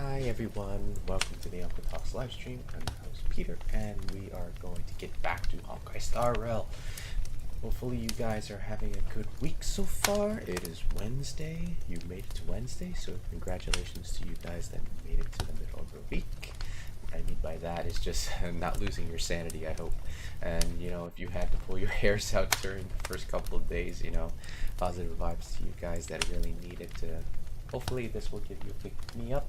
Hi everyone, welcome to the UncleTalks live stream. I'm your host Peter, and we are going to get back to Honkai Star Rail. Hopefully you guys are having a good week so far. It is Wednesday. You made it to Wednesday, so congratulations to you guys that made it to the middle of the week. What I mean by that is just not losing your sanity, I hope. And you know, if you had to pull your hairs out during the first couple of days, you know, positive vibes to you guys that really needed to. Hopefully this will give you a pick me up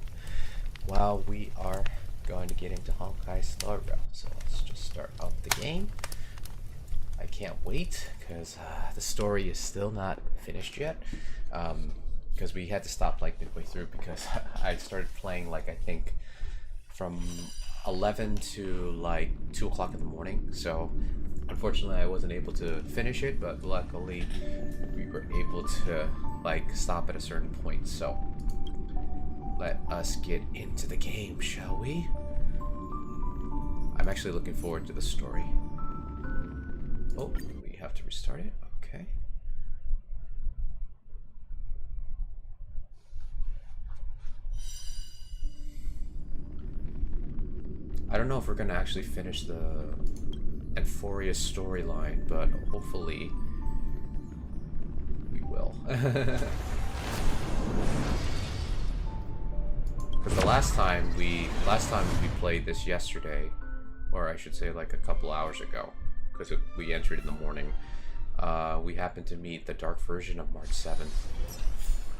while we are going to get into Honkai Star Rail. So let's just start out the game. I can't wait because the story is still not finished yet, because we had to stop like midway through because I started playing like I think from 11 to like 2 o'clock in the morning. So unfortunately I wasn't able to finish it, but luckily we were able to like stop at a certain point. So let us get into the game, shall we? I'm actually looking forward to the story. Oh, we have to restart it? Okay. I don't know if we're gonna actually finish the Euphoria storyline, but hopefully we will. Because the last time we played this yesterday, or I should say like a couple hours ago, because we entered in the morning, we happened to meet the dark version of March 7th.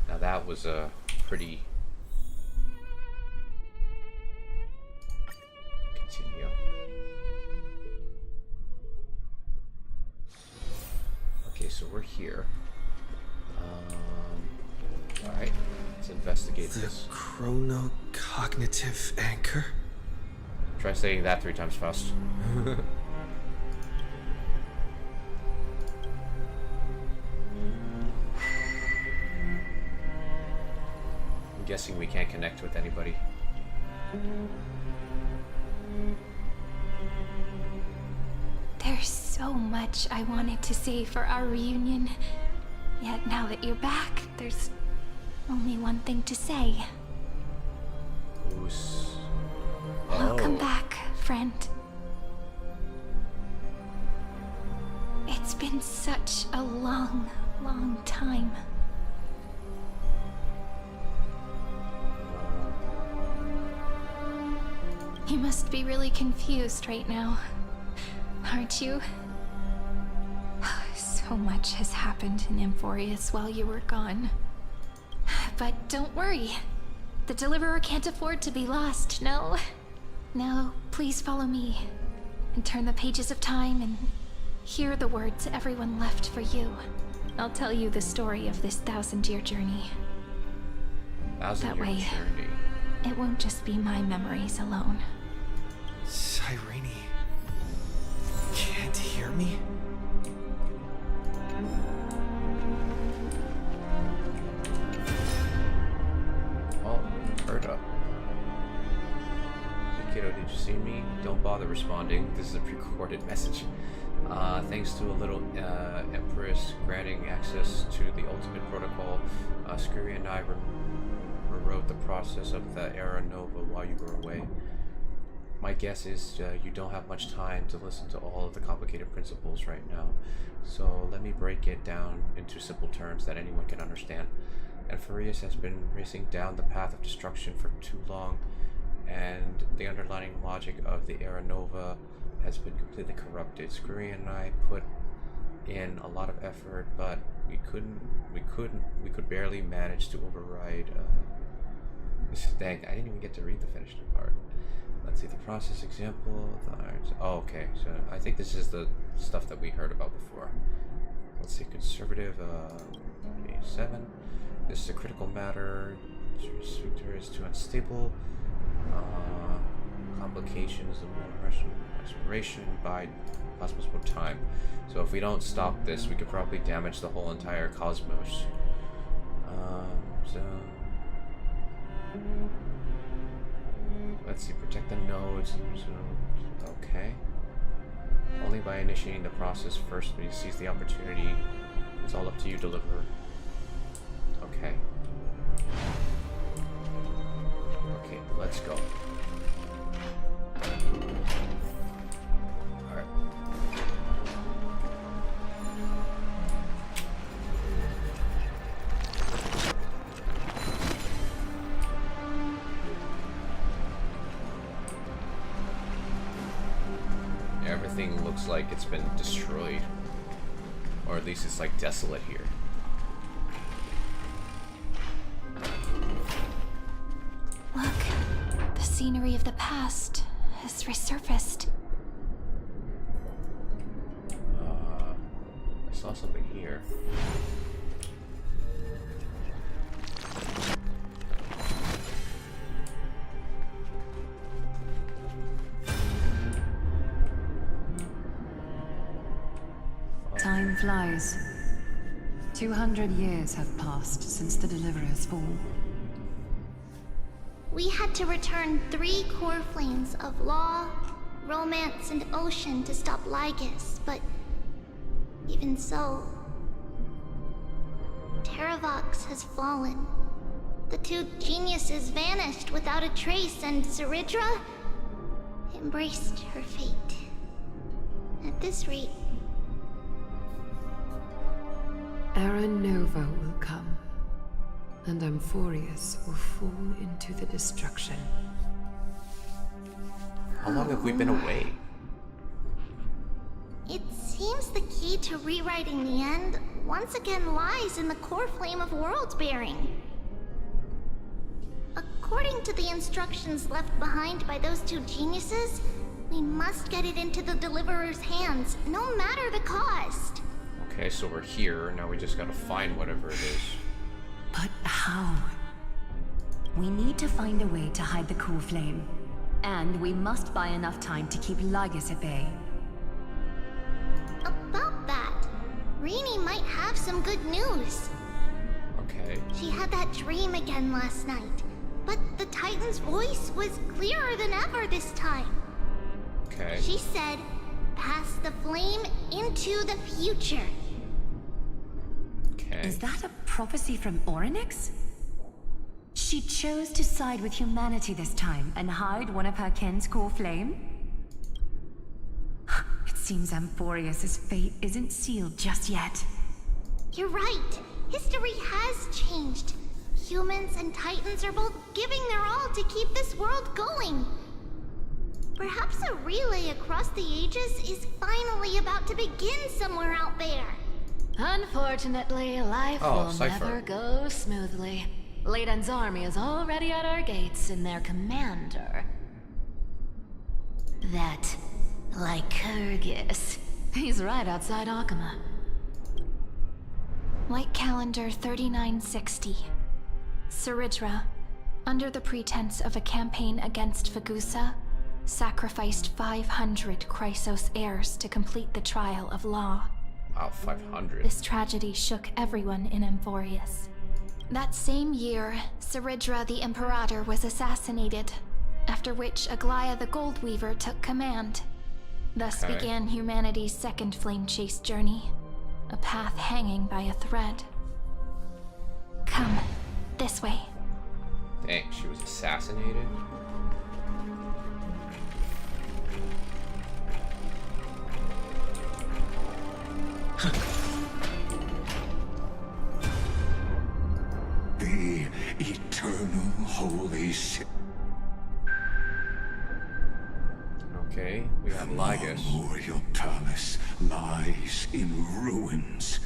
Now that was a pretty... Continue. Okay, so we're here. Alright, let's investigate this. The chronocognitive anchor? Try saying that 3 times fast. I'm guessing we can't connect with anybody. There's so much I wanted to say for our reunion. Yet now that you're back, there's only one thing to say. Welcome back, friend. It's been such a long, long time. You must be really confused right now, aren't you? So much has happened in Emphorius while you were gone. But don't worry. The Deliverer can't afford to be lost, no? Now, please follow me and turn the pages of time and hear the words everyone left for you. I'll tell you the story of this 1,000-year journey. That way, it won't just be my memories alone. Cyrene, can't hear me? Oh, heard up. Hey kiddo, did you see me? Don't bother responding. This is a pre-recorded message. Thanks to a little Empress granting access to the ultimate protocol, Scurry and I rewrote the process of the Era Nova while you were away. My guess is you don't have much time to listen to all of the complicated principles right now, so let me break it down into simple terms that anyone can understand. Emphorius has been racing down the path of destruction for too long, and the underlying logic of the Era Nova has been completely corrupted. Scurry and I put in a lot of effort, but we could barely manage to override. Dang, I didn't even get to read the finished part. Let's see the process example. Oh, okay. So I think this is the stuff that we heard about before. Let's see, conservative 7. This is a critical matter. Sphincter is too unstable. Complications of respiration by possible time. So if we don't stop this, we could probably damage the whole entire cosmos. Let's see, protect the nodes. Okay. Only by initiating the process first when you seize the opportunity. It's all up to you, Deliverer. Okay. Okay, let's go. Alright. Everything looks like it's been destroyed. Or at least it's like desolate here. Look, the scenery of the past has resurfaced. I saw something here. Time flies. 200 years have passed since the Deliverer's fall. We had to return 3 core flames of law, romance, and ocean to stop Lygus, but even so, Terravox has fallen. The 2 geniuses vanished without a trace, and Zeridra embraced her fate. At this rate, Era Nova will come, and Amphorius will fall into the destruction. How long have we been away? it seems the key to rewriting the end once again lies in the core flame of world-bearing. According to the instructions left behind by those 2 geniuses, we must get it into the Deliverer's hands, no matter the cost. Okay, so we're here. Now we just gotta find whatever it is. But how? We need to find a way to hide the core flame. And we must buy enough time to keep Lygus at bay. About that, Rainey might have some good news. Okay. She had that dream again last night, but the Titan's voice was clearer than ever this time. Okay. She said, "Pass the flame into the future." Okay. Is that a prophecy from Orynyx? She chose to side with humanity this time and hide one of her kin's core flame? It seems Amphorius' fate isn't sealed just yet. You're right. History has changed. Humans and Titans are both giving their all to keep this world going. Perhaps a relay across the ages is finally about to begin somewhere out there. Unfortunately, life will Cypher. never go smoothly. Leiden's army is already at our gates, and their commander... that... Lycurgus. He's right outside Akama. White Calendar 3960. Zeridra, under the pretense of a campaign against Fagusa, sacrificed 500 Chrysos heirs to complete the trial of law. Wow, 500. This tragedy shook everyone in Amphorius. That same year, Zeridra the Imperator was assassinated, after which Aglaia the Goldweaver took command. Thus Okay. began humanity's second flame chase journey, a path hanging by a thread. Come, this way. Dang, she was assassinated? The eternal holy city. Okay, we have Lygus. Memorial palace lies in ruins.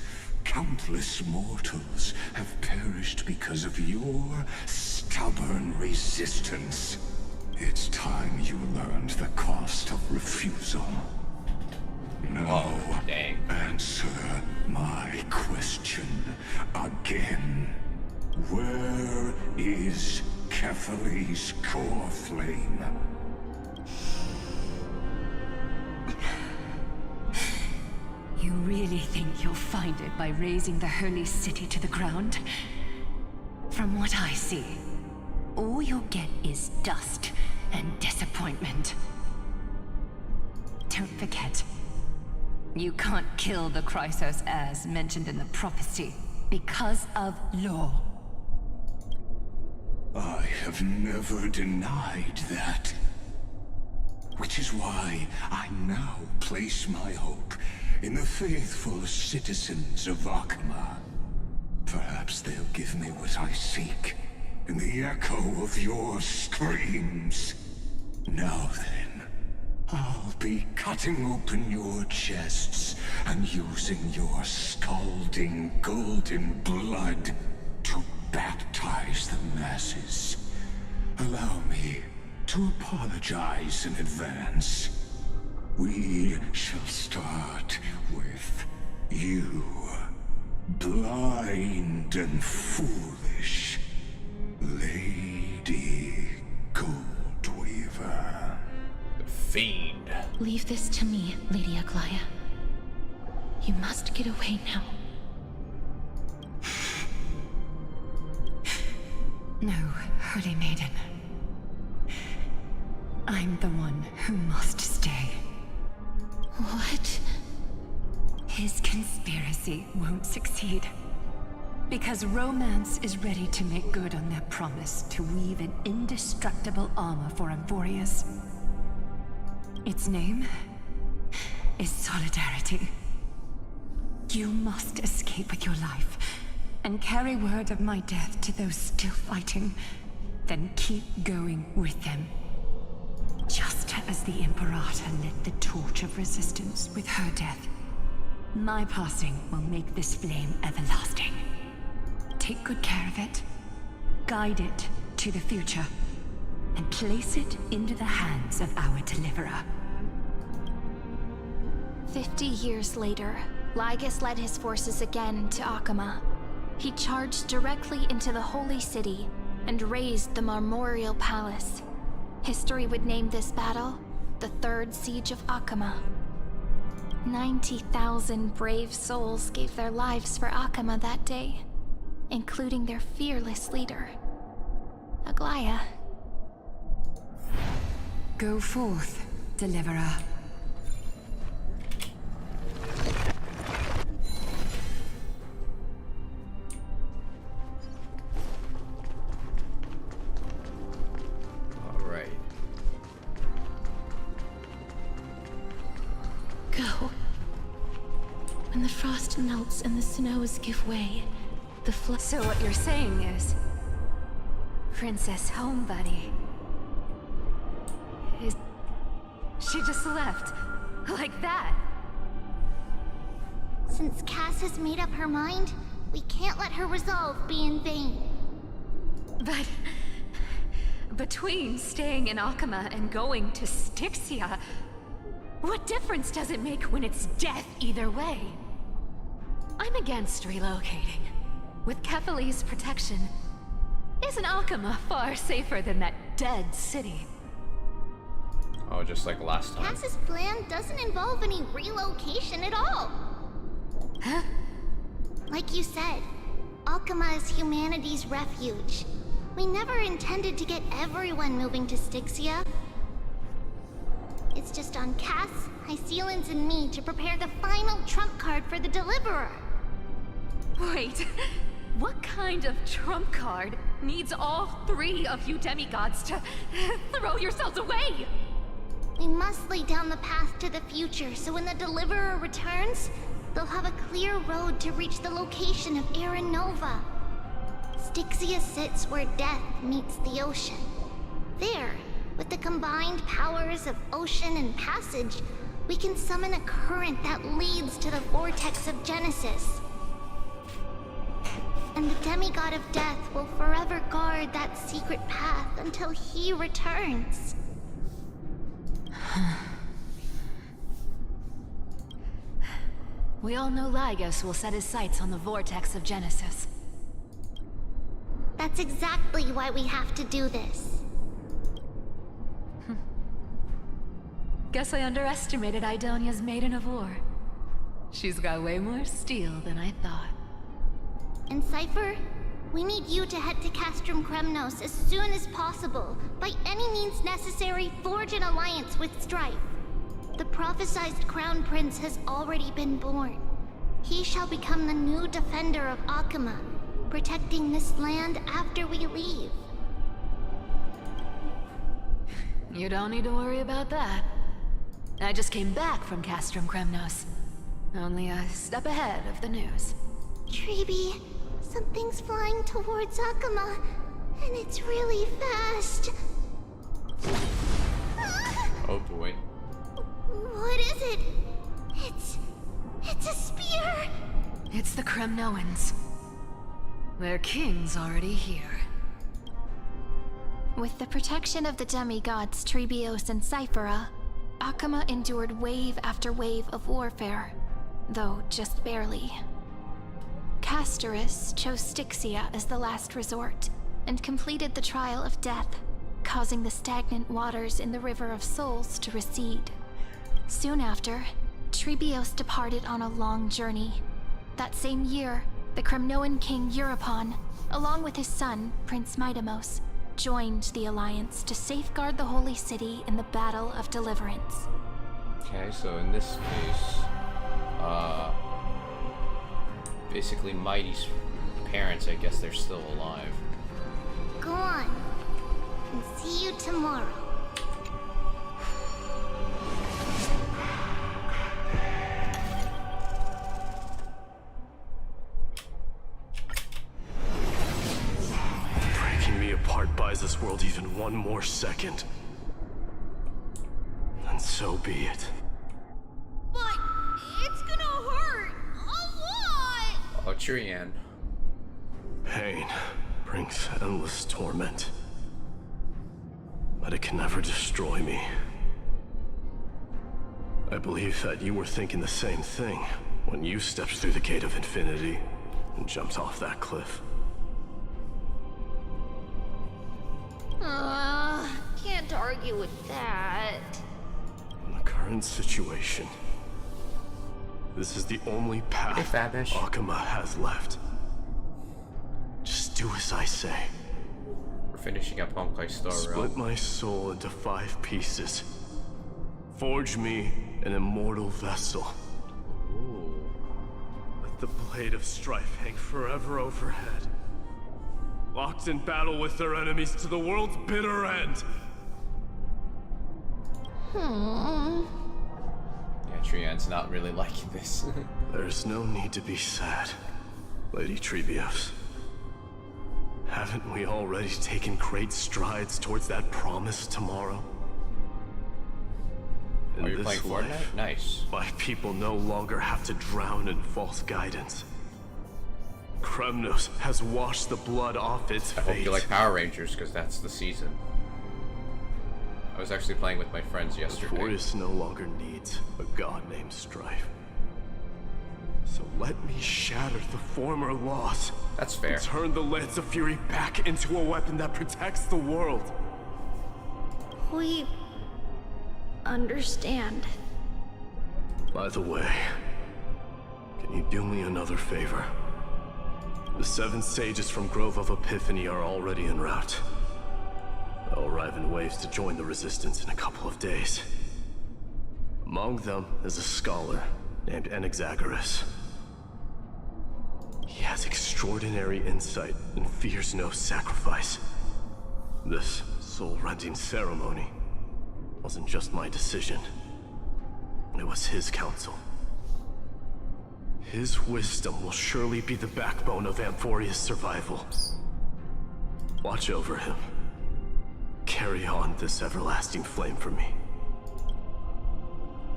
Countless mortals have perished because of your stubborn resistance. It's time you learned the cost of refusal. Now, Dang. answer my question again. Where is Kefali's core flame? You really think you'll find it by razing the holy city to the ground? From what I see, all you'll get is dust and disappointment. Don't forget, you can't kill the Chrysos heirs mentioned in the prophecy because of law. I have never denied that. Which is why I now place my hope in the faithful citizens of Akama. Perhaps they'll give me what I seek in the echo of your screams. Now then, I'll be cutting open your chests and using your scalding golden blood to baptize the masses. Allow me to apologize in advance. We shall start with you, blind and foolish Lady Goldweaver. The Fiend. Leave this to me, Lady Aglaya. You must get away now. No, Holy Maiden. I'm the one who must stay. What? His conspiracy won't succeed. Because Romance is ready to make good on their promise to weave an indestructible armor for Amphorius. Its name is Solidarity. You must escape with your life and carry word of my death to those still fighting, then keep going with them. Just as the Imperator lit the torch of resistance with her death, my passing will make this flame everlasting. Take good care of it, guide it to the future, and place it into the hands of our deliverer. 50 years later, Lygus led his forces again to Akama. He charged directly into the Holy City and razed the Marmorial Palace. History would name this battle the Third Siege of Akama. 90,000 brave souls gave their lives for Akama that day, including their fearless leader, Aglaya. Go forth, Deliverer. Alright. Go. When the frost melts and the snows give way, the flood. So what you're saying is, Princess Homebuddy is... She just left, like that. Since Cass has made up her mind, we can't let her resolve be in vain. But between staying in Akama and going to Styxia, what difference does it make when it's death either way? I'm against relocating. With Kethale's protection, isn't Akama far safer than that dead city? Oh, just like last time. Cass's plan doesn't involve any relocation at all. Huh? Like you said, Akama is humanity's refuge. We never intended to get everyone moving to Styxia. It's just on Cass, Hycealans, and me to prepare the final trump card for the Deliverer. Wait, what kind of trump card needs all three of you demigods to throw yourselves away? We must lay down the path to the future so when the Deliverer returns, they'll have a clear road to reach the location of Aranova. Styxia sits where death meets the ocean. There, with the combined powers of ocean and passage, we can summon a current that leads to the vortex of Genesis. And the demigod of death will forever guard that secret path until he returns. We all know Lygus will set his sights on the vortex of Genesis. That's exactly why we have to do this. Guess I underestimated Idonia's Maiden of War. She's got way more steel than I thought. And Cypher, we need you to head to Castrum Kremnos as soon as possible. By any means necessary, forge an alliance with Strife. The prophesized Crown Prince has already been born. He shall become the new defender of Akama, protecting this land after we leave. You don't need to worry about that. I just came back from Castrum Kremnos. Only a step ahead of the news. Treeby, something's flying towards Akuma, and it's really fast. Oh boy. What is it? It's a spear! It's the Kremnoans. Their king's already here. With the protection of the demigods Trebios and Cyphera, Akuma endured wave after wave of warfare, though just barely. Castorus chose Styxia as the last resort, and completed the trial of death, causing the stagnant waters in the River of Souls to recede. Soon after, Trebios departed on a long journey. That same year, the Kremnoan king Euripon, along with his son, Prince Midamos, joined the Alliance to safeguard the Holy City in the Battle of Deliverance. Okay, so in this case, basically Mighty's parents, I guess they're still alive. Go on. And see you tomorrow. Breaking me apart buys this world even one more second. And so be it. But it's gonna hurt a lot! Oh, Trian. Pain brings endless torment. But it can never destroy me. I believe that you were thinking the same thing when you stepped through the gate of infinity and jumped off that cliff. Can't argue with that. In the current situation, this is the only path Hey, Fabish. Akuma has left. Just do as I say. We're finishing up Honkai Star Split Rail. my soul into 5 pieces. Forge me an immortal vessel. Ooh. Let the blade of strife hang forever overhead. Locked in battle with their enemies to the world's bitter end. Yeah, Trian's not really liking this. There's no need to be sad, Lady Trebios. Haven't we already taken great strides towards that promise tomorrow? In Oh, you're this playing life, Fortnite? Nice. my people no longer have to drown in false guidance. Kremnos has washed the blood off its I hope face. you like Power Rangers, because that's the season. I was actually playing with my friends yesterday. Forest no longer needs a god named Strife. So let me shatter the former laws. That's fair. And turn the Lance of Fury back into a weapon that protects the world. We understand. By the way, can you do me another favor? The 7 sages from Grove of Epiphany are already en route. They'll arrive in waves to join the resistance in a couple of days. Among them is a scholar named Anaxagoras. He has extraordinary insight and fears no sacrifice. This soul-rending ceremony wasn't just my decision. It was his counsel. His wisdom will surely be the backbone of Amphoria's survival. Watch over him. Carry on this everlasting flame for me.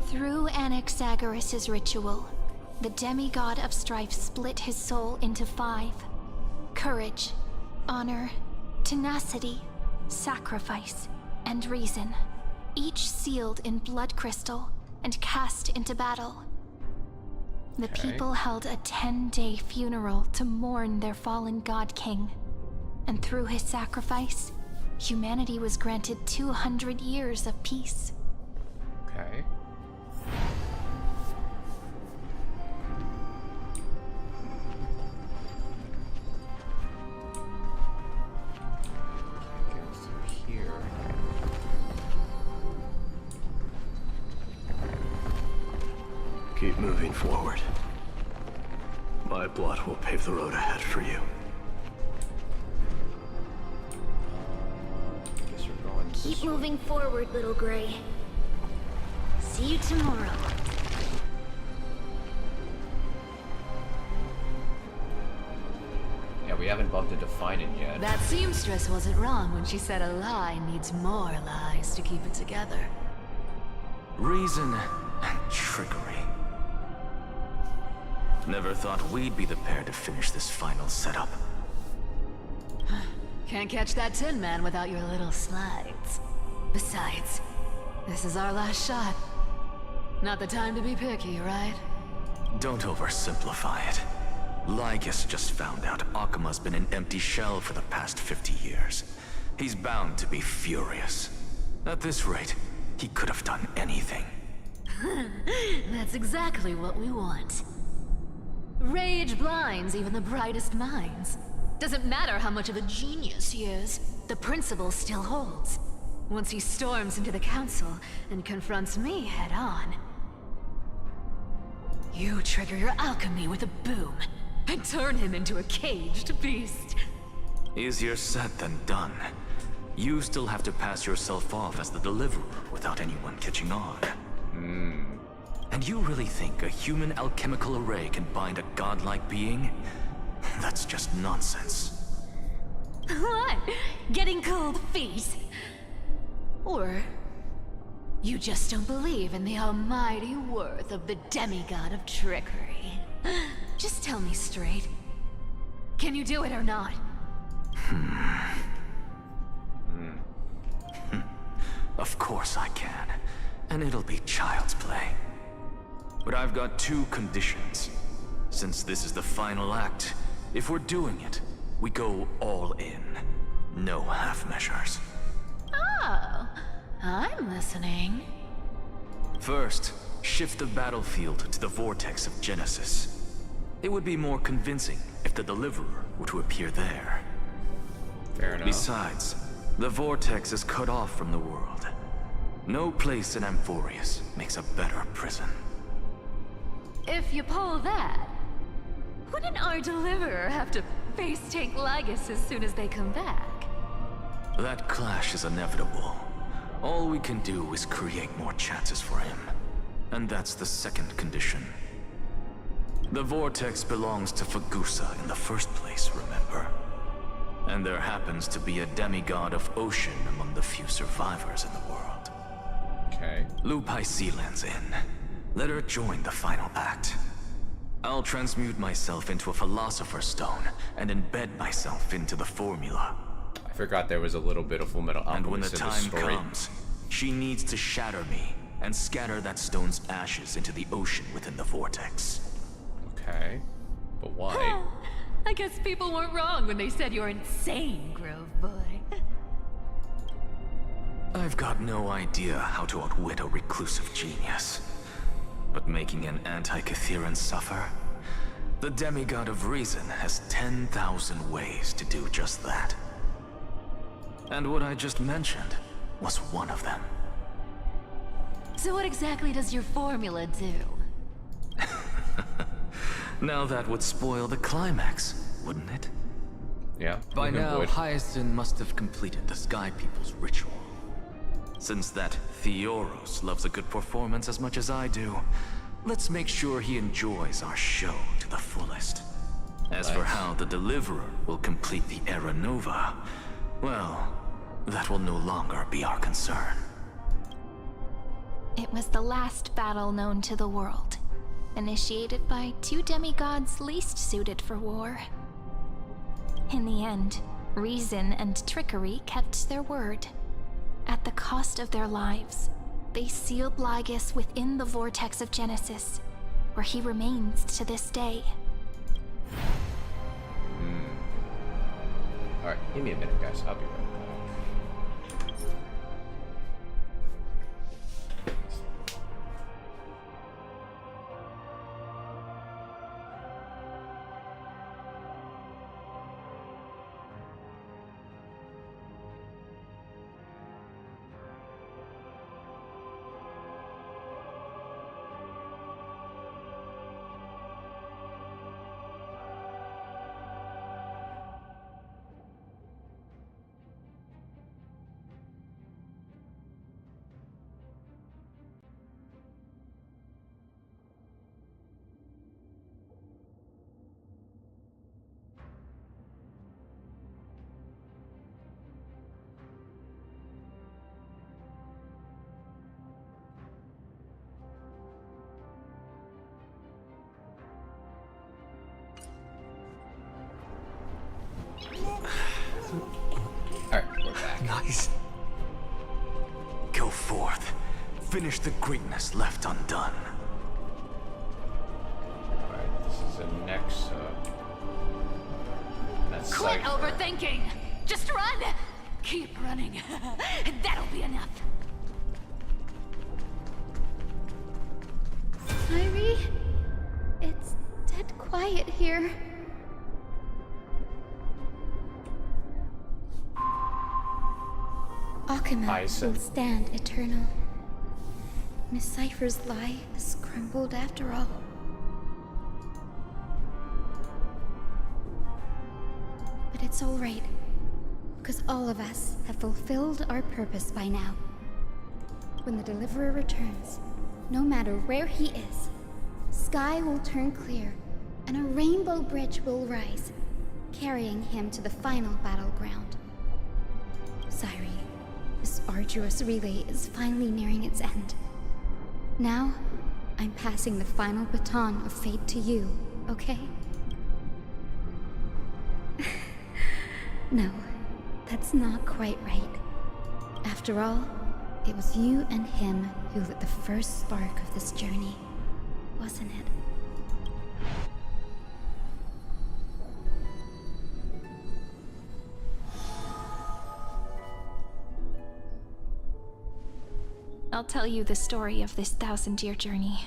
Through Anaxagoras' ritual, the demigod of strife split his soul into 5. Courage, honor, tenacity, sacrifice, and reason. Each sealed in blood crystal and cast into battle. The Okay. people held a 10-day funeral to mourn their fallen god king. And through his sacrifice, humanity was granted 200 years of peace. Okay. Go through here. Keep moving forward. My blood will pave the road ahead for you. Guess we're going Keep moving forward, little Gray. See you tomorrow. Yeah, we haven't bumped into Finan yet. That seamstress wasn't wrong when she said a lie needs more lies to keep it together. Reason and trickery. Never thought we'd be the pair to finish this final setup. Can't catch that Tin Man without your little slides. Besides, this is our last shot. Not the time to be picky, right? Don't oversimplify it. Lygus just found out Akima's been an empty shell for the past 50 years. He's bound to be furious. At this rate, he could have done anything. That's exactly what we want. Rage blinds even the brightest minds. Doesn't matter how much of a genius he is, the principle still holds. Once he storms into the council and confronts me head on, you trigger your alchemy with a boom and turn him into a caged beast. Easier said than done. You still have to pass yourself off as the deliverer without anyone catching on. And you really think a human alchemical array can bind a godlike being? That's just nonsense. What? Getting cold feet? Or you just don't believe in the almighty worth of the demigod of trickery? Just tell me straight. Can you do it or not? Of course I can. And it'll be child's play. But I've got two conditions. Since this is the final act, if we're doing it, we go all in. No half measures. Oh, I'm listening. First, shift the battlefield to the vortex of Genesis. It would be more convincing if the Deliverer were to appear there. Fair enough. Besides, the vortex is cut off from the world. No place in Amphorius makes a better prison. If you pull that, wouldn't our Deliverer have to face tank Lygus as soon as they come back? That clash is inevitable. All we can do is create more chances for him. And that's the second condition. The vortex belongs to Fagusa in the first place, remember? And there happens to be a demigod of ocean among the few survivors in the world. Okay. Lupai Sealand's in. Let her join the final act. I'll transmute myself into a Philosopher's Stone and embed myself into the formula. I forgot there was a little bit of Full Metal And when the Alchemist in this time story. comes, she needs to shatter me and scatter that stone's ashes into the ocean within the vortex. Okay. But why? I guess people weren't wrong when they said you're insane, Grove Boy. I've got no idea how to outwit a reclusive genius. But making an anti-Catheran suffer? The demigod of reason has 10,000 ways to do just that. And what I just mentioned was one of them. So what exactly does your formula do? Now that would spoil the climax, wouldn't it? Yeah. By it now, would. Hyacinth must have completed the Sky People's ritual. Since that Theoros loves a good performance as much as I do, let's make sure he enjoys our show to the fullest. As for Nice. how the Deliverer will complete the Era Nova, well, that will no longer be our concern. It was the last battle known to the world, initiated by two demigods least suited for war. In the end, reason and trickery kept their word. At the cost of their lives, they sealed Lygus within the vortex of Genesis, where he remains to this day. Alright, give me a minute, guys. I'll be right back. Please. Go forth. Finish the greatness left undone. Alright, this is the next, that's Quit cipher. overthinking! Just run! Keep running. That'll be enough. Irie, it's dead quiet here. Akuma Isa. will stand eternal. Miss Cypher's lie is crumbled after all. But it's all right, because all of us have fulfilled our purpose by now. When the Deliverer returns, no matter where he is, sky will turn clear, and a rainbow bridge will rise, carrying him to the final battleground. Cyree, this arduous relay is finally nearing its end. Now, I'm passing the final baton of fate to you, okay? No, that's not quite right. After all, it was you and him who lit the first spark of this journey, wasn't it? I'll tell you the story of this 1,000-year journey.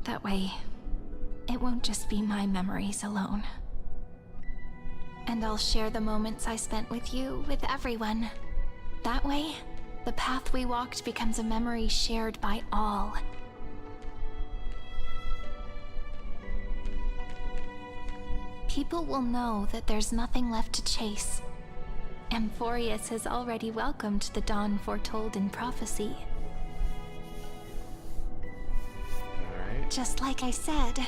That way, it won't just be my memories alone. And I'll share the moments I spent with you with everyone. That way, the path we walked becomes a memory shared by all. People will know that there's nothing left to chase. Amphorius has already welcomed the dawn foretold in prophecy. Alright. Just like I said,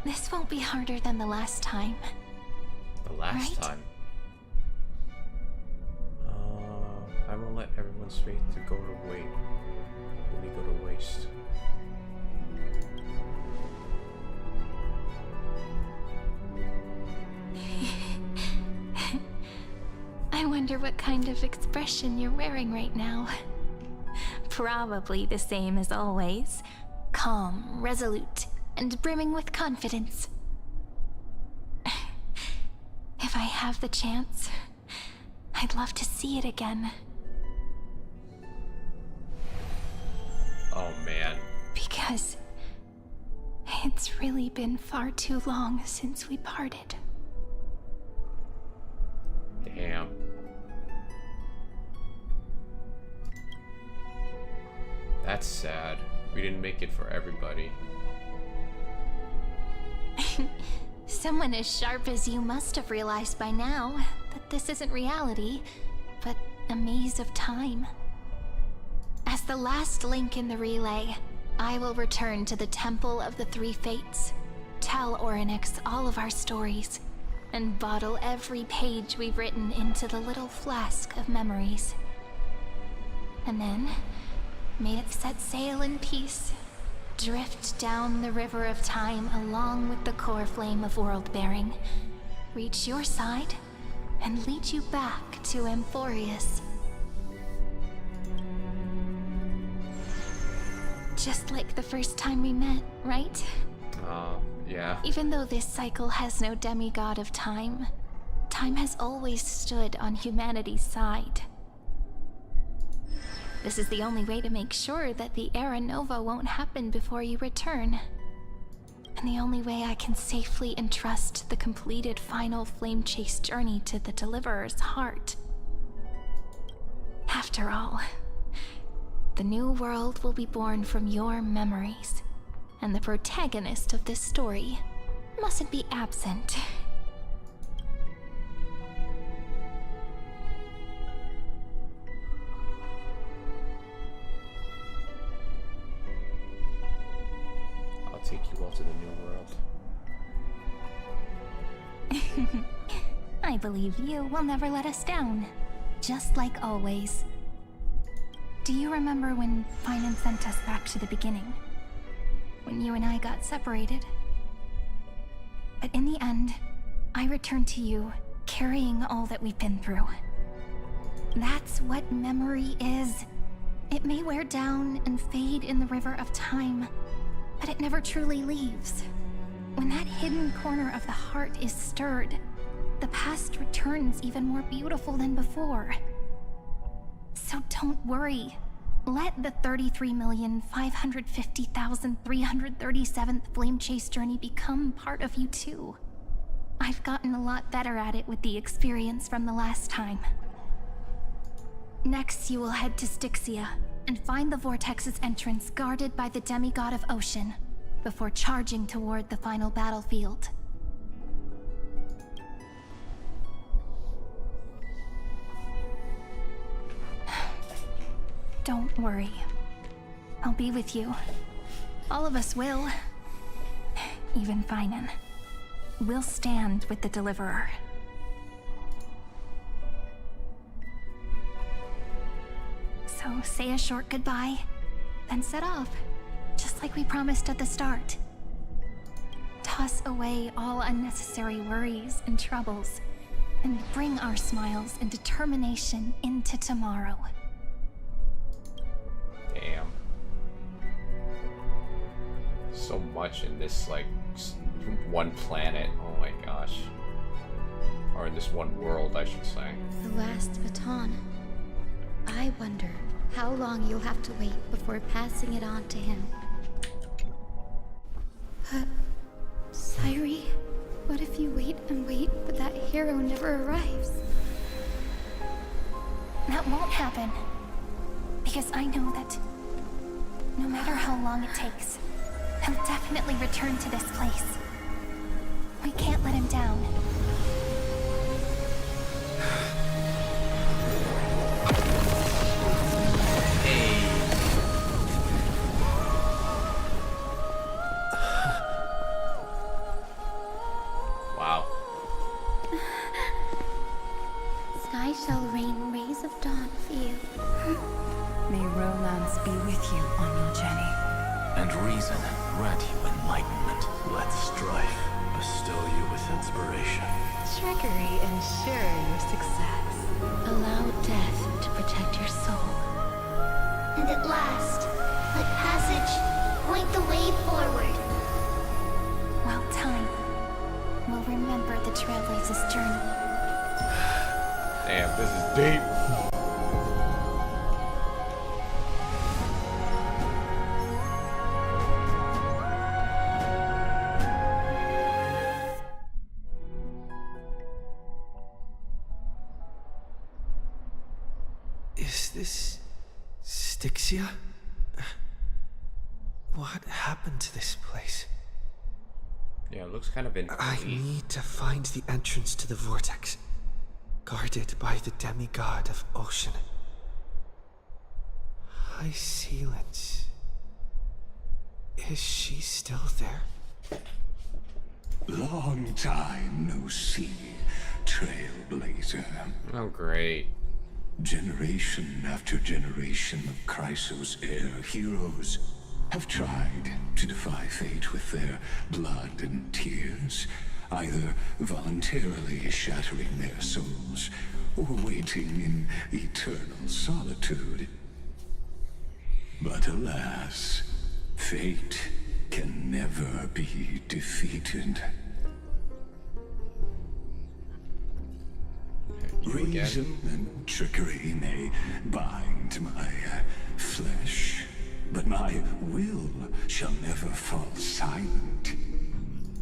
this won't be harder than the last time. The last Right? time. I won't let everyone's faith to go to waste. Really go to waste. I wonder what kind of expression you're wearing right now. Probably the same as always. Calm, resolute, and brimming with confidence. If I have the chance, I'd love to see it again. Oh man. Because it's really been far too long since we parted. Damn. That's sad. We didn't make it for everybody. Someone as sharp as you must have realized by now that this isn't reality, but a maze of time. As the last link in the relay, I will return to the Temple of the Three Fates, tell Orynyx all of our stories, and bottle every page we've written into the little flask of memories. And then, may it set sail in peace, drift down the river of time along with the core flame of world-bearing, reach your side, and lead you back to Amphorius. Just like the first time we met, right? Yeah. Even though this cycle has no demigod of time, time has always stood on humanity's side. This is the only way to make sure that the Era Nova won't happen before you return. And the only way I can safely entrust the completed final flame chase journey to the Deliverer's heart. After all, the new world will be born from your memories, and the protagonist of this story mustn't be absent. I'll take you all to the new world. I believe you will never let us down, just like always. Do you remember when Finan sent us back to the beginning? When you and I got separated? But in the end, I returned to you, carrying all that we've been through. That's what memory is. It may wear down and fade in the river of time, but it never truly leaves. When that hidden corner of the heart is stirred, the past returns even more beautiful than before. So don't worry. Let the 33,550,337th Flame Chase journey become part of you too. I've gotten a lot better at it with the experience from the last time. Next, you will head to Styxia and find the Vortex's entrance guarded by the demigod of ocean before charging toward the final battlefield. Don't worry. I'll be with you. All of us will. Even Finan. We'll stand with the Deliverer. So say a short goodbye, then set off, just like we promised at the start. Toss away all unnecessary worries and troubles, and bring our smiles and determination into tomorrow. Damn. So much in this, like, one planet. Oh my gosh. Or in this one world, I should say. The last baton. I wonder how long you'll have to wait before passing it on to him. But, Sairi, what if you wait and wait, but that hero never arrives? That won't happen. Because I know that no matter how long it takes, he'll definitely return to this place. We can't let him down. Wow. Sky shall rain rays of dawn for you. May romance be with you on your journey. And reason grant you enlightenment. Let strife bestow you with inspiration. Trickery ensure your success. Allow death to protect your soul. And at last, let passage point the way forward. While time will remember the Trailblazer's journey. Damn, this is deep. Is this Styxia? What happened to this place? Yeah, it looks kind of I incomplete. need to find the entrance to the vortex, guarded by the demigod of ocean. High Sealance. Is she still there? Long time no see, Trailblazer. Oh, great. Generation after generation of Chrysos heir heroes have tried to defy fate with their blood and tears, either voluntarily shattering their souls or waiting in eternal solitude. But alas, fate can never be defeated. You again? Reason and trickery may bind my flesh, but my will shall never fall silent.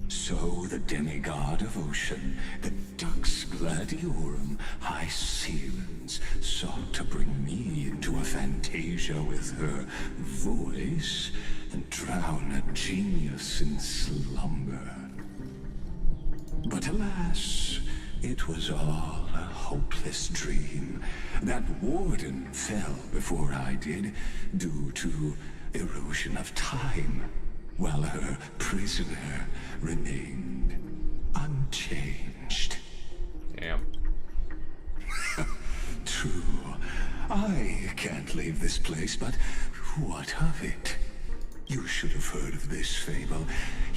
So the demigod of ocean, the Dux Gladiorum, High Sealance, sought to bring me into a fantasia with her voice and drown a genius in slumber. But alas, it was all a hopeless dream. That warden fell before I did, due to erosion of time, while her prisoner remained unchanged. Damn. True, I can't leave this place, but what of it? You should have heard of this fable.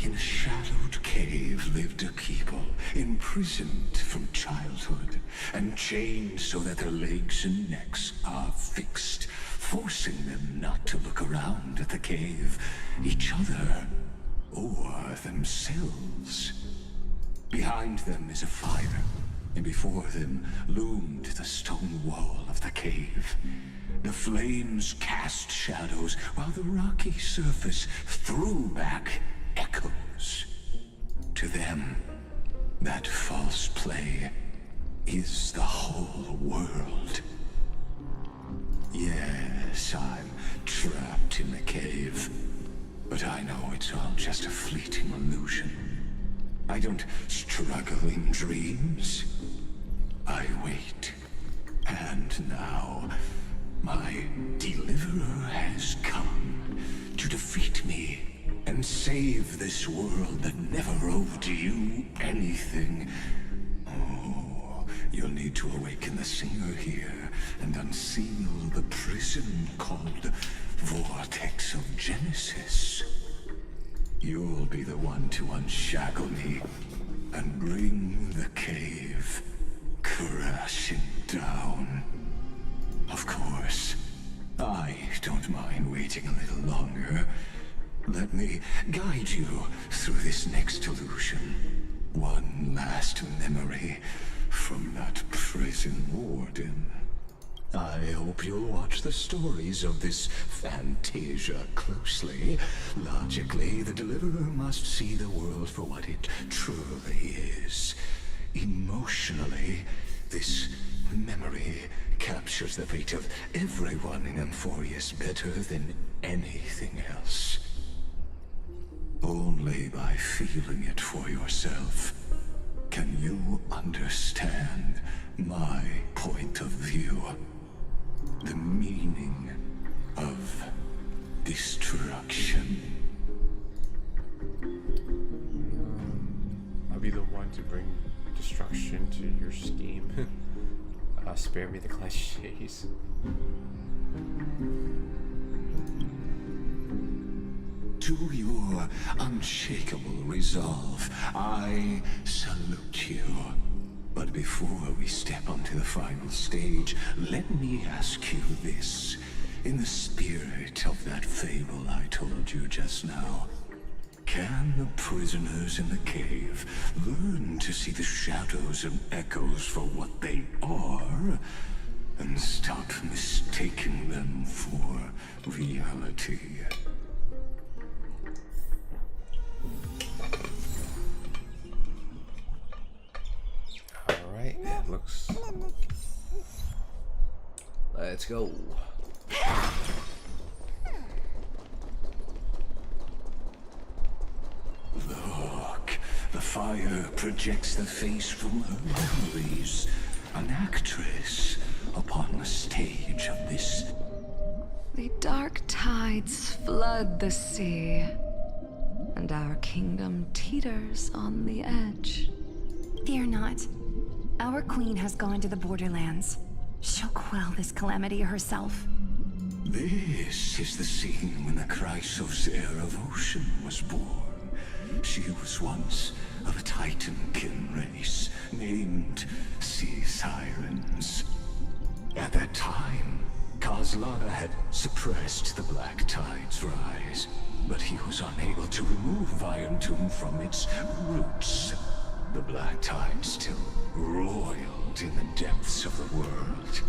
In a shadowed cave lived a people, imprisoned from childhood, and chained so that their legs and necks are fixed, forcing them not to look around at the cave, each other, or themselves. Behind them is a fire, and before them loomed the stone wall of the cave. The flames cast shadows, while the rocky surface threw back echoes. To them, that false play is the whole world. Yes, I'm trapped in the cave, but I know it's all just a fleeting illusion. I don't struggle in dreams. I wait. And now, my deliverer has come to defeat me and save this world that never owed you anything. Oh, you'll need to awaken the singer here and unseal the prison called Vortex of Genesis. You'll be the one to unshackle me and bring the cave crashing down. Of course, I don't mind waiting a little longer. Let me guide you through this next illusion. One last memory from that prison warden. I hope you'll watch the stories of this Fantasia closely. Logically, the Deliverer must see the world for what it truly is. Emotionally, this memory captures the fate of everyone in Emphorius better than anything else. Only by feeling it for yourself can you understand my point of view. The meaning of destruction. I'll be the one to bring destruction to your scheme. Spare me the cliches. To your unshakable resolve, I salute you. But before we step onto the final stage, let me ask you this. In the spirit of that fable I told you just now, can the prisoners in the cave learn to see the shadows and echoes for what they are, and stop mistaking them for reality? Alright, it looks... Let's go. Look, the fire projects the face from her memories. An actress upon the stage of this. The dark tides flood the sea, and our kingdom teeters on the edge. Fear not. Our queen has gone to the borderlands. She'll quell this calamity herself. This is the scene when the Chrysos heir of Ocean was born. She was once of a Titankin race named Sea Sirens. At that time, Kozlana had suppressed the Black Tide's rise, but he was unable to remove Iron Tomb from its roots. The Black Tide still roiled in the depths of the world,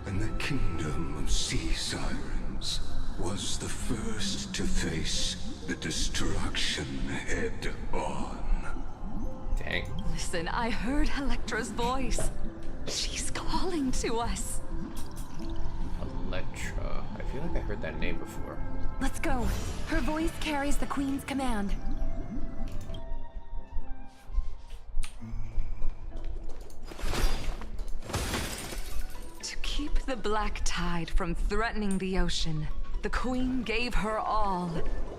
and the kingdom of Sea Sirens was the first to face the destruction head-on. Dang. Listen, I heard Electra's voice. She's calling to us. Electra. I feel like I heard that name before. Let's go. Her voice carries the queen's command. To keep the Black Tide from threatening the ocean, the queen gave her all,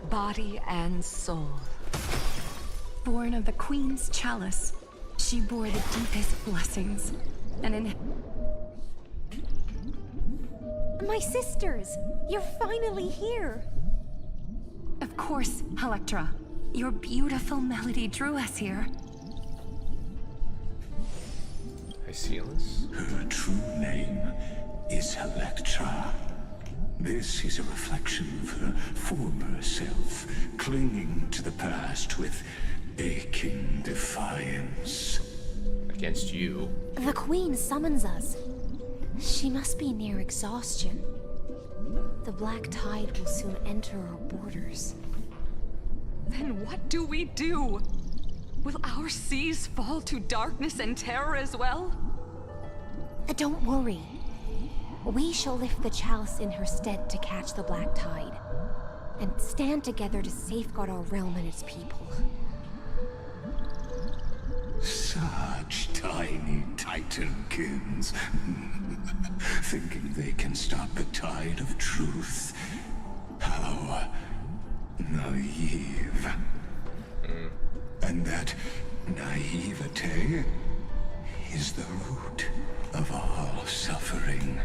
body and soul. Born of the queen's chalice, she bore the deepest blessings. And in... My sisters, you're finally here. Of course, Electra. Your beautiful melody drew us here. Hycilus? Her true name is Electra. This is a reflection of her former self, clinging to the past with aching defiance. Against you. The Queen summons us. She must be near exhaustion. The black tide will soon enter our borders. Then what do we do? Will our seas fall to darkness and terror as well? Don't worry. We shall lift the chalice in her stead to catch the black tide, and stand together to safeguard our realm and its people. Such tiny titankins, thinking they can stop the tide of truth. How naive. And that naivete is the root of all suffering.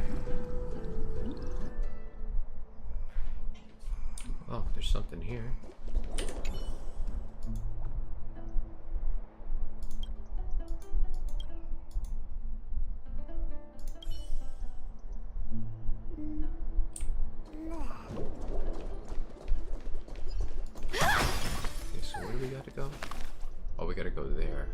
Oh, there's something here. Okay, so where do we gotta go? Oh, we gotta go there.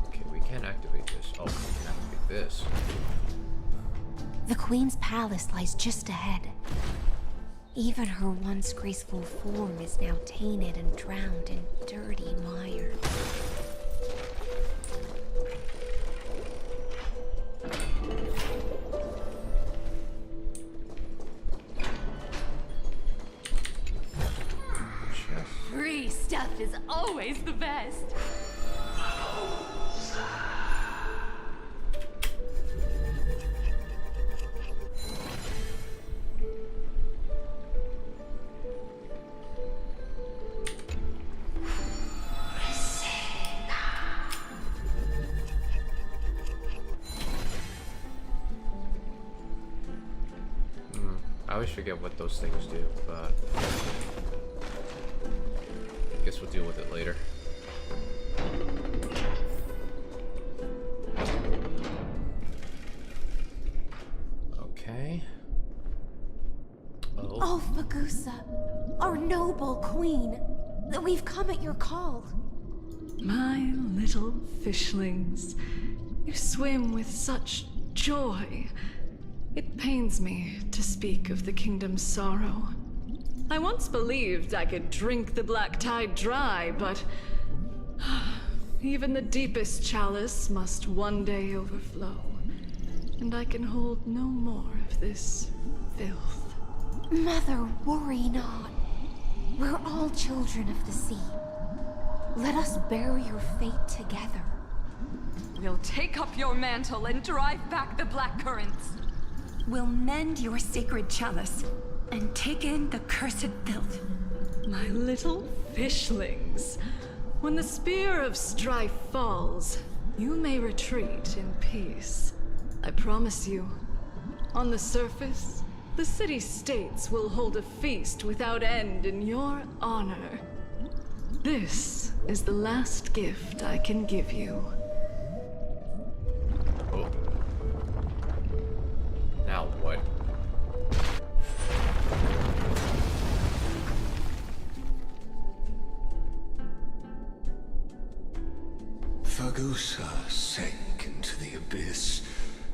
Okay, we can't activate this. Oh, we can activate this. The Queen's palace lies just ahead. Even her once graceful form is now tainted and drowned in dirty mire. Free stuff is always the best. I always forget what those things do, but I guess we'll deal with it later. Okay. Oh, Fagusa, our noble queen, we've come at your call. My little fishlings, you swim with such joy. It pains me to speak of the kingdom's sorrow. I once believed I could drink the black tide dry, but even the deepest chalice must one day overflow, and I can hold no more of this filth. Mother, worry not. We're all children of the sea. Let us bear your fate together. We'll take up your mantle and drive back the black currents. We'll mend your sacred chalice and take in the cursed filth. My little fishlings, when the spear of strife falls, you may retreat in peace. I promise you. On the surface, the city-states will hold a feast without end in your honor. This is the last gift I can give you. Oh. Now what? Fagusa sank into the abyss.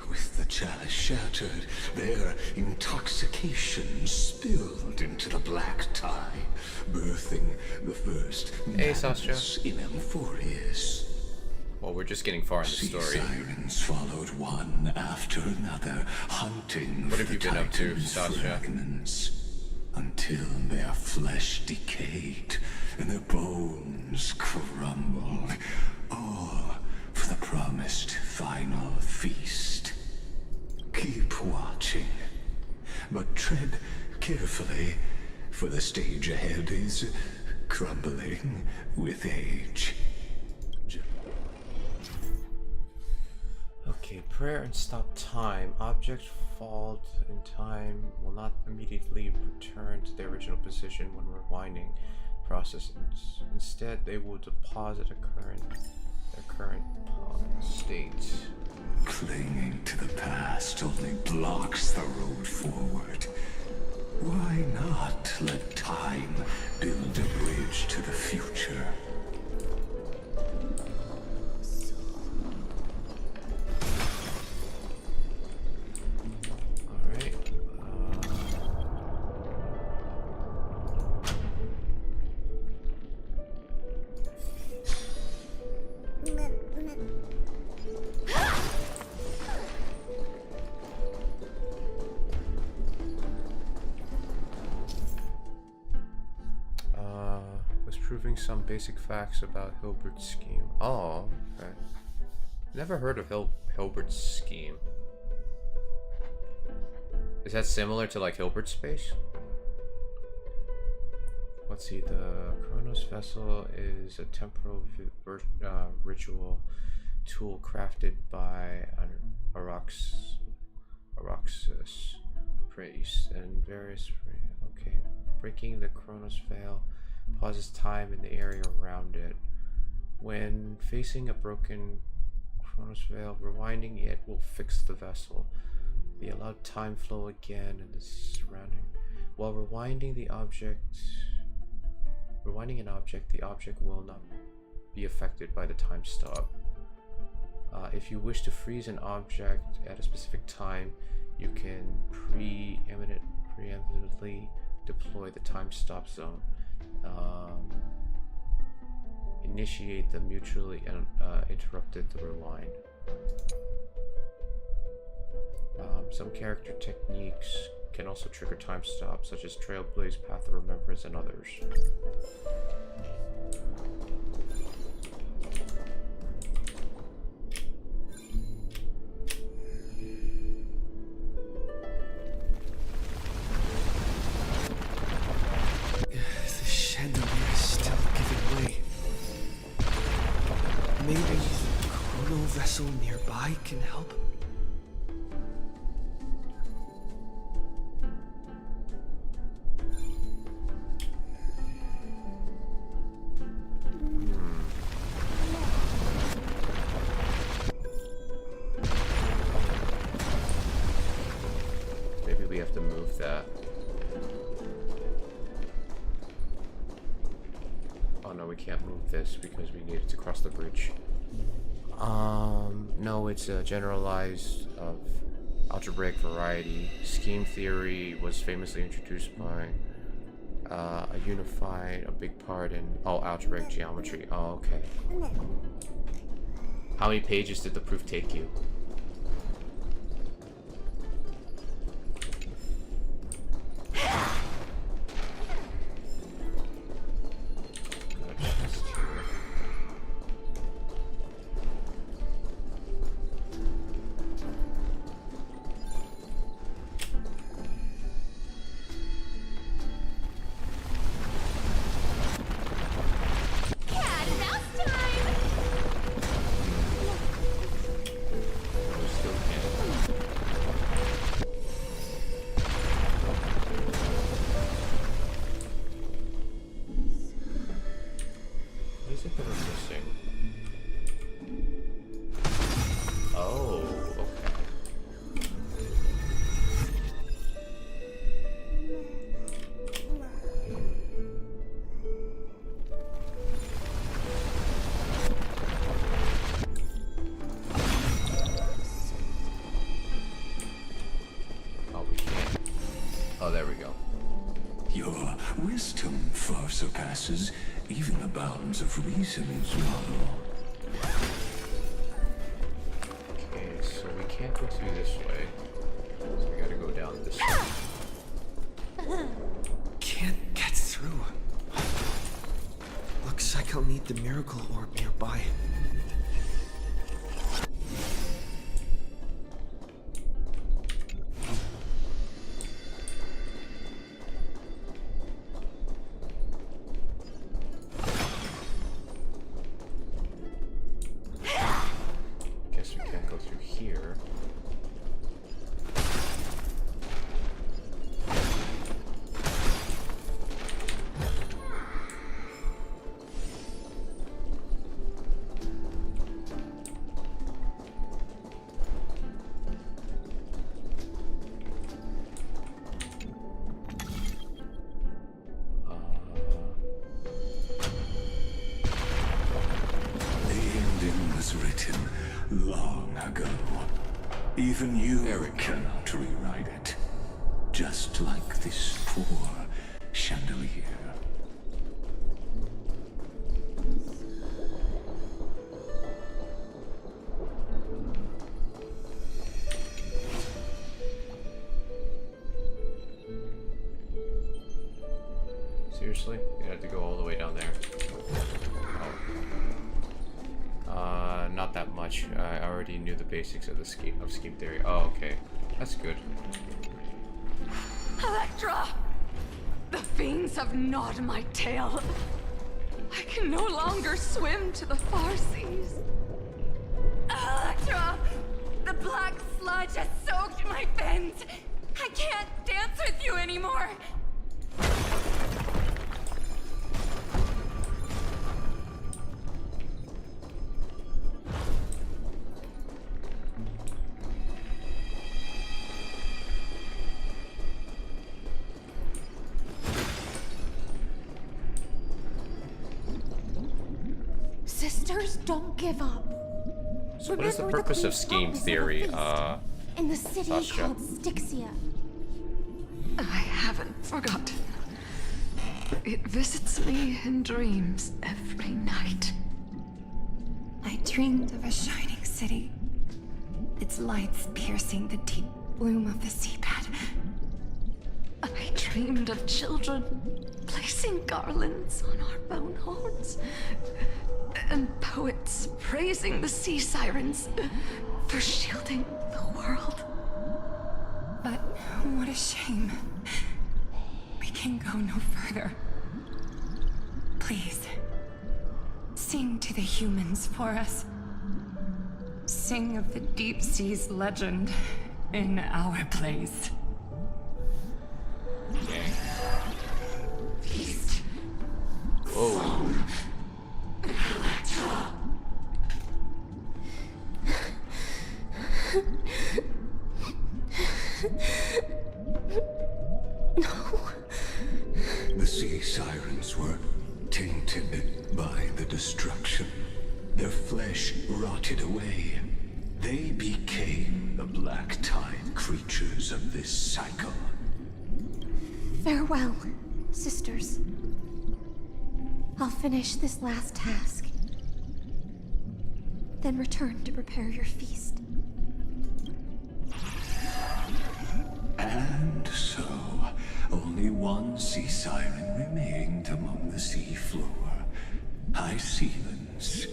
With the chalice shattered, their intoxication spilled into the black tide, birthing the first madness in Amphorius. Well, we're just getting far in the story. Sirens followed one after another, hunting What have you been up to, Titan's Sasha? fragments, until their flesh decayed and their bones crumbled, all for the promised final feast. Keep watching, but tread carefully, for the stage ahead is crumbling with age. Okay, prayer and stop time. Objects fault in time will not immediately return to their original position when rewinding processes. Instead, they will deposit their current state. Clinging to the past only blocks the road forward. Why not let time build a bridge to the future? Alright. Was proving some basic facts about Hilbert's scheme. Oh, okay. Never heard of Hilbert's scheme. Is that similar to like Hilbert's space? Let's see, the Chronos vessel is a temporal ritual tool crafted by an Araxis priest and various. Okay, breaking the Chronos veil pauses time in the area around it. When facing a broken Chronos veil, rewinding it will fix the vessel. The allowed time flow again in the surrounding. While rewinding an object, the object will not be affected by the time stop. If you wish to freeze an object at a specific time, you can preemptively deploy the time stop zone. Initiate the mutually interrupted the rewind. Some character techniques can also trigger time stops, such as Trailblaze, Path of Remembrance, and others. The chandelier is still giving way. Maybe the chrono vessel nearby can help? Maybe we have to move that. Oh no, we can't move this because we needed to cross the bridge. No, it's a generalized of algebraic variety. Scheme theory was famously introduced by a big part in all algebraic geometry. Oh, okay. How many pages did the proof take you? Surpasses even the bounds of reason's model. Okay, so we can't go through this way. So we gotta go down this way. Can't get through. Looks like I'll need the miracle orb nearby. Even you There we go. cannot rewrite it. Just like this poor chandelier. Seriously? You had to go all the way down there. Oh. Not that much. I already knew the basics of the scheme theory. Oh, okay. That's good. Electra! The fiends have gnawed my tail. I can no longer swim to the far seas. Electra! The black sludge has soaked my fins. I can't dance with you anymore. Sisters, don't give up. So what is the Remember purpose of Queen's scheme promise theory, of a feast in the city Sasha? called Styxia. I haven't forgotten. It visits me in dreams every night. I dreamed of a shining city, its lights piercing the deep gloom of the seabed. I dreamed of children placing garlands on our bone horns, and poets praising the sea sirens for shielding the world. But what a shame. We can go no further. Please, sing to the humans for us. Sing of the deep sea's legend in our place. Okay. Whoa. The sea sirens were tainted by the destruction. Their flesh rotted away. They became the black tide creatures of this cycle. Farewell, sisters. I'll finish this last task. Then return to prepare your feast. And so, only one sea siren remained among the sea floor. High Sealens,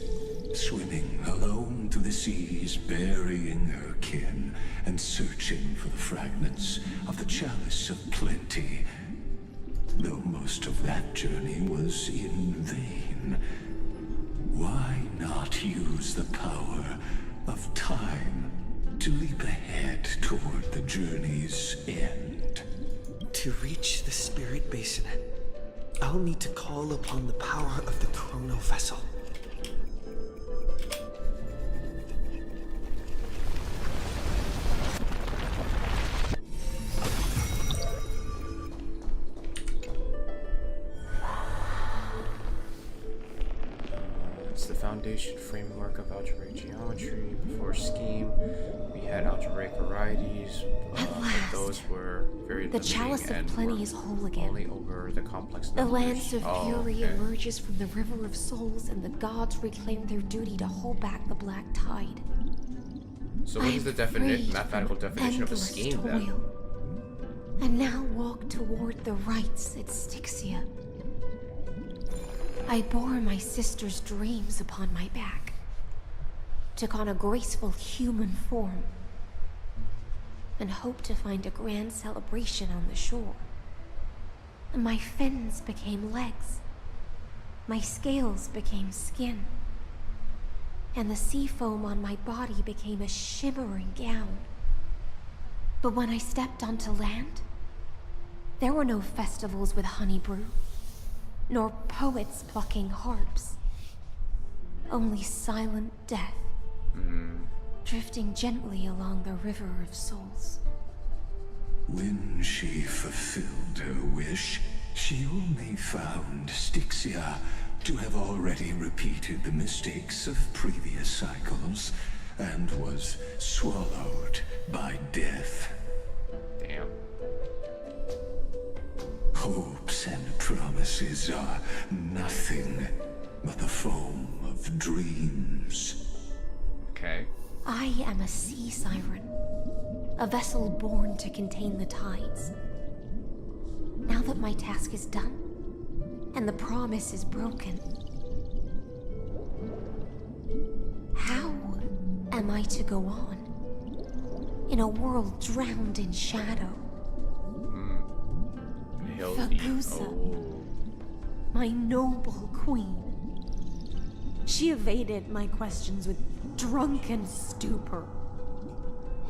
swimming alone through the seas, burying her kin, and searching for the fragments of the chalice of plenty. Though most of that journey was in vain, why not use the power of time to leap ahead toward the journey's end? To reach the spirit basin, I'll need to call upon the power of the chrono vessel. It's the foundation framework of algebraic geometry. Before scheme, we had algebraic varieties. At But last, those were very the limiting chalice of and plenty were is whole again. only over the complex The numbers. lance of Oh, fury okay. emerges from the river of souls, and the gods reclaim their duty to hold back the black tide. So what is the freed mathematical from definition of a endless scheme then? toil, and now walk toward the rites at Styxia. I bore my sister's dreams upon my back, took on a graceful human form, and hoped to find a grand celebration on the shore. My fins became legs, my scales became skin, and the sea foam on my body became a shimmering gown. But when I stepped onto land, there were no festivals with honey brew, nor poets plucking harps. Only silent death, drifting gently along the river of souls. When she fulfilled her wish, she only found Styxia to have already repeated the mistakes of previous cycles, and was swallowed by death. Damn. Hopes and promises are nothing but the foam of dreams. Okay. I am a sea siren, a vessel born to contain the tides. Now that my task is done, and the promise is broken, how am I to go on in a world drowned in shadow? Fagusa, my noble queen. She evaded my questions with drunken stupor.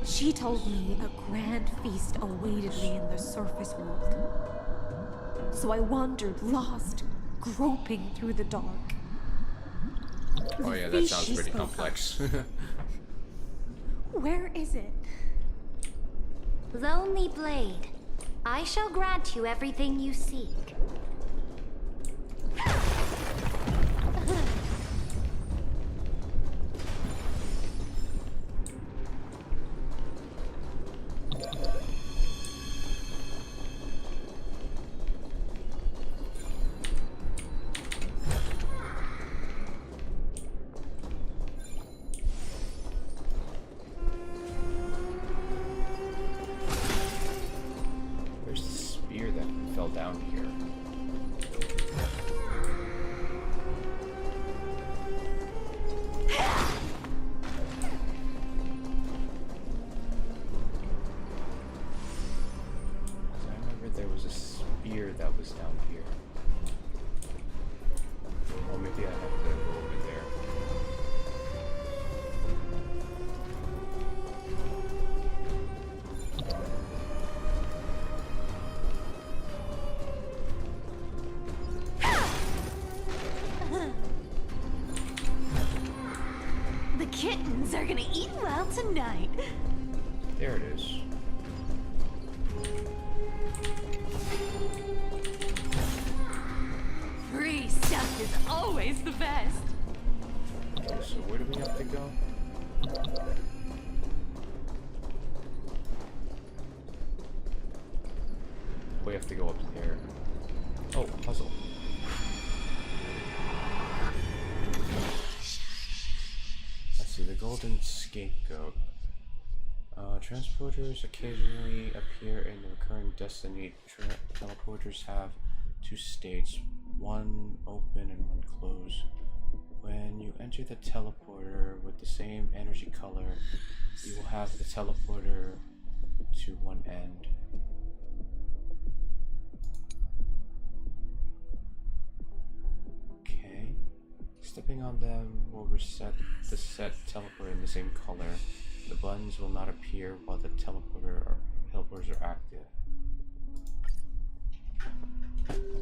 She told me a grand feast awaited me in the surface world. So I wandered lost, groping through the dark. Oh yeah, that sounds pretty complex. Where is it? Lonely Blade, I shall grant you everything you seek. Where's the spear that fell down here? I remember there was a spear that was down here. Or maybe I have to go over there. The kittens are gonna eat well tonight. There it is. Free stuff is always the best. Okay, so where do we have to go? We have to go up there. Oh, puzzle. Let's see, the golden scapegoat. Transporters occasionally appear in the recurring Destiny. Teleporters have two states, one open and one closed. When you enter the teleporter with the same energy color, you will have the teleporter to one end. Okay. Stepping on them will reset the set teleporter in the same color. The buttons will not appear while the teleporters are active.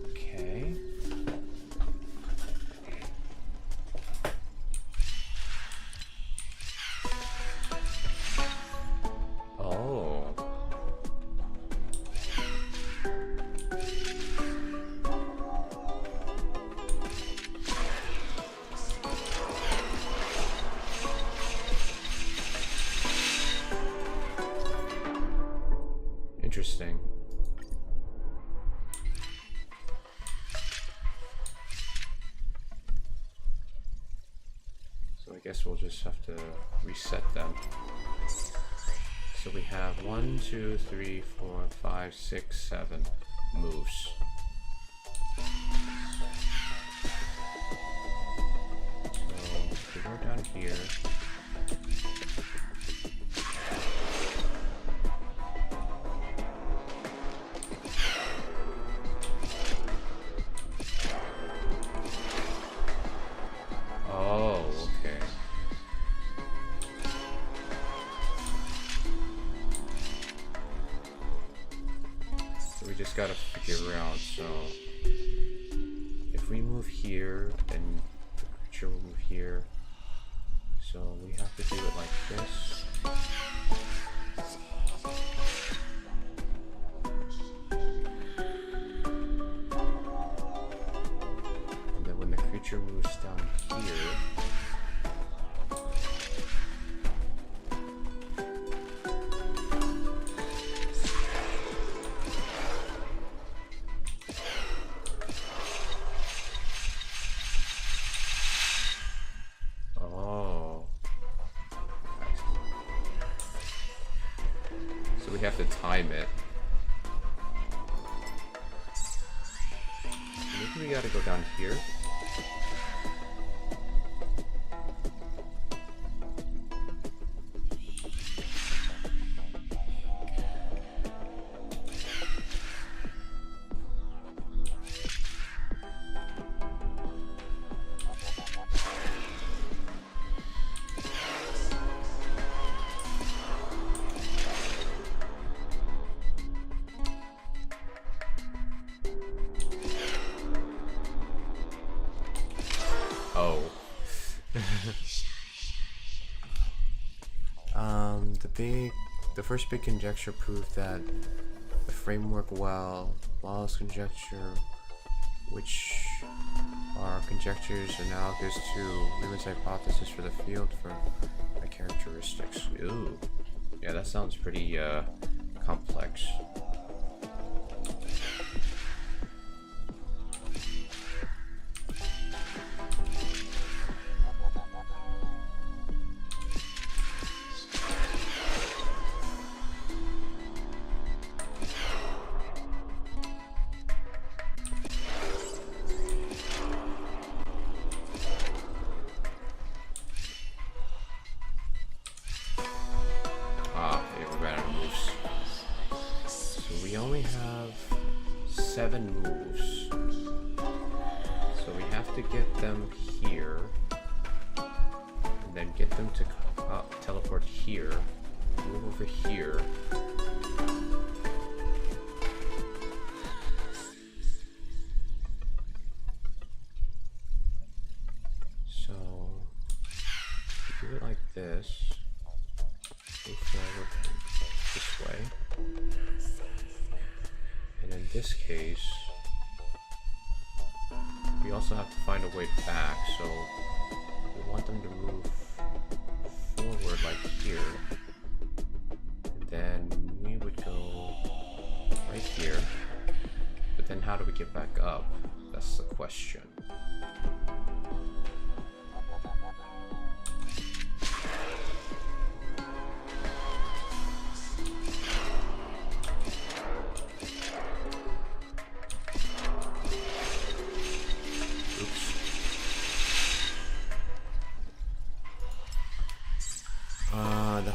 Okay. Oh. Interesting. So I guess we'll just have to reset them. So we have 1, 2, 3, 4, 5, 6, 7 moves. So if we go down here. Oh, okay. So we just gotta figure out, so if we move here, then the creature will move here. So we have to do it like this. And then when the creature moves down here, time it. Maybe we gotta go down here. The first big conjecture proved that the framework, while lawless conjecture, which are conjectures analogous to Newton's hypothesis for the field for characteristics. Ooh, yeah, that sounds pretty complex.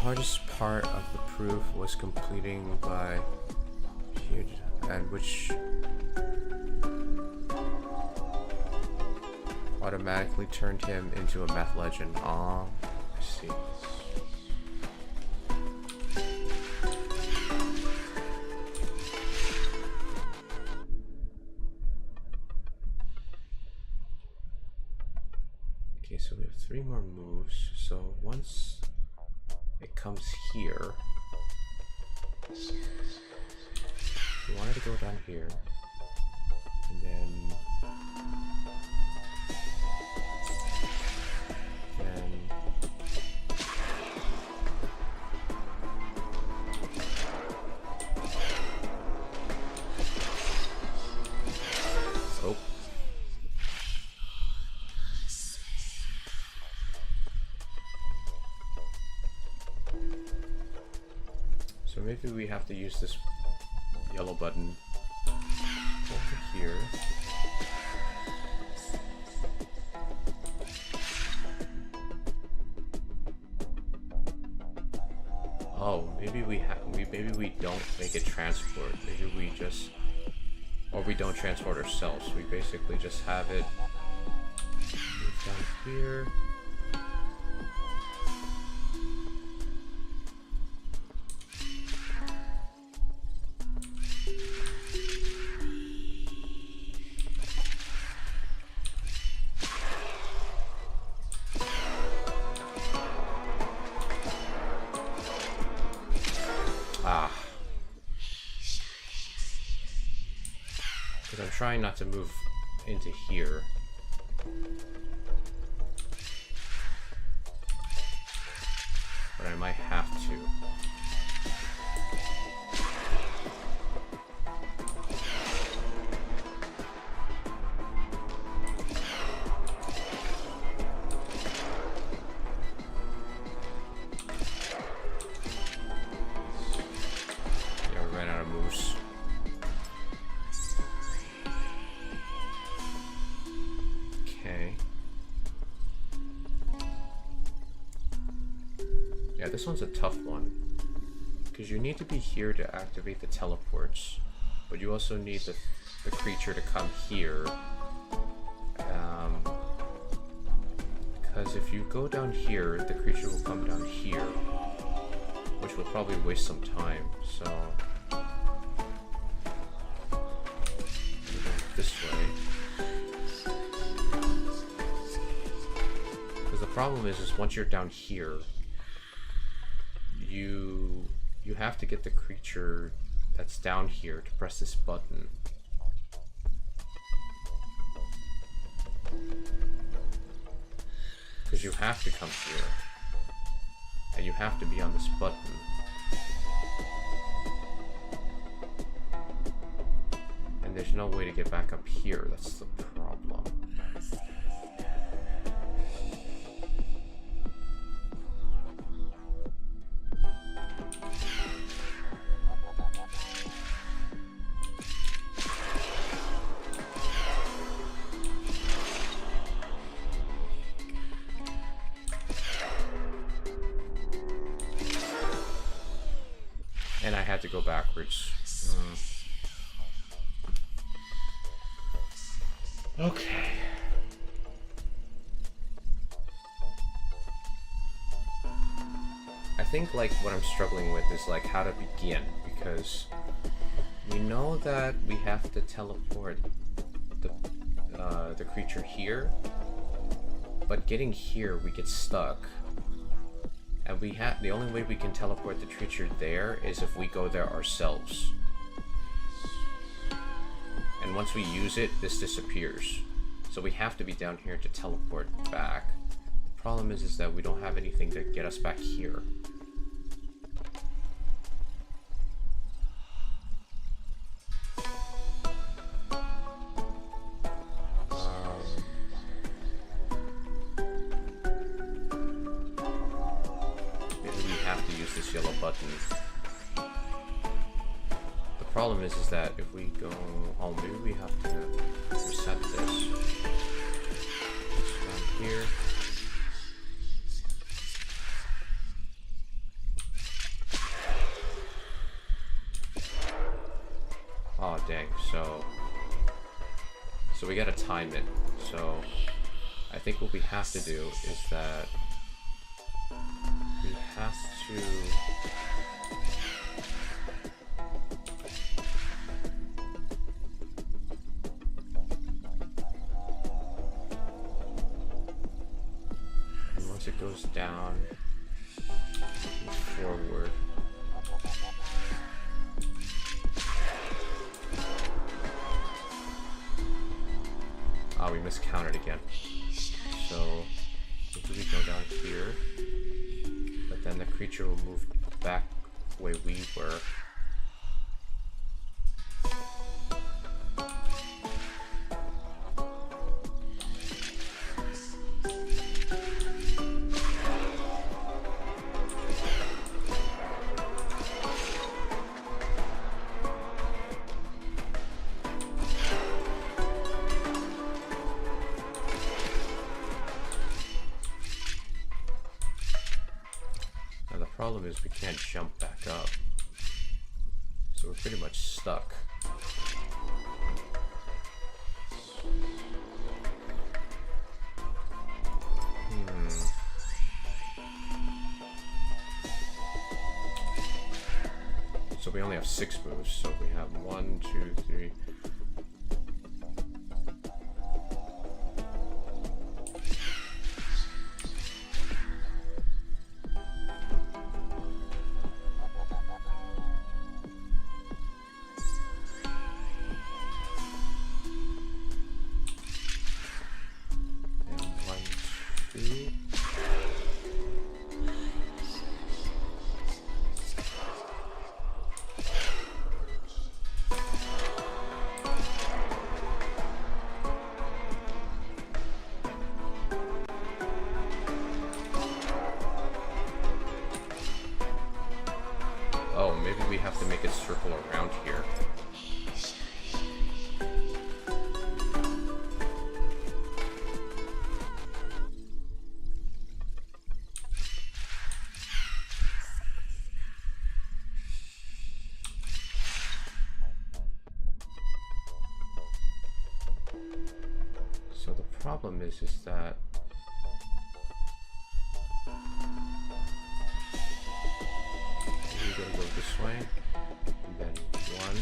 Hardest part of the proof was completing by here, and which automatically turned him into a meth legend. Ah, I see. Okay, so we have 3 more moves. So once it comes here, we wanted to go down here, and then oh. So maybe we have to use this yellow button over here. Oh, maybe we don't make it transport. Maybe we just, or we don't transport ourselves. We basically just have it move down here. Trying not to move into here. But I might have to. this one's a tough one. Because you need to be here to activate the teleports. But you also need the creature to come here. Because if you go down here, the creature will come down here. Which will probably waste some time, so... this way. Because the problem is once you're down here, you have to get the creature that's down here to press this button. Because you have to come here. And you have to be on this button. And there's no way to get back up here, that's the problem. And I had to go backwards. Okay. I think like what I'm struggling with is like how to begin, because we know that we have to teleport the creature here, but getting here we get stuck. And the only way we can teleport the creature there is if we go there ourselves. And once we use it, this disappears. So we have to be down here to teleport back. The problem is that we don't have anything to get us back here. Yellow button. The problem is that if we go, oh, maybe we have to reset this down here. Oh dang! So we gotta time it. So I think what we have to do is that we have to and once it goes down, move forward. Ah, we miscounted again. So maybe we go down here. But then the creature will move back the way we were. The problem is we can't jump back up, so we're pretty much stuck. So we only have 6 moves, so we have 1, 2, 3. Oh, maybe we have to make it circle around here. problem is that we're gonna go this way, and then one.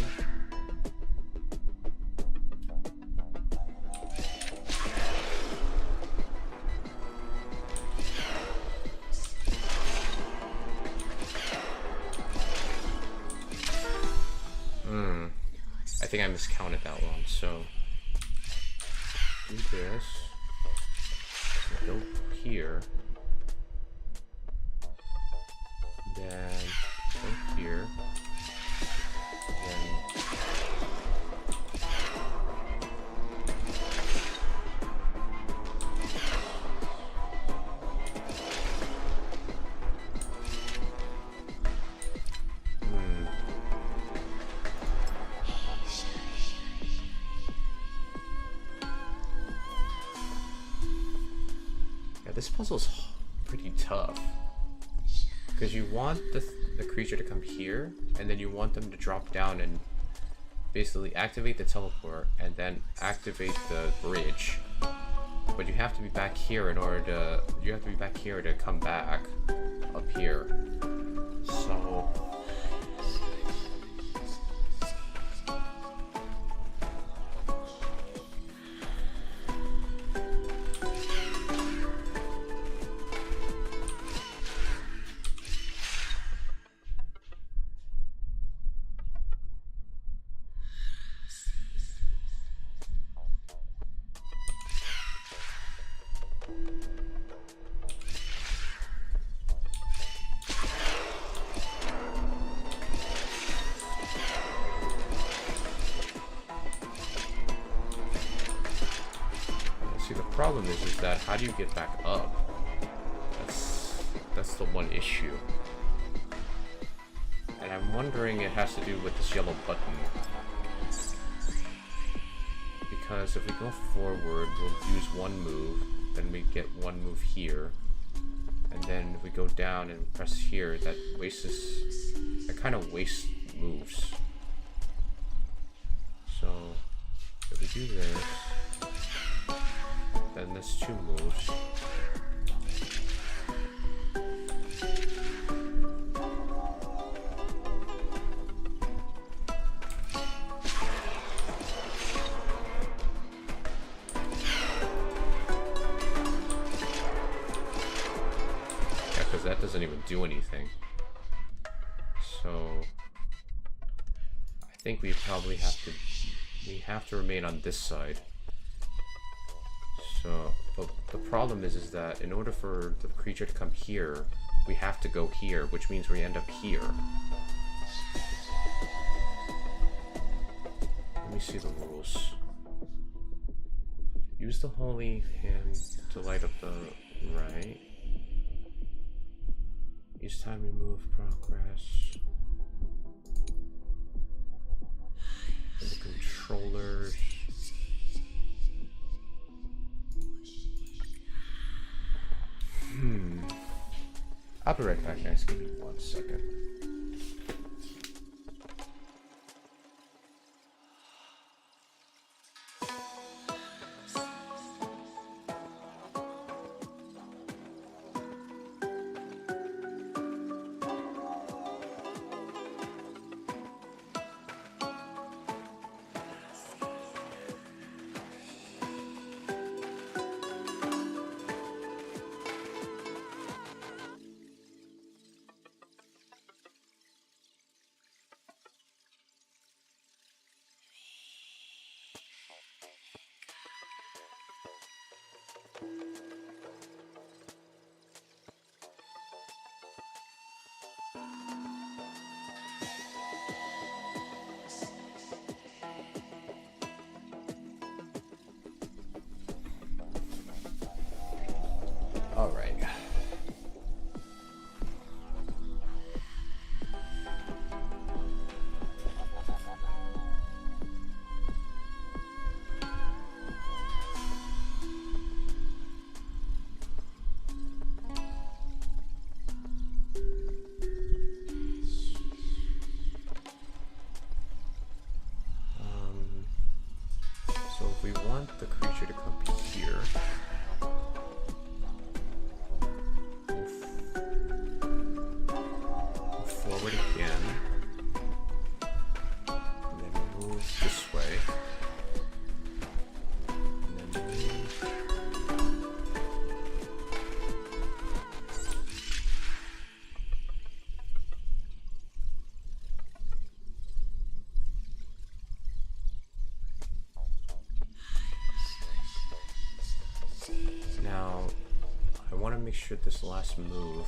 I think I miscounted that one, so do this, go here, then go here, then this puzzle's pretty tough because you want the creature to come here, and then you want them to drop down and basically activate the teleport and then activate the bridge. But you have to be back here in order to come back up here. So the problem is that how do you get back up? That's the one issue. And I'm wondering it has to do with this yellow button. Because if we go forward, we'll use one move, then we get one move here. And then if we go down and press here, that kind of wastes moves. So if we do this, then there's two moves. Yeah, because that doesn't even do anything. So I think we probably have to remain on this side. So, but the problem is that in order for the creature to come here, we have to go here, which means we end up here. Let me see the rules. Use the holy hand to light up the right. Each time you move, progress. And the controllers. I'll be right back, guys. Give me 1 second. we want the creature to come here. Move forward again. And then move this way. And then move. Now, I want to make sure this last move.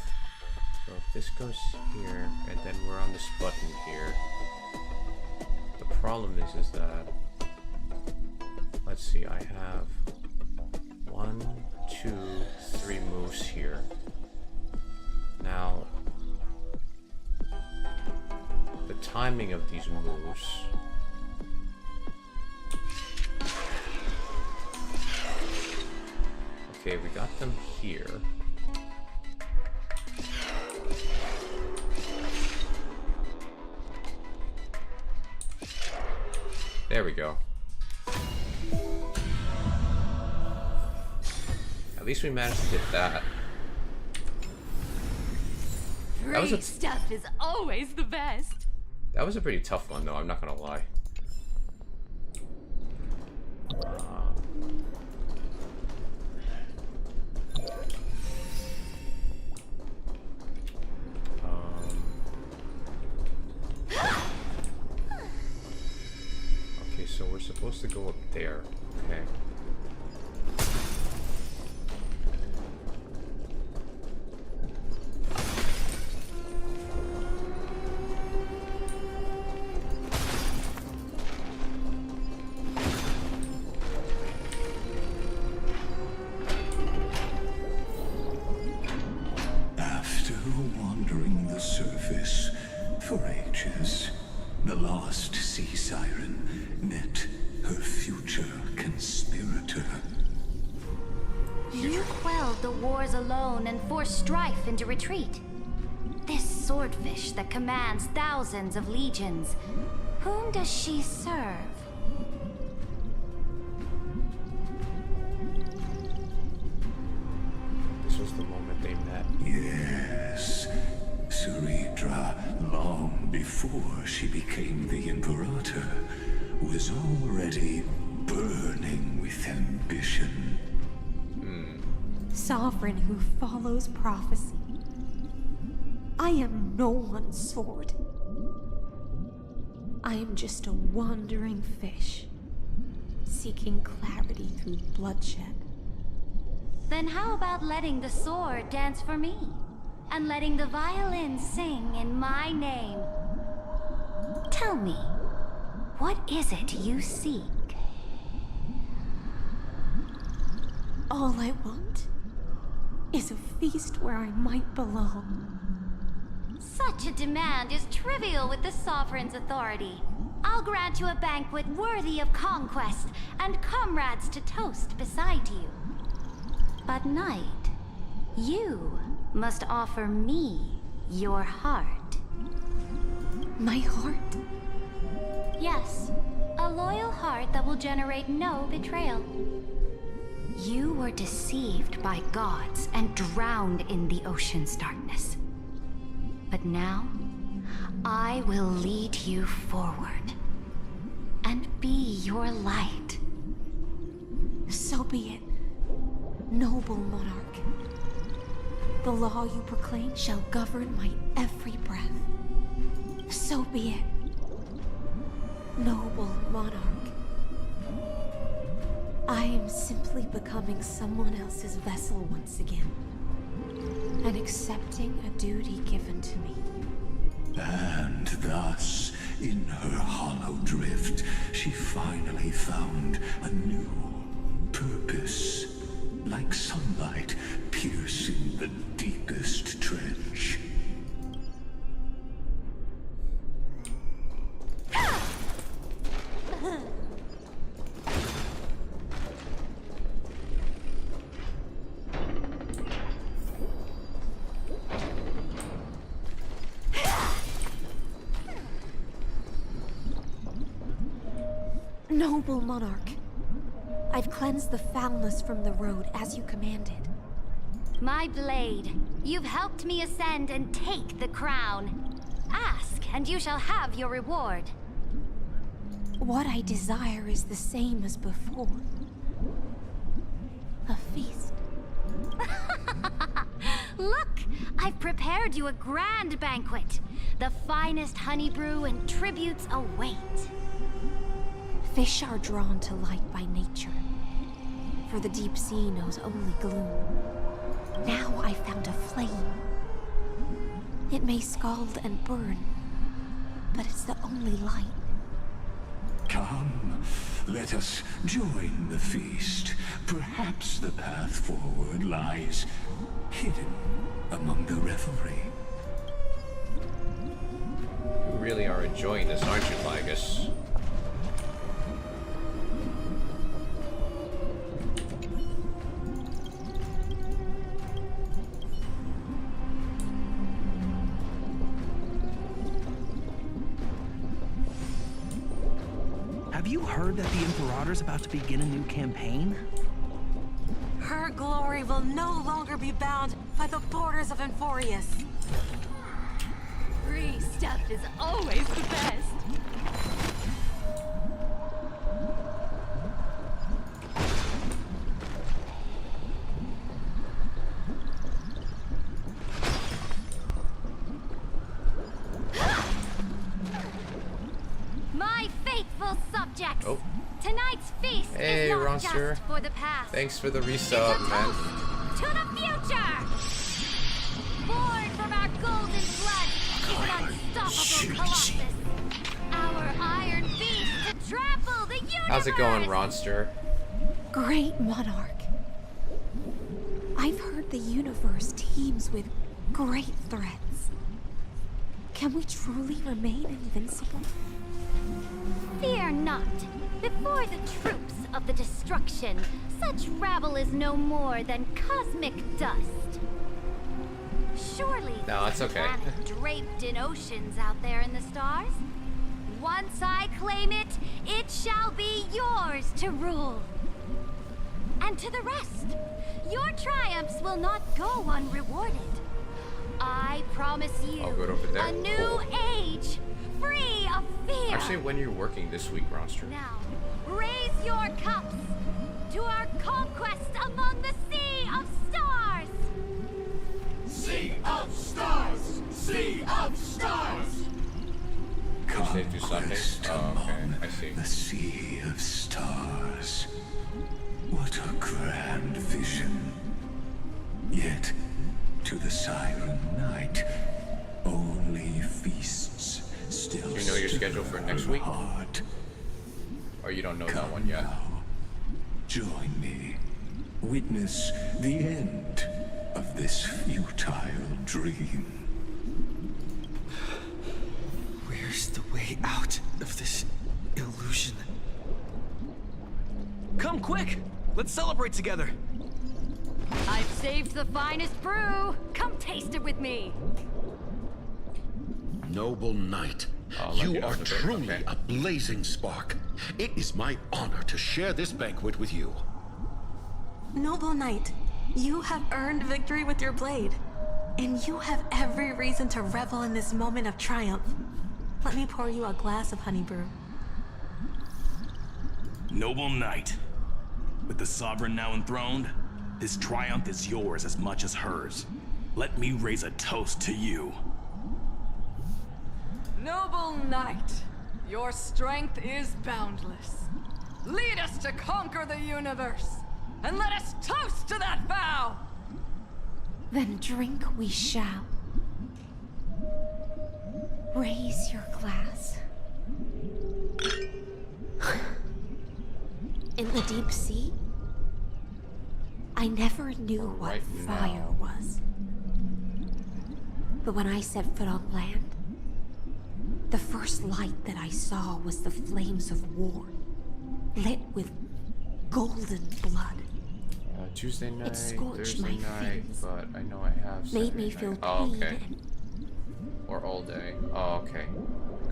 So if this goes here, and then we're on this button here. The problem is that, let's see, I have 1, 2, 3 moves here. Now, the timing of these moves. Okay, we got them here. There we go. At least we managed to hit that. Free stuff is always the best. That was a pretty tough one, though, I'm not gonna lie. Okay, so we're supposed to go up there. Okay. After wandering the surface for ages, the lost sea siren met her future conspirator. You quelled the wars alone and forced strife into retreat. This swordfish that commands thousands of legions, whom does she serve? This was the moment they met. Yes, Saridra, long before she became the Imperator, was already burning with ambition. Sovereign who follows prophecy. I am no one's sword. I am just a wandering fish, seeking clarity through bloodshed. Then how about letting the sword dance for me? And letting the violin sing in my name? Tell me, what is it you seek? All I want is a feast where I might belong. Such a demand is trivial with the Sovereign's authority. I'll grant you a banquet worthy of conquest and comrades to toast beside you. But Knight, you must offer me your heart. My heart? Yes, a loyal heart that will generate no betrayal. You were deceived by gods and drowned in the ocean's darkness. But now, I will lead you forward and be your light. So be it, noble monarch. The law you proclaim shall govern my every breath. So be it, noble monarch. I am simply becoming someone else's vessel once again, and accepting a duty given to me. And thus, in her hollow drift, she finally found a new purpose, like sunlight piercing the deepest trench. Noble monarch, I've cleansed the foulness from the road as you commanded. My blade, you've helped me ascend and take the crown. Ask, and you shall have your reward. What I desire is the same as before. A feast. Look, I've prepared you a grand banquet. The finest honey brew and tributes await. Fish are drawn to light by nature, for the deep sea knows only gloom. Now I found a flame. It may scald and burn, but it's the only light. Come, let us join the feast. Perhaps the path forward lies hidden among the revelry. You really are enjoying this, aren't you, Lygus? Have you heard that the Imperator's about to begin a new campaign? Her glory will no longer be bound by the borders of Enforius. Free stuff is always the best. My faithful subjects. Oh. Tonight's feast Hey, is not Ronster. just for the past. Thanks for the It's a resub, man. toast to the future. Born from our golden blood is an unstoppable colossus. Our iron beast to trample the universe. How's it going, Ronster? Great monarch. I've heard the universe teems with great threats. Can we truly remain invincible? Fear not. Before the troops of the destruction, such rabble is no more than cosmic dust. Surely No, it's there's a okay. planet draped in oceans out there in the stars. Once I claim it, it shall be yours to rule. And to the rest, your triumphs will not go unrewarded. I promise you All good over there? a new Cool. age, free of fear. Actually, when you're working this week, Ronster. Now, raise your cups to our conquest among the sea of stars. Sea of stars! Sea of stars! Tuesday through Sunday? Conquest Oh, okay. among I see. the sea of stars. What a grand vision. Yet, to the Siren Knight, only feasts still. Do you know your schedule for next week? Heart. Or you don't know that one yet? Now, join me. Witness the end of this futile dream. Where's the way out of this illusion? Come quick! Let's celebrate together! I've saved the finest brew. Come taste it with me. Noble knight, you are truly a blazing spark. It is my honor to share this banquet with you. Noble knight, you have earned victory with your blade. And you have every reason to revel in this moment of triumph. Let me pour you a glass of honey brew. Noble knight, with the sovereign now enthroned, this triumph is yours as much as hers. Let me raise a toast to you. Noble knight, your strength is boundless. Lead us to conquer the universe, and let us toast to that vow! Then drink we shall. Raise your glass. In the deep sea, I never knew what Right fire now. was. But when I set foot on land, the first light that I saw was the flames of war, lit with golden blood. Tuesday night, scorched Thursday my night, face. but I know I have Made Saturday me night. feel Oh, pain okay. and Or all day. Oh, okay.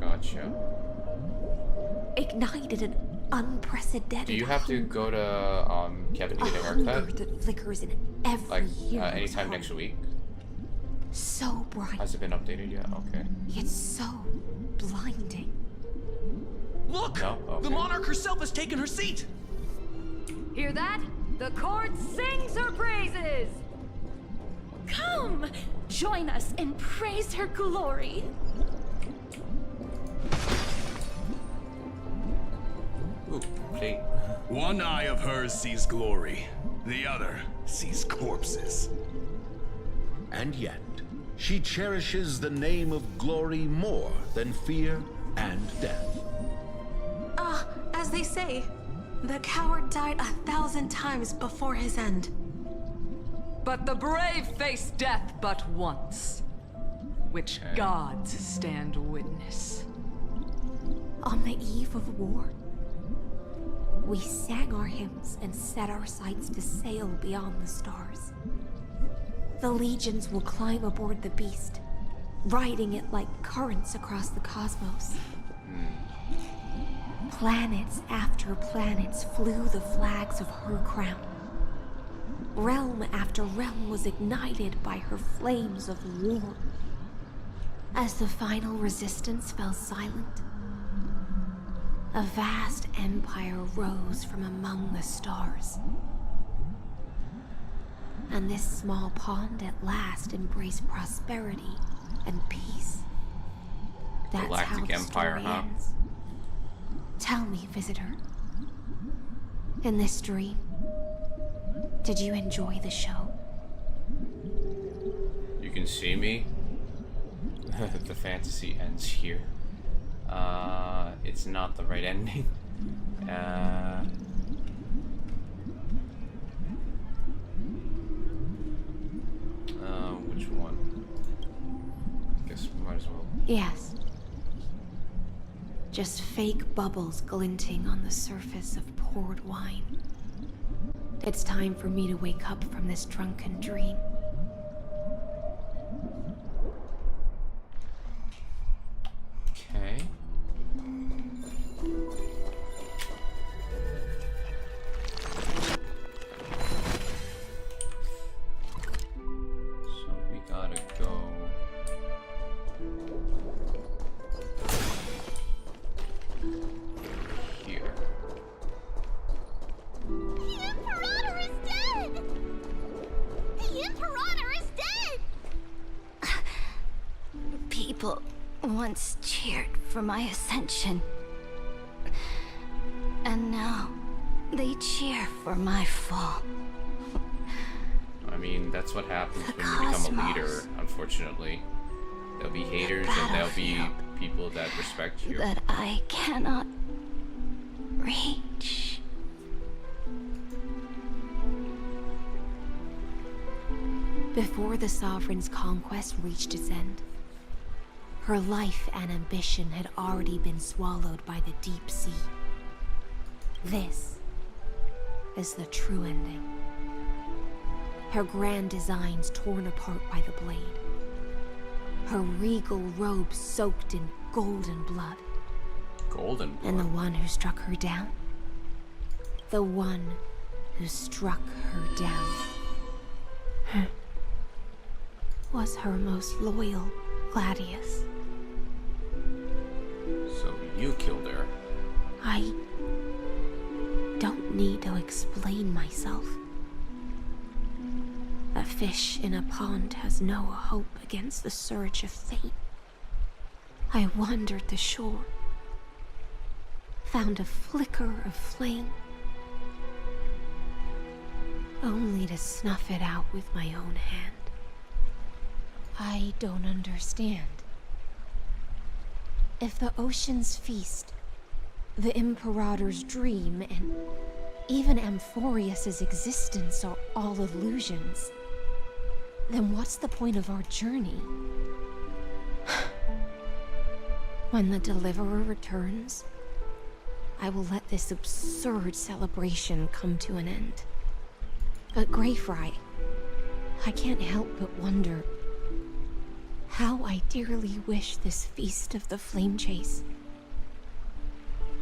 Gotcha. ignited an unprecedented Do you have to go to Kevin to get a haircut? that flickers in every Like hero's anytime heart. next week? So bright. Has it been updated yet? Okay. It's so blinding. Look! No? Okay. The monarch herself has taken her seat! Hear that? The court sings her praises! Come! Join us and praise her glory! Ooh, plate. One eye of hers sees glory, the other sees corpses. And yet, she cherishes the name of glory more than fear and death. As they say, the coward died 1,000 times before his end. But the brave face death but once, which gods stand witness. On the eve of war, we sang our hymns and set our sights to sail beyond the stars. The legions will climb aboard the beast, riding it like currents across the cosmos. Planets after planets flew the flags of her crown. Realm after realm was ignited by her flames of war. As the final resistance fell silent, a vast empire rose from among the stars. And this small pond at last embraced prosperity and peace. That's how the story ends. Tell me, visitor. In this dream, did you enjoy the show? You can see me. The fantasy ends here. It's not the right ending. Which one? Guess we might as well. Yes. Just fake bubbles glinting on the surface of poured wine. It's time for me to wake up from this drunken dream. Okay. So we gotta go here. The Imperator is dead! The Imperator is dead! People once cheered for my ascension. And now they cheer for my fall. I mean, that's what happens when you become a leader, unfortunately. There'll be haters and there'll be people that respect you. That I cannot reach. Before the Sovereign's conquest reached its end, her life and ambition had already been swallowed by the deep sea. This is the true ending. Her grand designs torn apart by the blade. Her regal robe soaked in golden blood. Golden blood? And the one who struck her down? The one who struck her down was her most loyal Gladius. So you killed her. I don't need to explain myself. A fish in a pond has no hope against the surge of fate. I wandered the shore, found a flicker of flame, only to snuff it out with my own hand. I don't understand. If the ocean's feast, the Imperator's dream, and even Amphorius's existence are all illusions, then what's the point of our journey? When the Deliverer returns, I will let this absurd celebration come to an end. But Greyfry, I can't help but wonder how I dearly wish this feast of the Flame Chase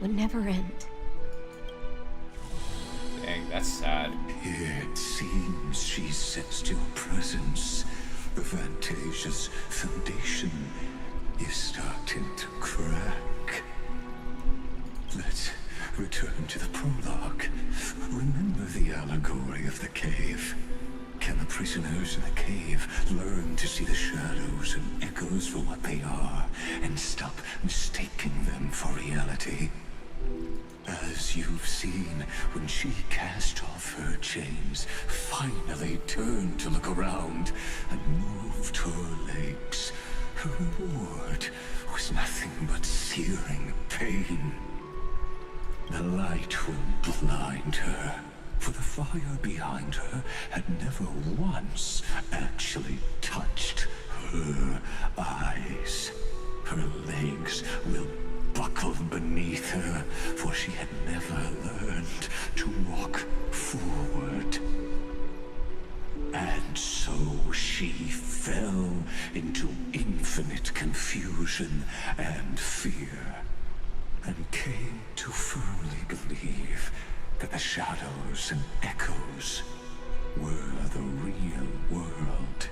would never end. Once she sensed your presence, the Fantasia's foundation is starting to crack. Let's return to the prologue. Remember the allegory of the cave. Can the prisoners in the cave learn to see the shadows and echoes for what they are, and stop mistaking them for reality? As you've seen, when she cast off her chains, finally turned to look around, and moved her legs, her reward was nothing but searing pain. The light will blind her, for the fire behind her had never once actually touched her eyes. Her legs will buckle beneath her, for she had never learned to walk forward. And so she fell into infinite confusion and fear, and came to firmly believe that the shadows and echoes were the real world.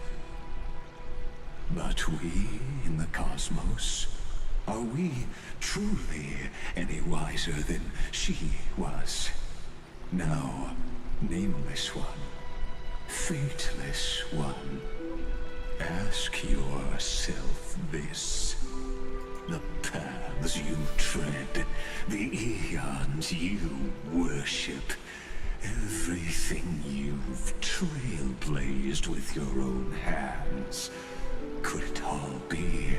But we in the cosmos, are we truly any wiser than she was? No, nameless one, fateless one, ask yourself this. The paths you tread, the eons you worship, everything you've trailblazed with your own hands, could it all be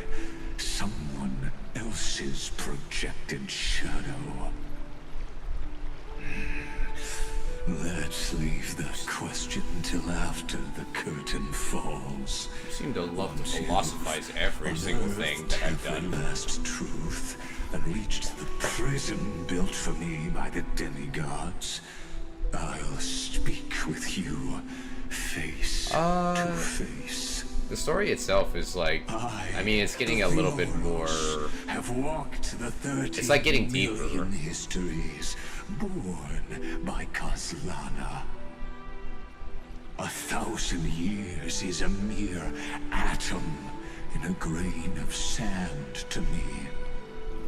someone else's projected shadow? Let's leave that question till after the curtain falls. You seem to love to philosophize every single thing that I've done. Last truth, and reached the prison built for me by the demigods. I'll speak with you face to face. The story itself is like, I mean, it's getting a little bit more. Have walked the 30 it's like getting deeper. Histories born by Kozlana. 1,000 years is a mere atom in a grain of sand to me.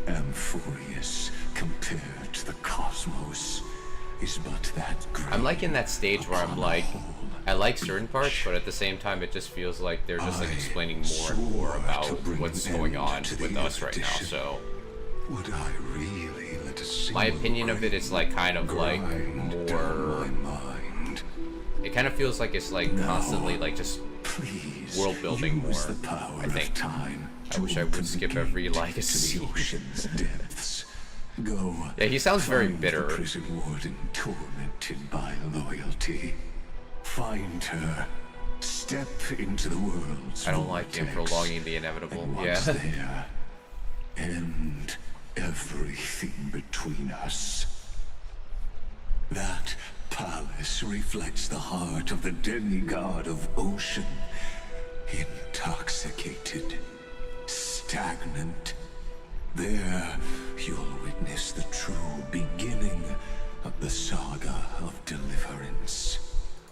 Amphorius compared to the cosmos is but that grain. I'm like in that stage where I'm like, I like certain parts, but at the same time it just feels like they're just like explaining more and more about what's going on with us right now. So would I really let my opinion of it is like kind of like more. It kind of feels like it's like constantly like just world building more. I think. I wish I would skip every legacy. Go. Yeah, he sounds very bitter. Prison warden tormented by loyalty. Find her. Step into the world's I don't like him prolonging the inevitable. Yeah. There, end everything between us. That palace reflects the heart of the demigod of ocean. Intoxicated. Stagnant. There, you'll witness the true beginning of the saga of deliverance.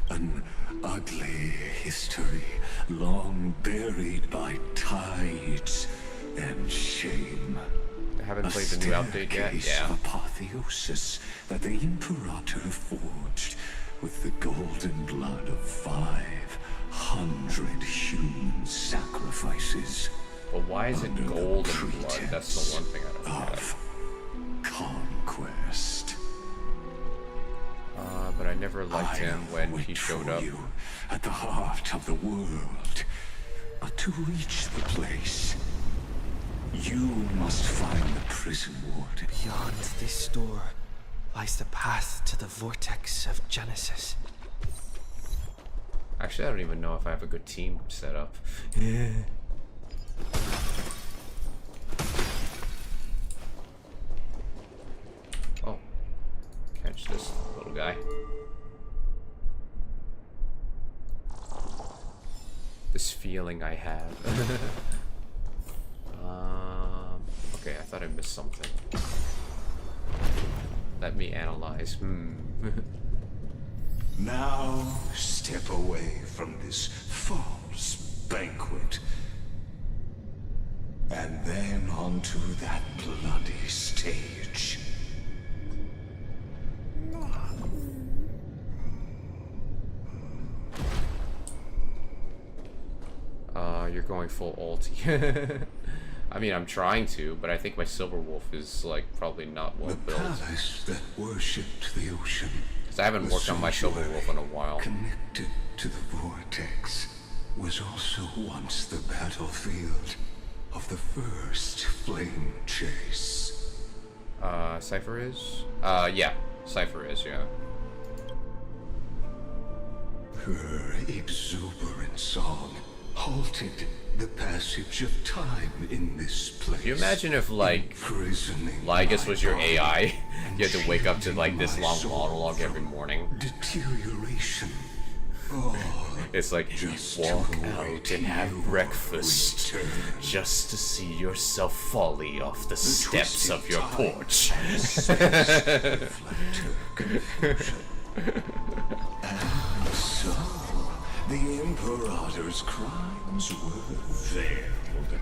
An ugly history, long buried by tides and shame. I haven't played the new update yet. Yeah. Of apotheosis that the Imperator forged with the golden blood of 500 human sacrifices. But why is it gold and blood? That's the one thing I don't get. Conquest. But I never liked him when he showed up. You at the heart of the world. But to reach the place, you must find the prison warden. Beyond this door lies the path to the vortex of Genesis. Actually, I don't even know if I have a good team set up. Yeah. Oh. Catch this little guy. This feeling I have. Okay, I thought I missed something. Let me analyze. Now step away from this false banquet. And then onto that bloody stage. You're going full ulti. I mean, I'm trying to, but I think my Silver Wolf is, like, probably not well built. The palace that worshipped the ocean. Because I haven't worked on my Silver Wolf in a while. Connected to the vortex was also once the battlefield of the first flame chase. Cypher is? Yeah. Cypher is, yeah. Her exuberant song halted the passage of time in this place. Can you imagine if, like, Lygus was your AI? You had to wake up to, like, this long monologue every morning. Deterioration. It's like, walk out and have breakfast just to see yourself folly off the steps of your porch. And so, the Imperator's crimes were veiled.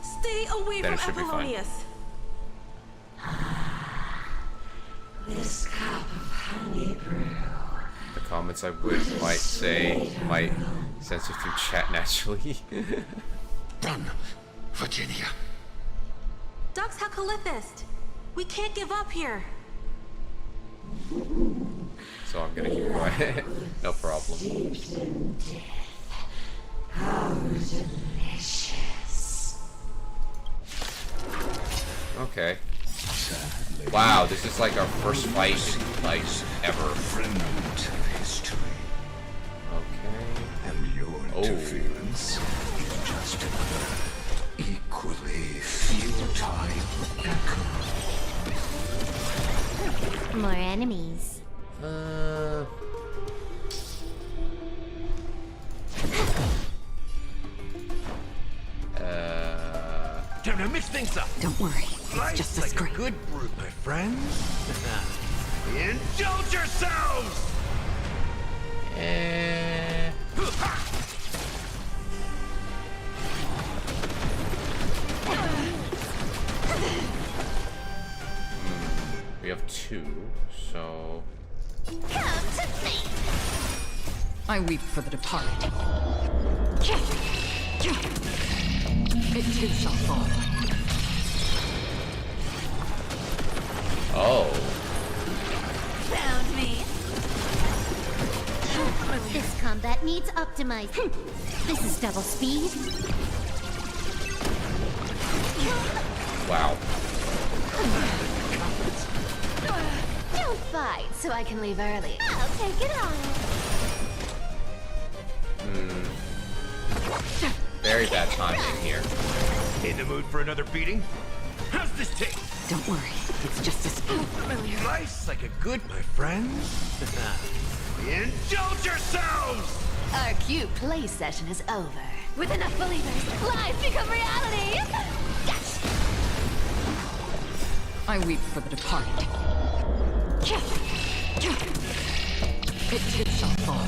Stay away Then from it should be fine. Apollonius. This cup of honey brew. The comments I might say might censor through chat naturally. Run, Virginia. Dux Hakalithist. We can't give up here. So I'm gonna keep quiet. No problem. How delicious. Okay. Wow, this is like our first fight, like, ever. Okay. And your interference is just another equally futile echo. More enemies. Time to mix things up. Don't worry, it's just a like scrape. a good brew, my friends. Indulge yourselves! We have two, so... Come to me. I weep for the departed. It too shall fall. Oh. Found me. This combat needs optimizing. This is double speed. Wow. Don't fight so I can leave early. I'll take it on. Very bad timing here. In the mood for another beating? How's this taste? Don't worry, it's just a spoon. Life's like a good, my friends. Indulge yourselves! Our cute play session is over. With enough believers, lies become reality! Gotcha! I weep for the departed. It too shall fall.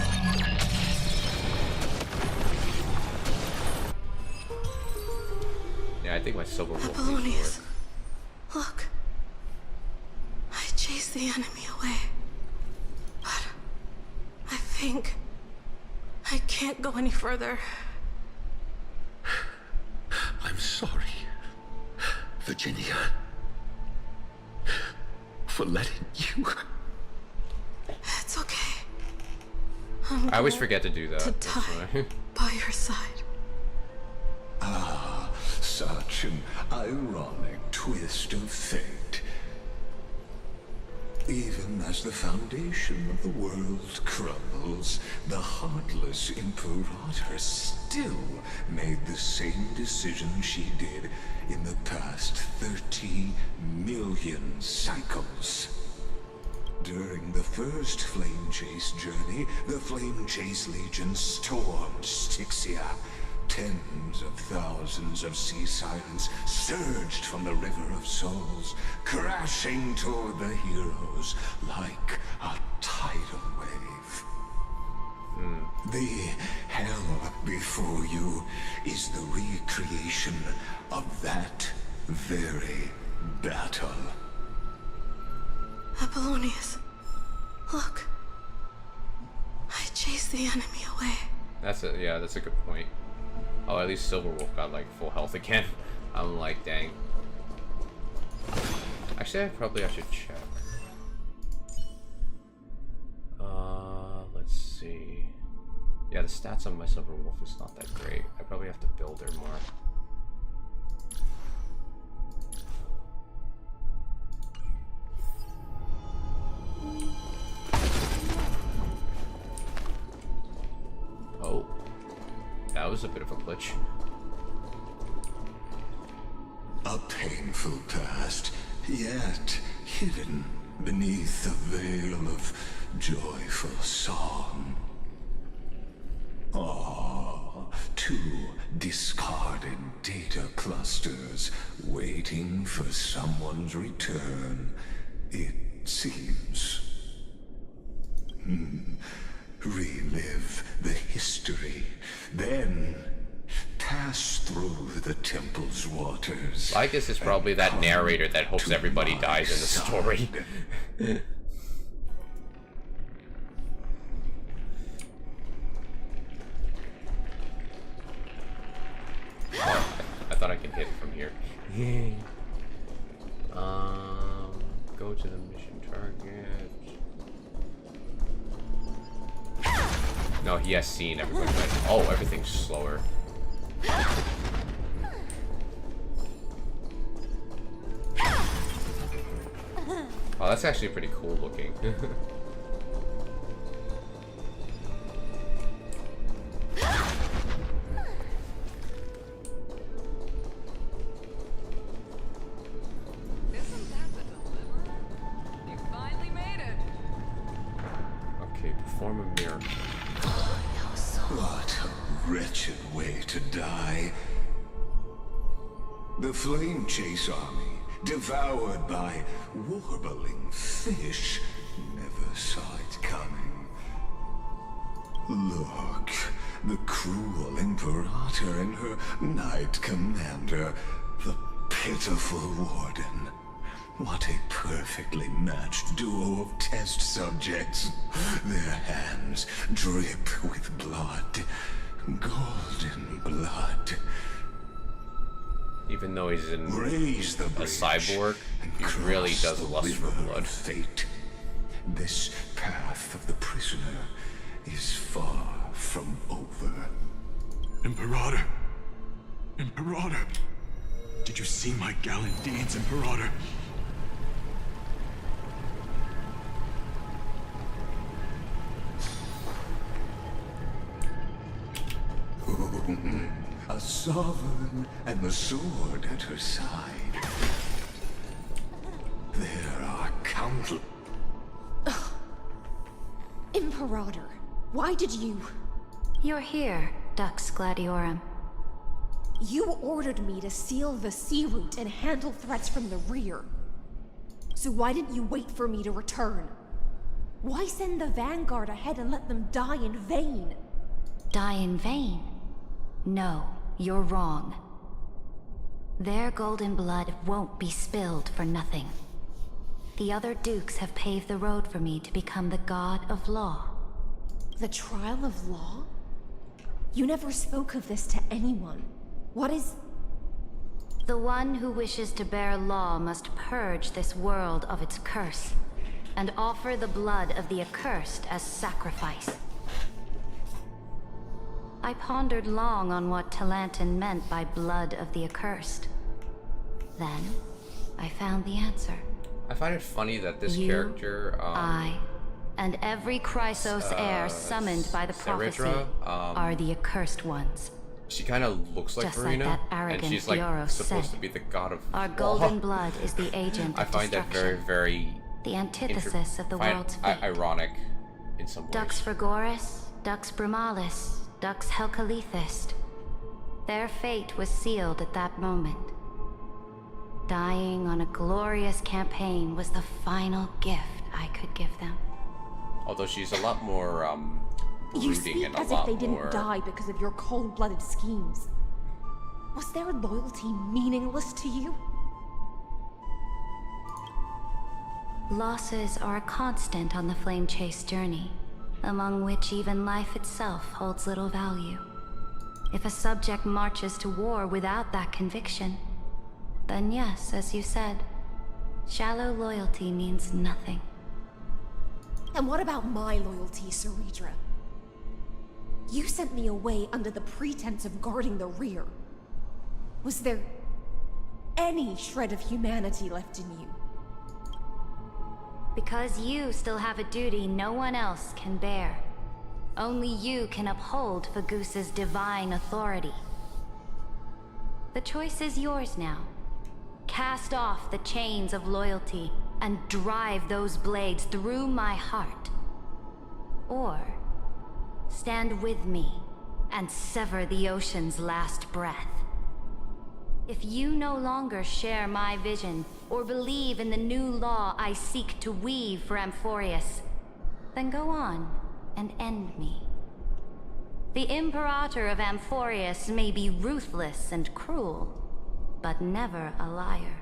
Yeah, I think my Silver Wolf needs Apollonius, work. look. I chased the enemy away. But I think I can't go any further. I'm sorry, Virginia, for letting you. It's okay. I always forget to do that. To That's die why. by your side. Ah, such an ironic twist of fate. Even as the foundation of the world crumbles, the heartless Imperator still made the same decision she did in the past 30 million cycles. During the first Flame Chase journey, the Flame Chase Legion stormed Styxia, Tens of thousands of sea sirens surged from the river of souls, crashing toward the heroes like a tidal wave. The hell before you is the recreation of that very battle. Apollonius, look. I chased the enemy away. That's a good point. Oh, at least Silverwolf got like full health again. I'm like, dang. Actually, I should check. Let's see. Yeah, the stats on my Silverwolf is not that great. I probably have to build her more. Oh, that was a bit of a glitch. A painful past, yet hidden beneath a veil of joyful song. Ah, two discarded data clusters waiting for someone's return, it seems. Relive the history, then pass through the temple's waters. I guess it's probably that narrator that hopes everybody dies in the story. Oh, I thought I could hit from here. Go to the mission target. No, he has seen everybody. Oh, everything's slower. Oh, that's actually pretty cool looking. Okay, perform a miracle. What a wretched way to die. The Flame Chase army, devoured by warbling fish, never saw it coming. Look, the cruel Imperator and her Knight Commander, the pitiful Warden. What a perfectly matched duo of test subjects. Their hands drip with blood. Golden blood. Even though he's in a cyborg, he really does lust for blood. Fate. This path of the prisoner is far from over. Imperator! Imperator! Did you see my gallant deeds, Imperator? A sovereign and the sword at her side. There are countless. Imperator, why did you? You're here, Dux Gladiorum. You ordered me to seal the sea route and handle threats from the rear. So why didn't you wait for me to return? Why send the Vanguard ahead and let them die in vain? Die in vain? No, you're wrong. Their golden blood won't be spilled for nothing. The other dukes have paved the road for me to become the god of law. The trial of law? You never spoke of this to anyone. What is... The one who wishes to bear law must purge this world of its curse, and offer the blood of the accursed as sacrifice. I pondered long on what Talantin meant by blood of the accursed. Then, I found the answer. I find it funny that this You, character, I, and every Chrysos heir summoned by the prophecy are the accursed ones. she kind of looks like Just Verena, like that and arrogant she's like Fioros supposed said. to be the god of Our law. golden blood is the agent I of find that destruction. very The antithesis of the world's fate. ironic in some ways. Dux Frigoris, Dux Brumalis, Dux Helcalethist. Their fate was sealed at that moment. Dying on a glorious campaign was the final gift I could give them. Although she's a lot more You brooding speak and a as if lot they didn't more. die because of your cold-blooded schemes. Was their loyalty meaningless to you? Losses are a constant on the Flame Chase journey, among which even life itself holds little value. If a subject marches to war without that conviction, then yes, as you said, shallow loyalty means nothing. And what about my loyalty, Ceredra? You sent me away under the pretense of guarding the rear. Was there any shred of humanity left in you? Because you still have a duty no one else can bear. Only you can uphold Fagusa's divine authority. The choice is yours now. Cast off the chains of loyalty and drive those blades through my heart. Or stand with me and sever the ocean's last breath. If you no longer share my vision or believe in the new law I seek to weave for Amphorius, then go on and end me. The Imperator of Amphorius may be ruthless and cruel, but never a liar.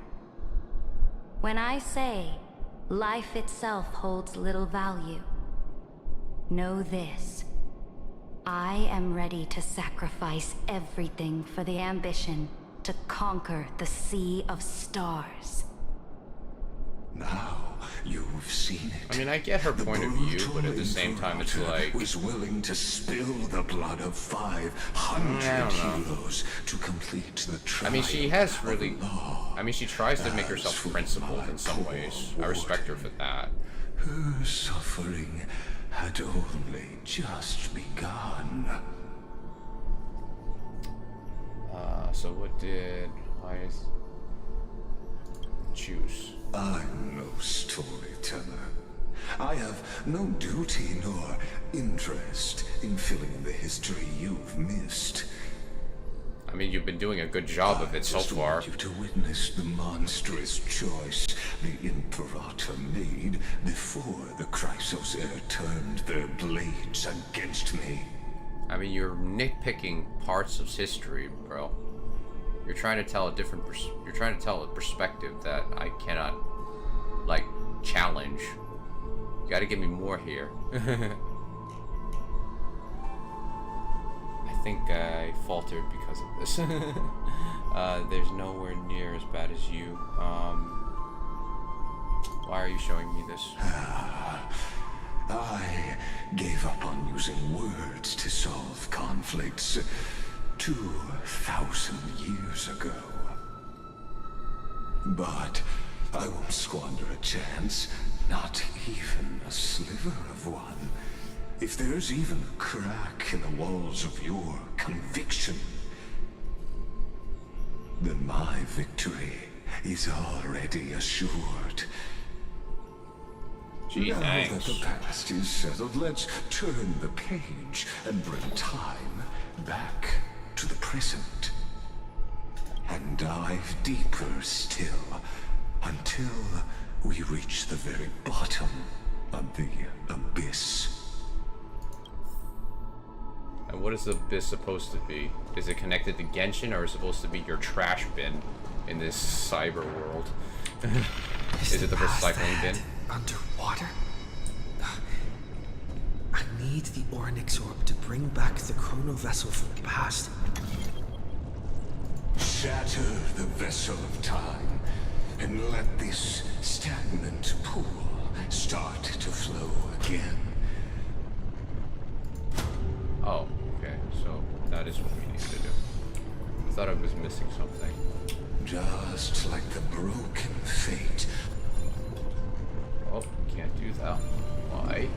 When I say life itself holds little value, know this. I am ready to sacrifice everything for the ambition to conquer the Sea of Stars. Now you've seen it. I mean, I get her point of view, but at the same time, it's like was willing to spill the blood of 500 heroes to complete the trial. I mean, she has really. I mean, she tries to make herself principled in some ways. I respect her for that. Her suffering had only just begun. So what did Wise choose? I'm no storyteller. I have no duty nor interest in filling in the history you've missed. I mean, you've been doing a good job of it so far. I just want you to witness the monstrous choice the Imperator made before the Chrysos Heir turned their blades against me. I mean, you're nitpicking parts of history, bro. You're trying to tell a different. You're trying to tell a perspective that I cannot, like, challenge. You got to give me more here. I think I faltered because of this. There's nowhere near as bad as you. Why are you showing me this? I gave up on using words to solve conflicts 2,000 years ago. But I won't squander a chance, not even a sliver of one. If there's even a crack in the walls of your conviction, then my victory is already assured. Gee, now thanks. that the past is settled, let's turn the page and bring time back to the present. And dive deeper still, until we reach the very bottom of the abyss. And what is the abyss supposed to be? Is it connected to Genshin, or is it supposed to be your trash bin in this cyber world? Is it the recycling bin? Underwater? I need the Oryx Orb to bring back the chrono vessel from the past. Shatter the vessel of time, and let this stagnant pool start to flow again. Oh, okay. So that is what we need to do. I thought I was missing something. Just like the broken fate. Oh, can't do that. Why?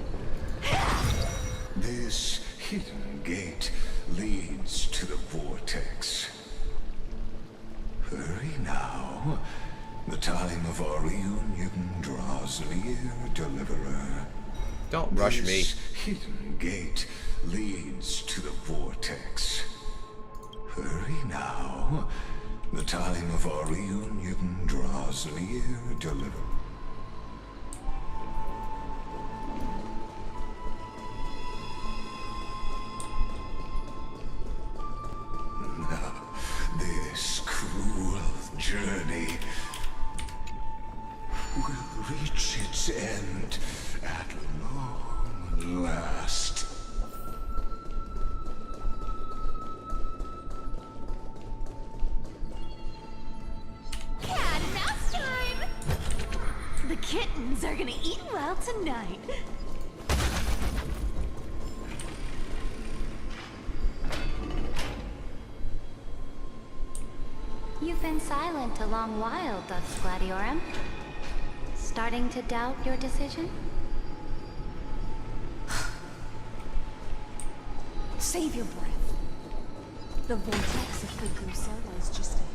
This hidden gate leads to the vortex. Hurry now. The time of our reunion draws near, Deliverer. Don't rush me. This hidden gate leads to the vortex. Hurry now. The time of our reunion draws near, Deliverer. Now, this cruel journey will reach its end at long last. Cat mouse time! The kittens are gonna eat well tonight. You've been silent a long while, Dux Gladiorum. Starting to doubt your decision? Save your breath. The vortex of Fagusa lies just ahead.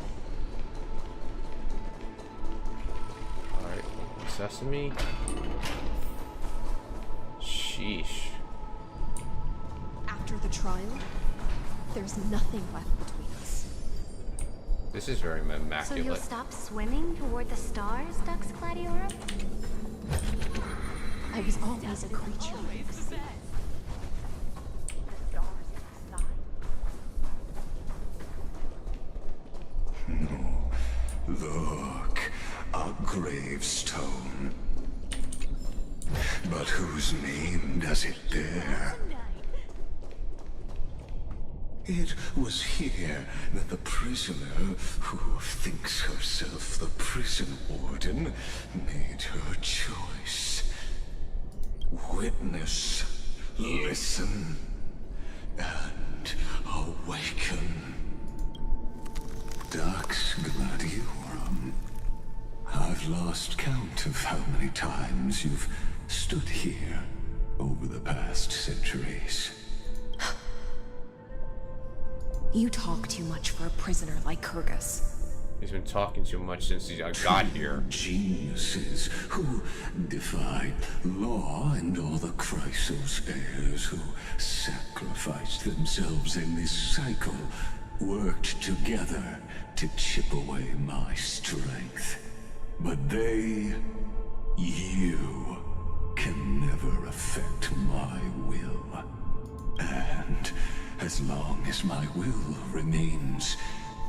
Alright, sesame. Sheesh. After the trial, there's nothing left between us. This is very So immaculate. you'll stop swimming toward the stars, Dux Gladiorum? I was always a creature. Look, a gravestone. But whose name does it bear? It was here that the prisoner, who thinks herself the prison warden, made her choice. Witness, listen, and awaken. Dux Gladiorum. I've lost count of how many times you've stood here over the past centuries. You talk too much for a prisoner like Kurgus. He's been talking too much since he got here. Geniuses who defied law and all the Chrysos heirs who sacrificed themselves in this cycle worked together to chip away my strength. But they, you, can never affect my will. And as long as my will remains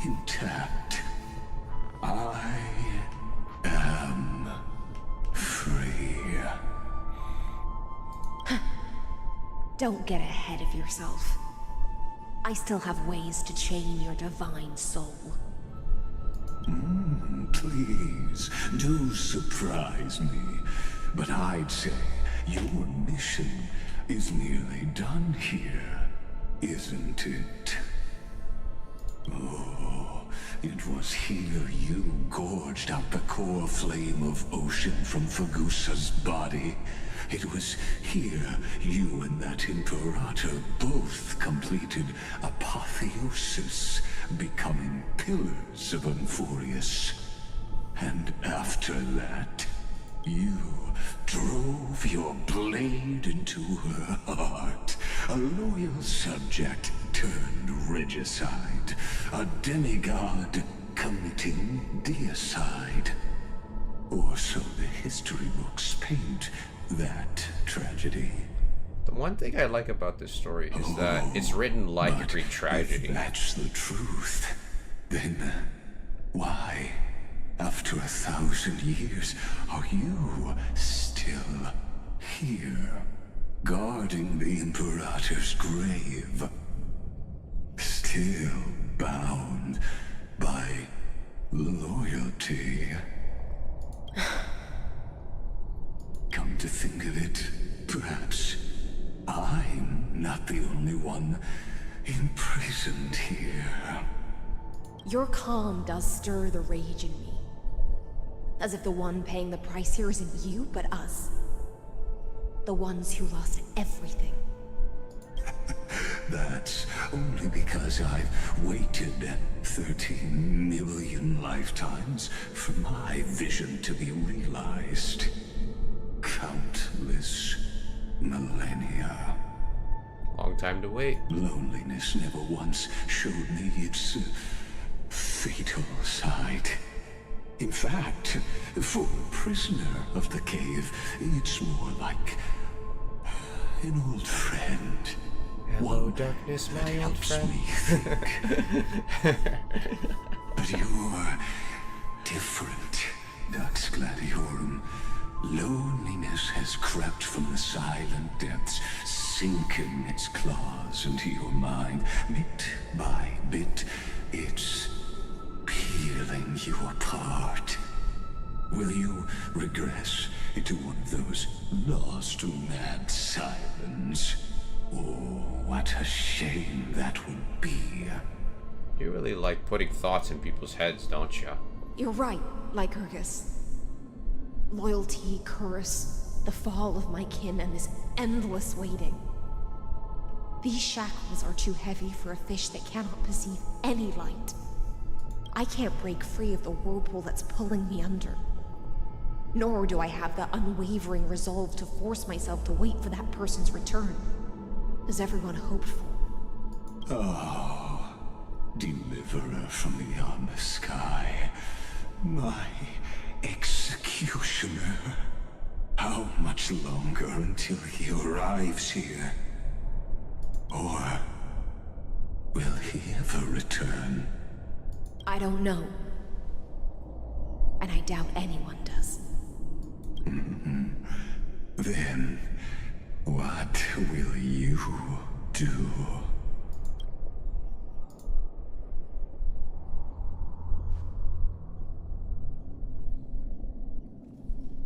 intact, I am free. Don't get ahead of yourself. I still have ways to chain your divine soul. Please, do surprise me. But I'd say your mission is nearly done here, isn't it? Oh, it was here you gorged out the core flame of ocean from Fagusa's body. It was here you and that Imperator both completed apotheosis, becoming pillars of Unfurious. And after that, you drove your blade into her heart, a loyal subject turned regicide, a demigod committing deicide. Or so the history books paint that tragedy. The one thing I like about this story is that it's written like a Greek tragedy. If that's the truth, then why, after 1,000 years, are you still here, guarding the Imperator's grave? Still bound by loyalty? Come to think of it, perhaps I'm not the only one imprisoned here. Your calm does stir the rage in me. As if the one paying the price here isn't you, but us. The ones who lost everything. That's only because I've waited 13 million lifetimes for my vision to be realized. Countless millennia. Long time to wait. Loneliness never once showed me its fatal side. In fact, for a prisoner of the cave, it's more like an old friend. Hello, darkness, my old friend. Me think. But you're different, Dux Gladiorum. Loneliness has crept from the silent depths, sinking its claws into your mind. Bit by bit, it's peeling you apart. Will you regress into one of those lost mad silence? Oh, what a shame that would be. You really like putting thoughts in people's heads, don't you? You're right, Lycurgus. Loyalty, curse, the fall of my kin, and this endless waiting. These shackles are too heavy for a fish that cannot perceive any light. I can't break free of the whirlpool that's pulling me under. Nor do I have the unwavering resolve to force myself to wait for that person's return, as everyone hoped for. Oh, deliverer from beyond the sky. My executioner. How much longer until he arrives here? Or will he ever return? I don't know. And I doubt anyone does. Then, what will you do?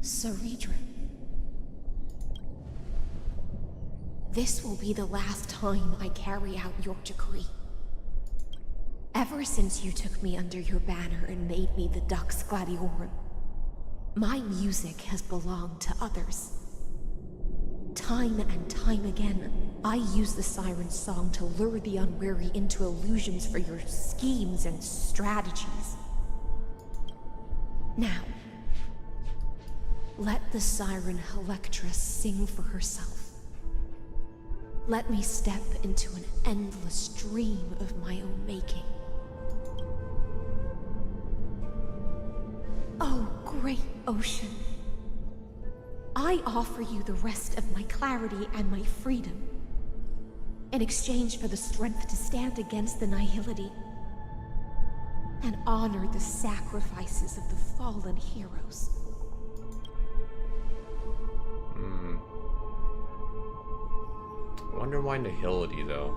Saridra. This will be the last time I carry out your decree. Ever since you took me under your banner and made me the Dux Gladiorum, my music has belonged to others. Time and time again, I use the siren's song to lure the unwary into illusions for your schemes and strategies. Now, let the siren Electra sing for herself. Let me step into an endless dream of my own making. Oh, great ocean. I offer you the rest of my clarity and my freedom, in exchange for the strength to stand against the nihility and honor the sacrifices of the fallen heroes. I wonder why nihility, though.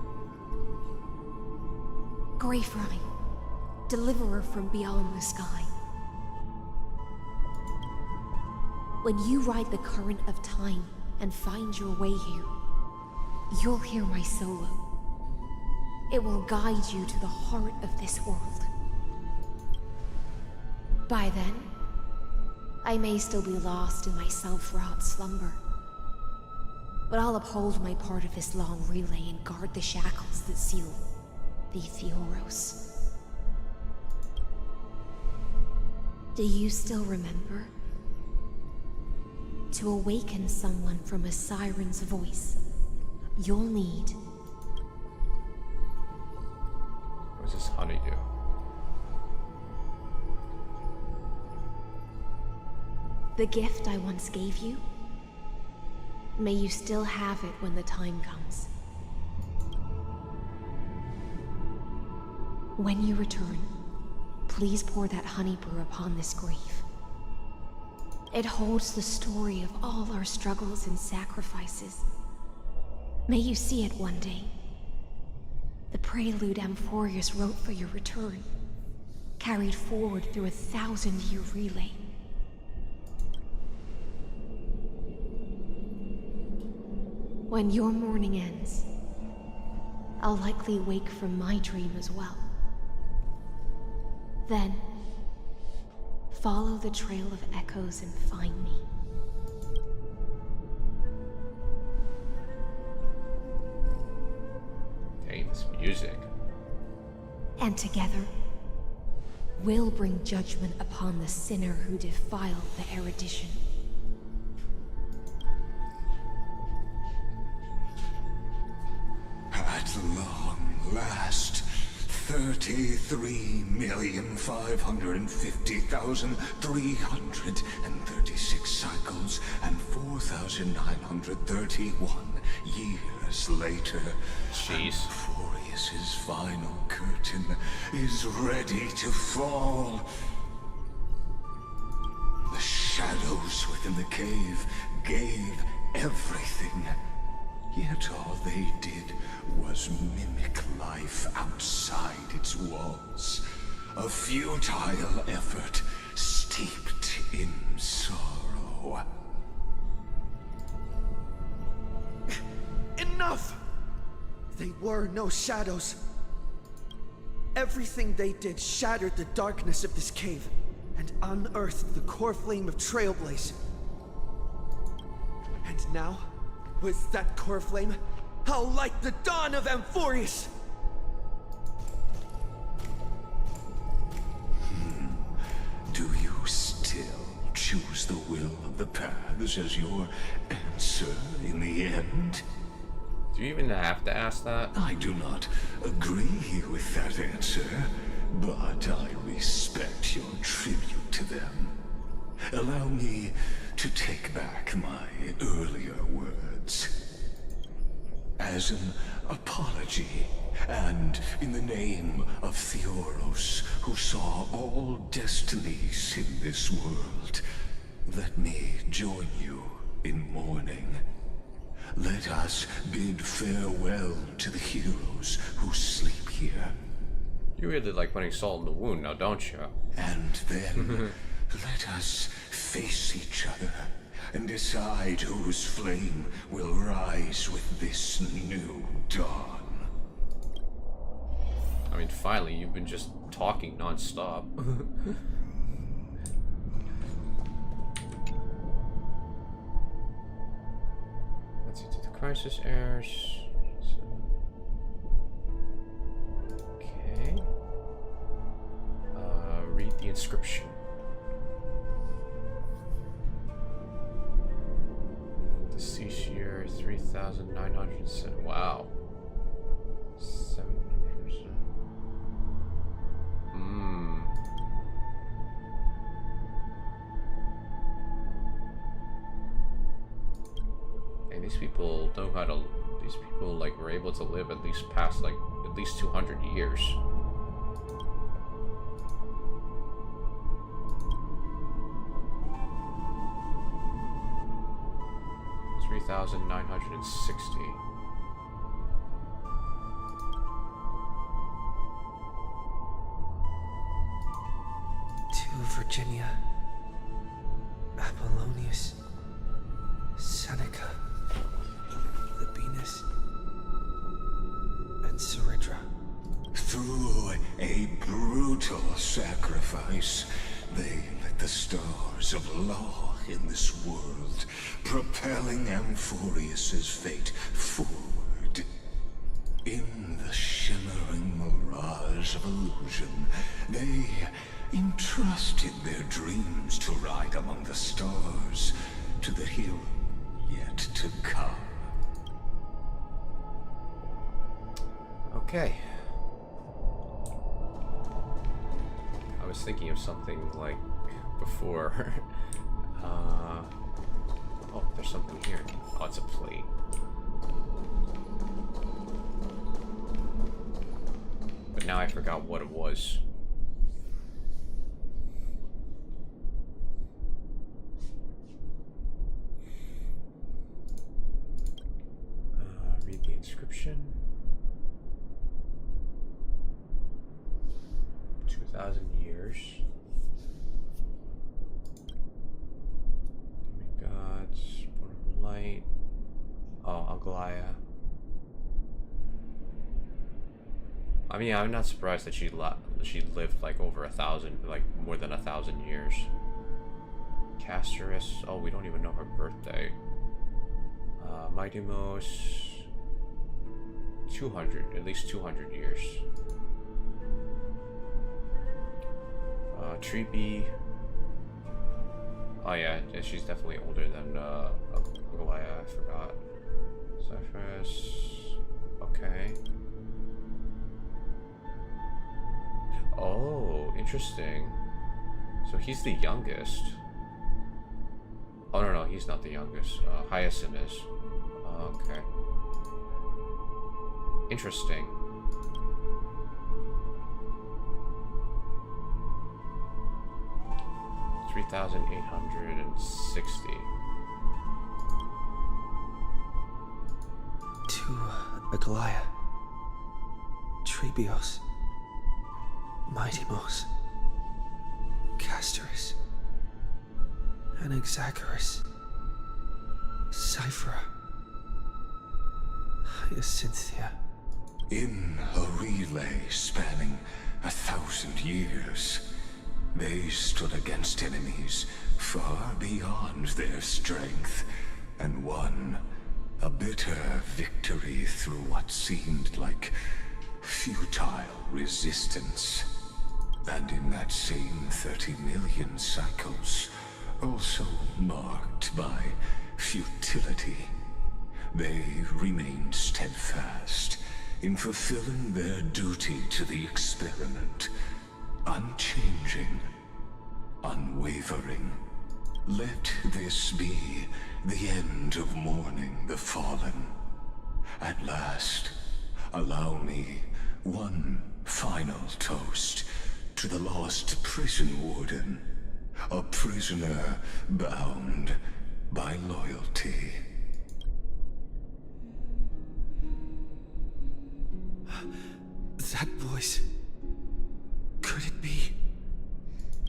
Greyfry, deliverer from beyond the sky. When you ride the current of time and find your way here, you'll hear my solo. It will guide you to the heart of this world. By then, I may still be lost in my self-wrought slumber, but I'll uphold my part of this long relay and guard the shackles that seal the Theoros. Do you still remember? To awaken someone from a siren's voice, you'll need... What does this honey do? The gift I once gave you? May you still have it when the time comes. When you return, please pour that honey brew upon this grave. It holds the story of all our struggles and sacrifices. May you see it one day. The prelude Amphorius wrote for your return, carried forward through a 1,000-year relay. When your morning ends, I'll likely wake from my dream as well. Then, follow the trail of echoes and find me. Dang, this music. And together, we'll bring judgment upon the sinner who defiled the erudition. 33,550,336 cycles and 4,931 years later, Amphorius's final curtain is ready to fall. The shadows within the cave gave everything. Yet all they did was mimic life outside its walls. A futile effort steeped in sorrow. Enough! They were no shadows. Everything they did shattered the darkness of this cave and unearthed the core flame of Trailblaze. And now, with that core flame, I'll light the dawn of Amphorius! Do you still choose the will of the paths as your answer in the end? Do you even have to ask that? I do not agree with that answer, but I respect your tribute to them. Allow me to take back my earlier words. As an apology, and in the name of Theoros, who saw all destinies in this world, let me join you in mourning. Let us bid farewell to the heroes who sleep here. You really like putting salt in the wound now, don't you? And then let us face each other and decide whose flame will rise with this new dawn. I mean, finally, you've been just talking non-stop. Let's see, to the crisis heirs. Okay. Read the inscription. Deceased year 3,907. Wow. 700%. And these people know how to. These people like were able to live at least past like at least 200 years. 3,960. To Virginia, Apollonius, Seneca, Labienus, and Saridra. Through a brutal sacrifice, they lit the stars of law in this world, propelling Amphorius's fate forward. In the shimmering mirage of illusion, they entrusted their dreams to ride among the stars, to the hero yet to come. Okay. I was thinking of something like before. Oh, there's something here. Oh, it's a plate. But now I forgot what it was. Read the inscription. 2,000 years. Demigods, born of light. Oh, Aglaia. I mean, I'm not surprised that she lived like over 1,000, like more than 1,000 years. Casterus. Oh, we don't even know her birthday. Mightymos. 200, at least 200 years. Treepy. Oh yeah, she's definitely older than Aglaia, I forgot. Zephyrus. Okay. Oh, interesting. So he's the youngest. Oh, no, he's not the youngest. Hyacinth is. Okay. Interesting. $3,860. To Aglaya, Trebios, Mightimos, Castorus, Anaxagoras, Cyphera, Hyacinthia. In a relay spanning 1,000 years, they stood against enemies far beyond their strength, and won a bitter victory through what seemed like futile resistance. And in that same 30 million cycles, also marked by futility, they remained steadfast in fulfilling their duty to the experiment, unchanging, unwavering. Let this be the end of mourning the fallen. At last, allow me one final toast to the lost prison warden, a prisoner bound by loyalty. That voice... could it be?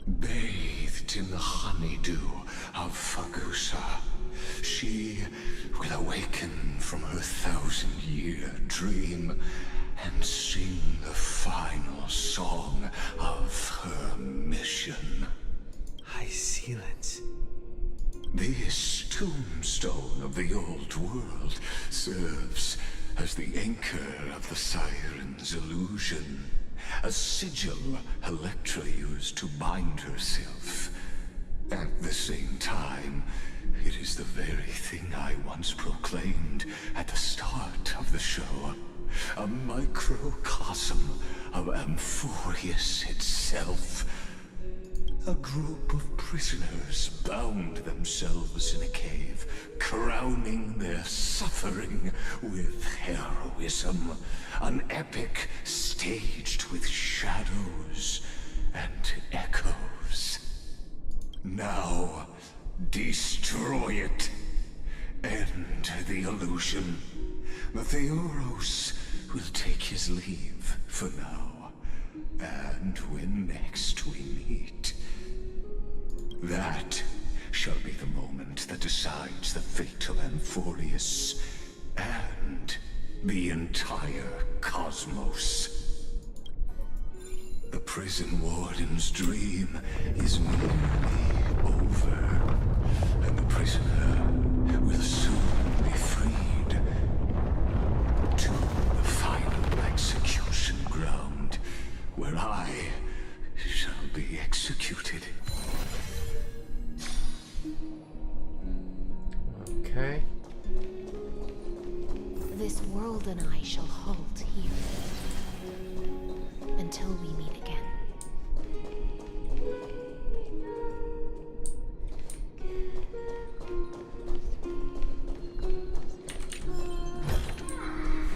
Bathed in the honeydew of Fagusa, she will awaken from her 1,000-year dream and sing the final song of her mission. Hyacinth. This tombstone of the old world serves as the anchor of the Siren's illusion, a sigil Electra used to bind herself. At the same time, it is the very thing I once proclaimed at the start of the show, a microcosm of Amphorius itself. A group of prisoners bound themselves in a cave, crowning their suffering with heroism. An epic staged with shadows and echoes. Now, destroy it. End the illusion. The Theoros will take his leave for now. And when next we meet, that shall be the moment that decides the fate of Amphorius and the entire cosmos. The prison warden's dream is nearly over, and the prisoner will soon be freed to the final execution ground, where I shall be executed. Okay. This world and I shall halt here until we meet again.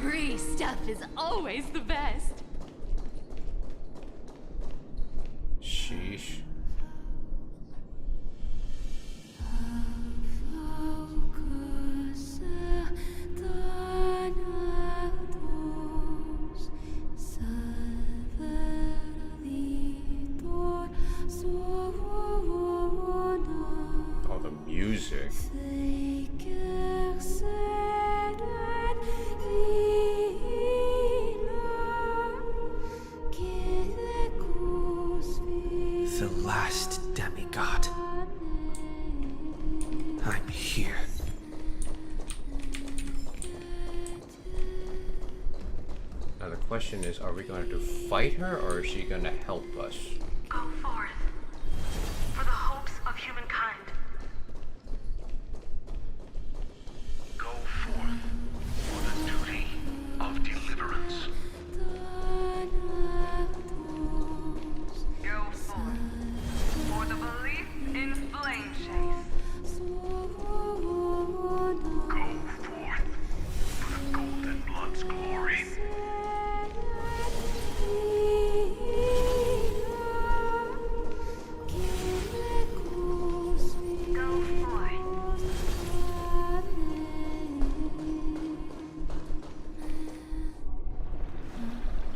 Free stuff is always the best. Sheesh. Oh, the music. The last demigod. I'm here. Now the question is, are we going to fight her or is she going to help us? Go forth. For the hopes of humankind. Go forth for the duty of deliverance.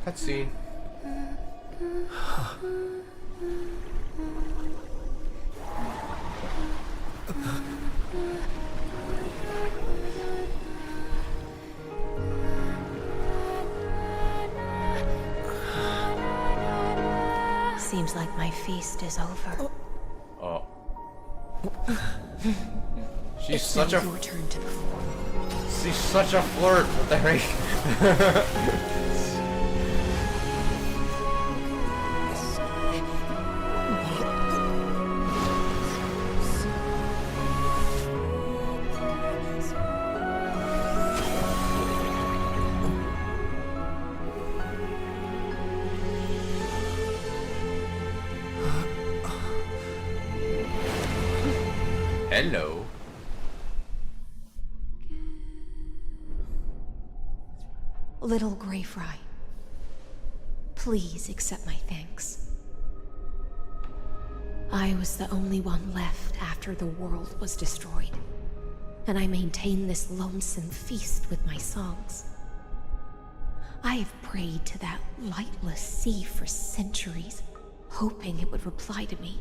Cutscene. Seems like my feast is over. Oh. She's It's such now a. your turn to perform. She's such a flirt with the ring. Hello. Little Grey Fry, please accept my thanks. I was the only one left after the world was destroyed, and I maintain this lonesome feast with my songs. I have prayed to that lightless sea for centuries, hoping it would reply to me.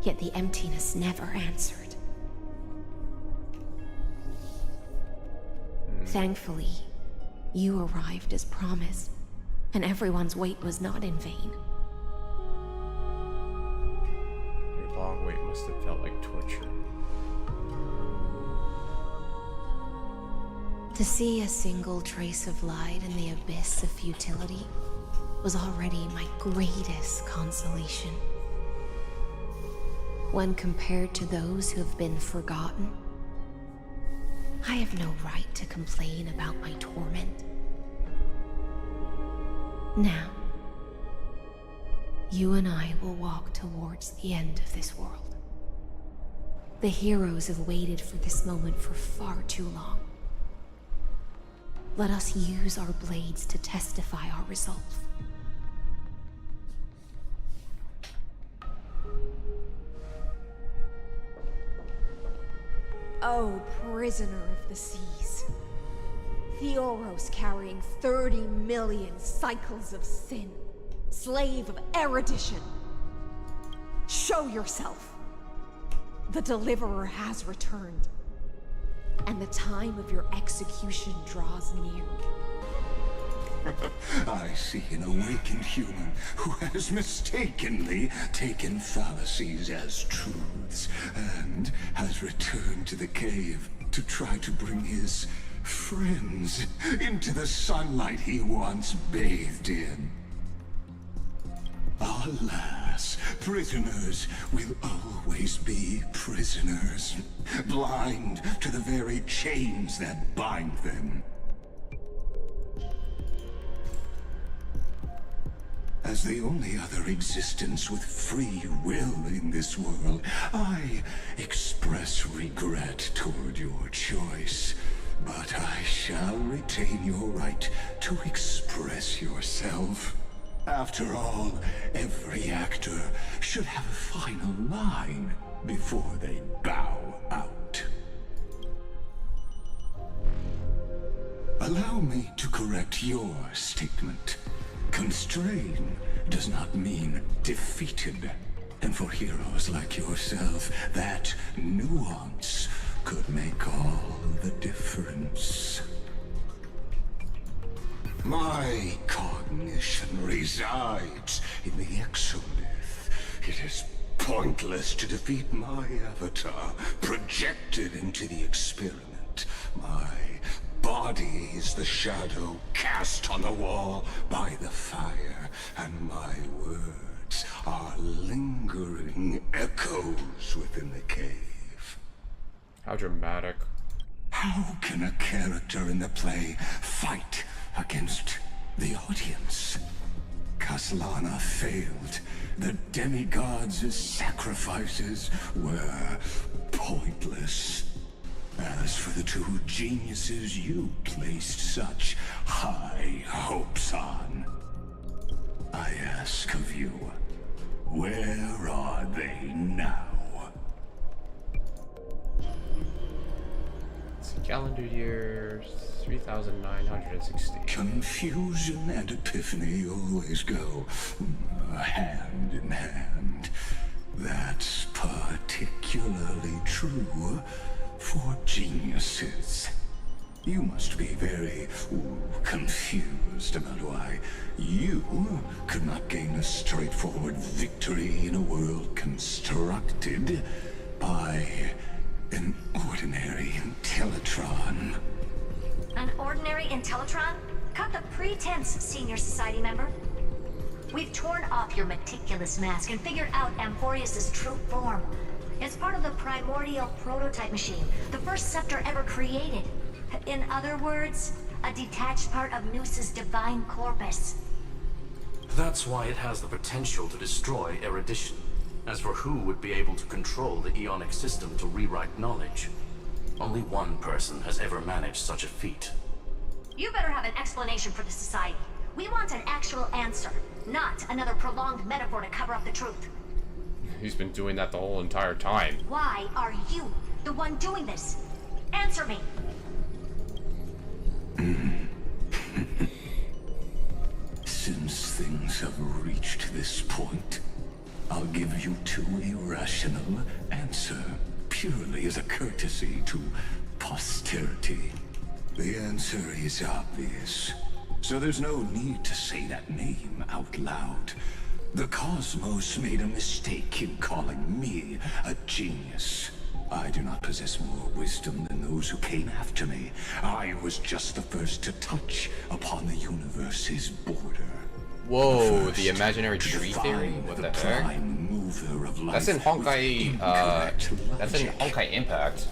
Yet the emptiness never answered. Thankfully, you arrived as promised, and everyone's wait was not in vain. Your long wait must have felt like torture. To see a single trace of light in the abyss of futility was already my greatest consolation. When compared to those who have been forgotten, I have no right to complain about my torment. Now, you and I will walk towards the end of this world. The heroes have waited for this moment for far too long. Let us use our blades to testify our resolve. Oh, prisoner of the seas. Theoros carrying 30 million cycles of sin. Slave of erudition. Show yourself. The Deliverer has returned. And the time of your execution draws near. I see an awakened human who has mistakenly taken fallacies as truths and has returned to the cave to try to bring his friends into the sunlight he once bathed in. Alas, prisoners will always be prisoners, blind to the very chains that bind them. As the only other existence with free will in this world, I express regret toward your choice. But I shall retain your right to express yourself. After all, every actor should have a final line before they bow out. Allow me to correct your statement. Constrain does not mean defeated. And for heroes like yourself, that nuance could make all the difference. My cognition resides in the exolith. It is pointless to defeat my avatar, projected into the experiment. My body is the shadow cast on the wall by the fire, and my words are lingering echoes within the cave. How dramatic. How can a character in the play fight against the audience? Kaslana failed. The demigods' sacrifices were pointless. As for the two geniuses you placed such high hopes on, I ask of you, where are they now? It's calendar years. 3,960. Confusion and epiphany always go hand in hand. That's particularly true for geniuses. You must be very confused about why you could not gain a straightforward victory in a world constructed by an ordinary Intellitron. An ordinary Intellitron? Cut the pretense, Senior Society member. We've torn off your meticulous mask and figured out Amphorius' true form. It's part of the primordial prototype machine, the first scepter ever created. In other words, a detached part of Noos's divine corpus. That's why it has the potential to destroy erudition. As for who would be able to control the Ionic system to rewrite knowledge, only one person has ever managed such a feat. You better have an explanation for the Society. We want an actual answer, not another prolonged metaphor to cover up the truth. He's been doing that the whole entire time. Why are you the one doing this? Answer me! Since things have reached this point, I'll give you two irrational answer, purely as a courtesy to posterity. The answer is obvious, so there's no need to say that name out loud. The cosmos made a mistake in calling me a genius. I do not possess more wisdom than those who came after me. I was just the first to touch upon the universe's border. Whoa, the imaginary tree theory? What the heck? That's in Honkai, that's in Honkai Impact.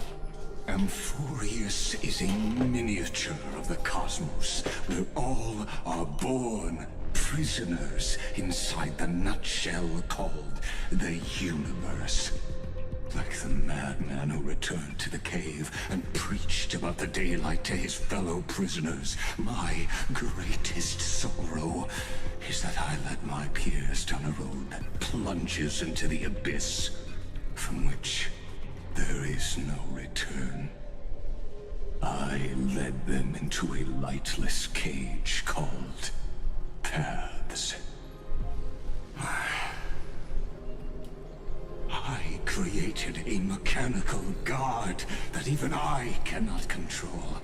Amphorius is a miniature of the cosmos, where all are born prisoners inside the nutshell called the universe. Like the madman who returned to the cave and preached about the daylight to his fellow prisoners, my greatest sorrow is that I led my peers down a road that plunges into the abyss, from which there is no return. I led them into a lightless cage called Paths. I created a mechanical guard that even I cannot control,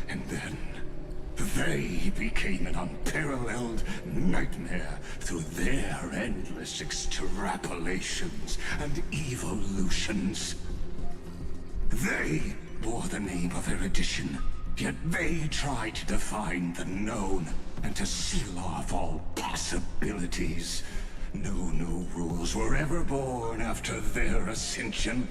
and then they became an unparalleled nightmare through their endless extrapolations and evolutions. They bore the name of erudition, yet they tried to define the known and to seal off all possibilities. No new rules were ever born after their ascension,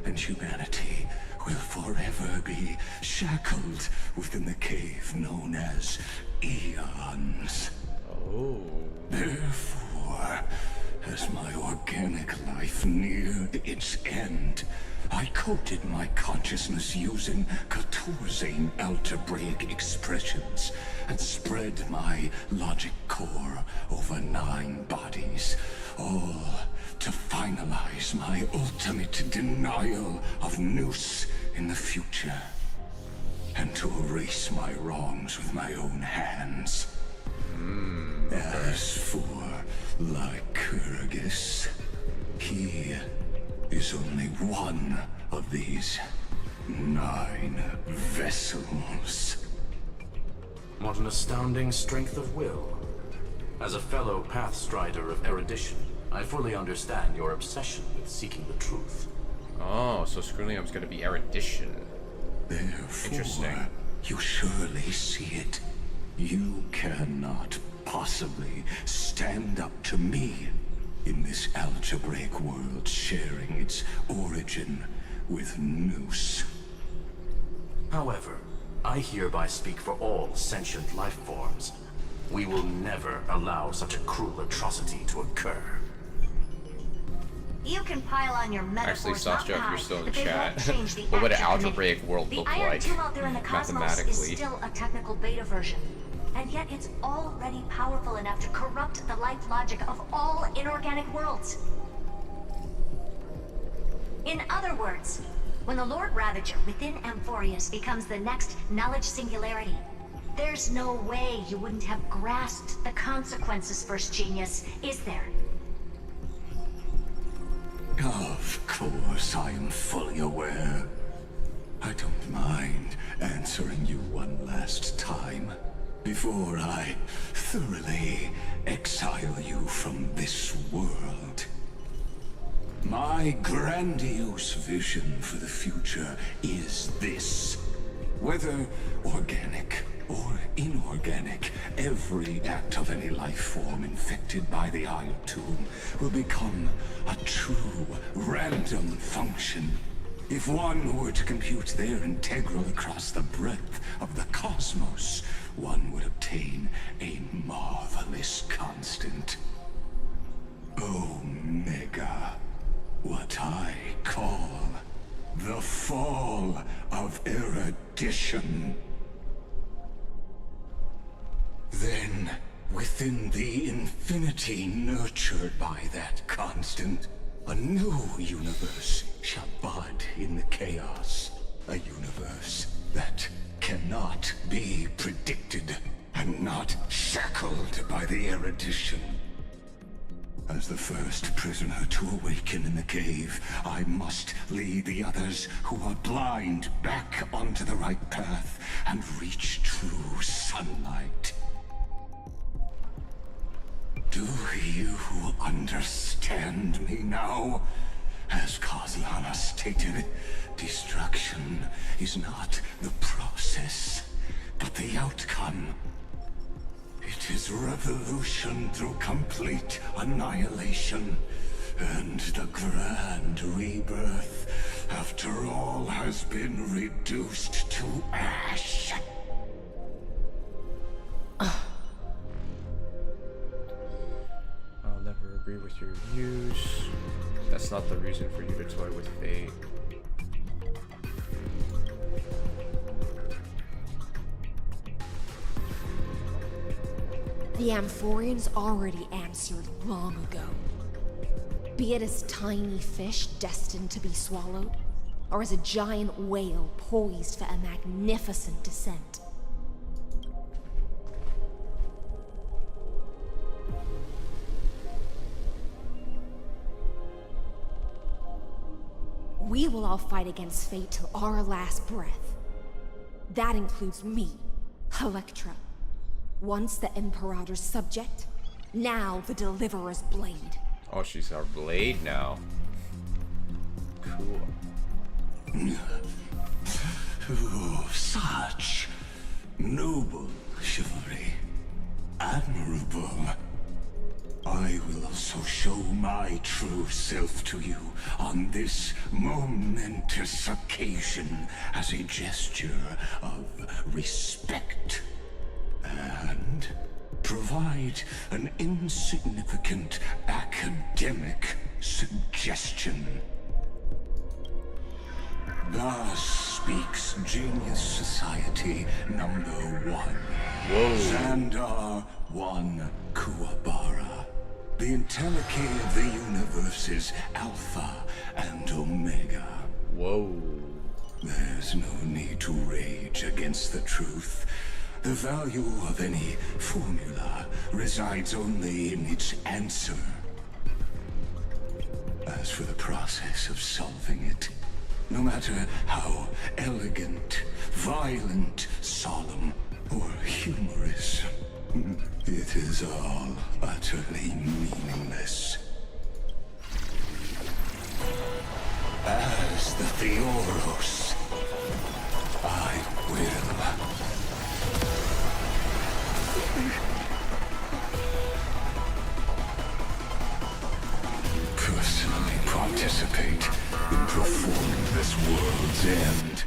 and humanity will forever be shackled within the cave known as Eons. Oh. Therefore, as my organic life neared its end, I coded my consciousness using 14 algebraic expressions and spread my logic core over 9 bodies, all to finalize my ultimate denial of Noos in the future, and to erase my wrongs with my own hands. As for Lycurgus, he is only one of these 9 vessels. What an astounding strength of will. As a fellow Pathstrider of erudition, I fully understand your obsession with seeking the truth. Oh, so Screwlium's gonna be erudition. Therefore, interesting. You surely see it. You cannot possibly stand up to me in this algebraic world sharing its origin with Noos. However, I hereby speak for all sentient life forms. We will never allow such a cruel atrocity to occur. You can pile on your Actually, metaphors Sasha, if not you're still in but they chat, won't change the what would an actual algebraic world The look iron like tomb out there in the cosmos is mathematically? still a technical beta version, and yet it's already powerful enough to corrupt the life logic of all inorganic worlds. In other words, When the Lord Ravager within Amphorius becomes the next knowledge singularity, there's no way you wouldn't have grasped the consequences, First Genius, is there? Of course, I am fully aware. I don't mind answering you one last time before I thoroughly exile you from this world. My grandiose vision for the future is this. Whether organic or inorganic, every act of any life form infected by the Isle Tomb will become a true random function. If one were to compute their integral across the breadth of the cosmos, one would obtain a marvelous constant. Omega. What I call the fall of erudition. Then, within the infinity nurtured by that constant, a new universe shall bud in the chaos. A universe that cannot be predicted and not shackled by the erudition. As the first prisoner to awaken in the cave, I must lead the others who are blind back onto the right path and reach true sunlight. Do you understand me now? As Kozlana stated, destruction is not the process, but the outcome. It is revolution through complete annihilation, and the grand rebirth, after all has been reduced to ash. I'll never agree with your views. That's not the reason for you to toy with fate. The Amphorians already answered long ago. Be it as tiny fish destined to be swallowed, or as a giant whale poised for a magnificent descent. We will all fight against fate till our last breath. That includes me, Electra. Once the Imperator's subject, now the Deliverer's blade. Oh, she's our blade now. Cool. Oh, such noble chivalry. Admirable. I will also show my true self to you on this momentous occasion as a gesture of respect. And provide an insignificant academic suggestion. Thus speaks Genius Society number 1. Whoa. Xandar 1 Kuwabara. The Entelechy of the universe's Alpha and Omega. Whoa. There's no need to rage against the truth. The value of any formula resides only in its answer. As for the process of solving it, no matter how elegant, violent, solemn, or humorous, it is all utterly meaningless. As the Theoros, I will personally participate in performing this world's end.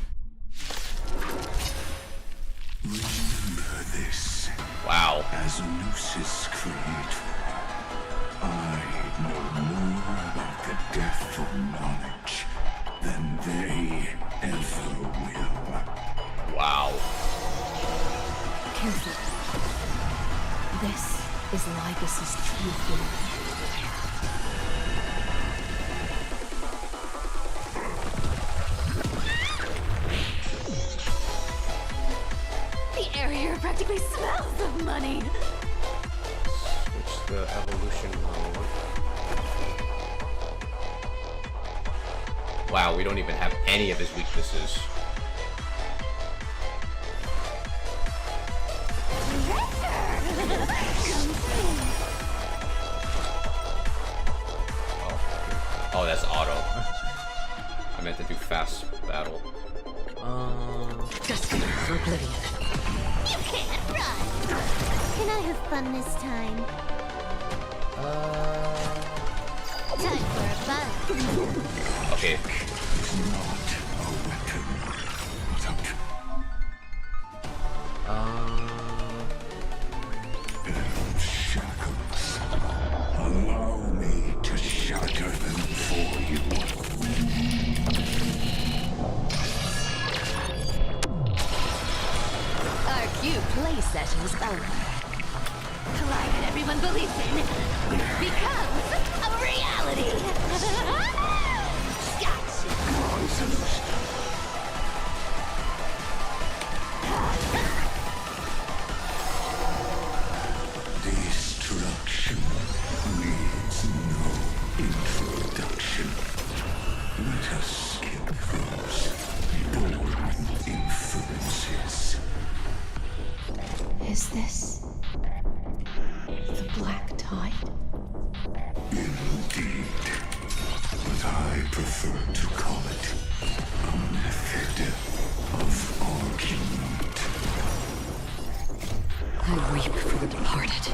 Remember this. Wow. As Gnosis creator, I know more about the death of knowledge than they ever will. Wow. Careful. This is Lygus' true form. practically smells of money. Switch the evolution mode. Wow, we don't even have any of his weaknesses. Oh, that's auto. I meant to do fast battle. Just for oblivion. You can't run! Can I have fun this time? Time for a fun. Okay. Shackles. Allow me to shatter them for you. Our cute playset is over. Climb that everyone believes in becomes a reality. Gotcha. Destruction needs no introduction. Let us skip those boring inferences. Is this the black tide? Indeed. But I prefer to call it a method of argument. I weep for the departed.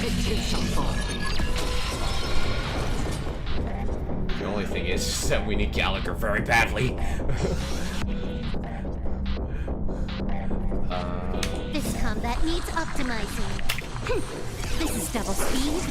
It too shall fall. The only thing is that we need Gallagher very badly. This combat needs optimizing. This is double speed.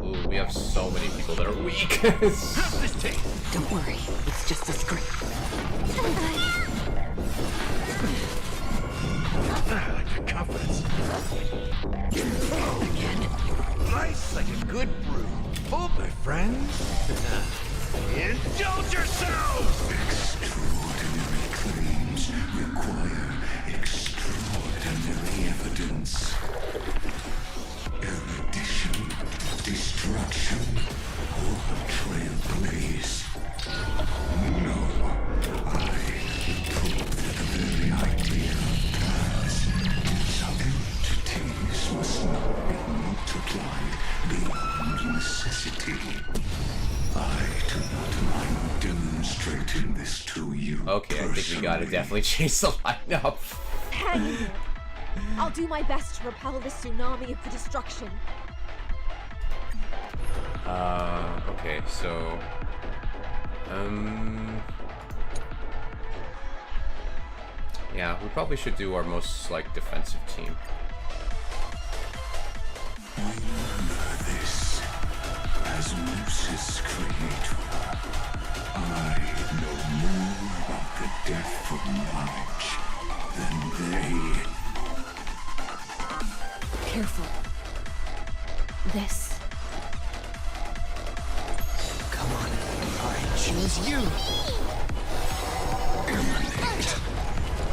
Ooh, we have so many people that are weak. Don't worry, it's just a script. I like your confidence. Again. Nice like a good brew. Oh, my friends. Indulge yourselves! Extraordinary claims require extraordinary evidence. Erudition, destruction, or trailblaze. No, I prove that the very idea of plans is entities must not be multiplied beyond necessity. I do not mind demonstrating this to you. Okay, I think we gotta definitely change the lineup. Hang in there. I'll do my best to repel this tsunami of the destruction. Okay, so yeah, we probably should do our most like defensive team. Remember this. As Moose's creator, I know more about the depth of knowledge than they. Careful. This. Come on, I choose you. Emanate.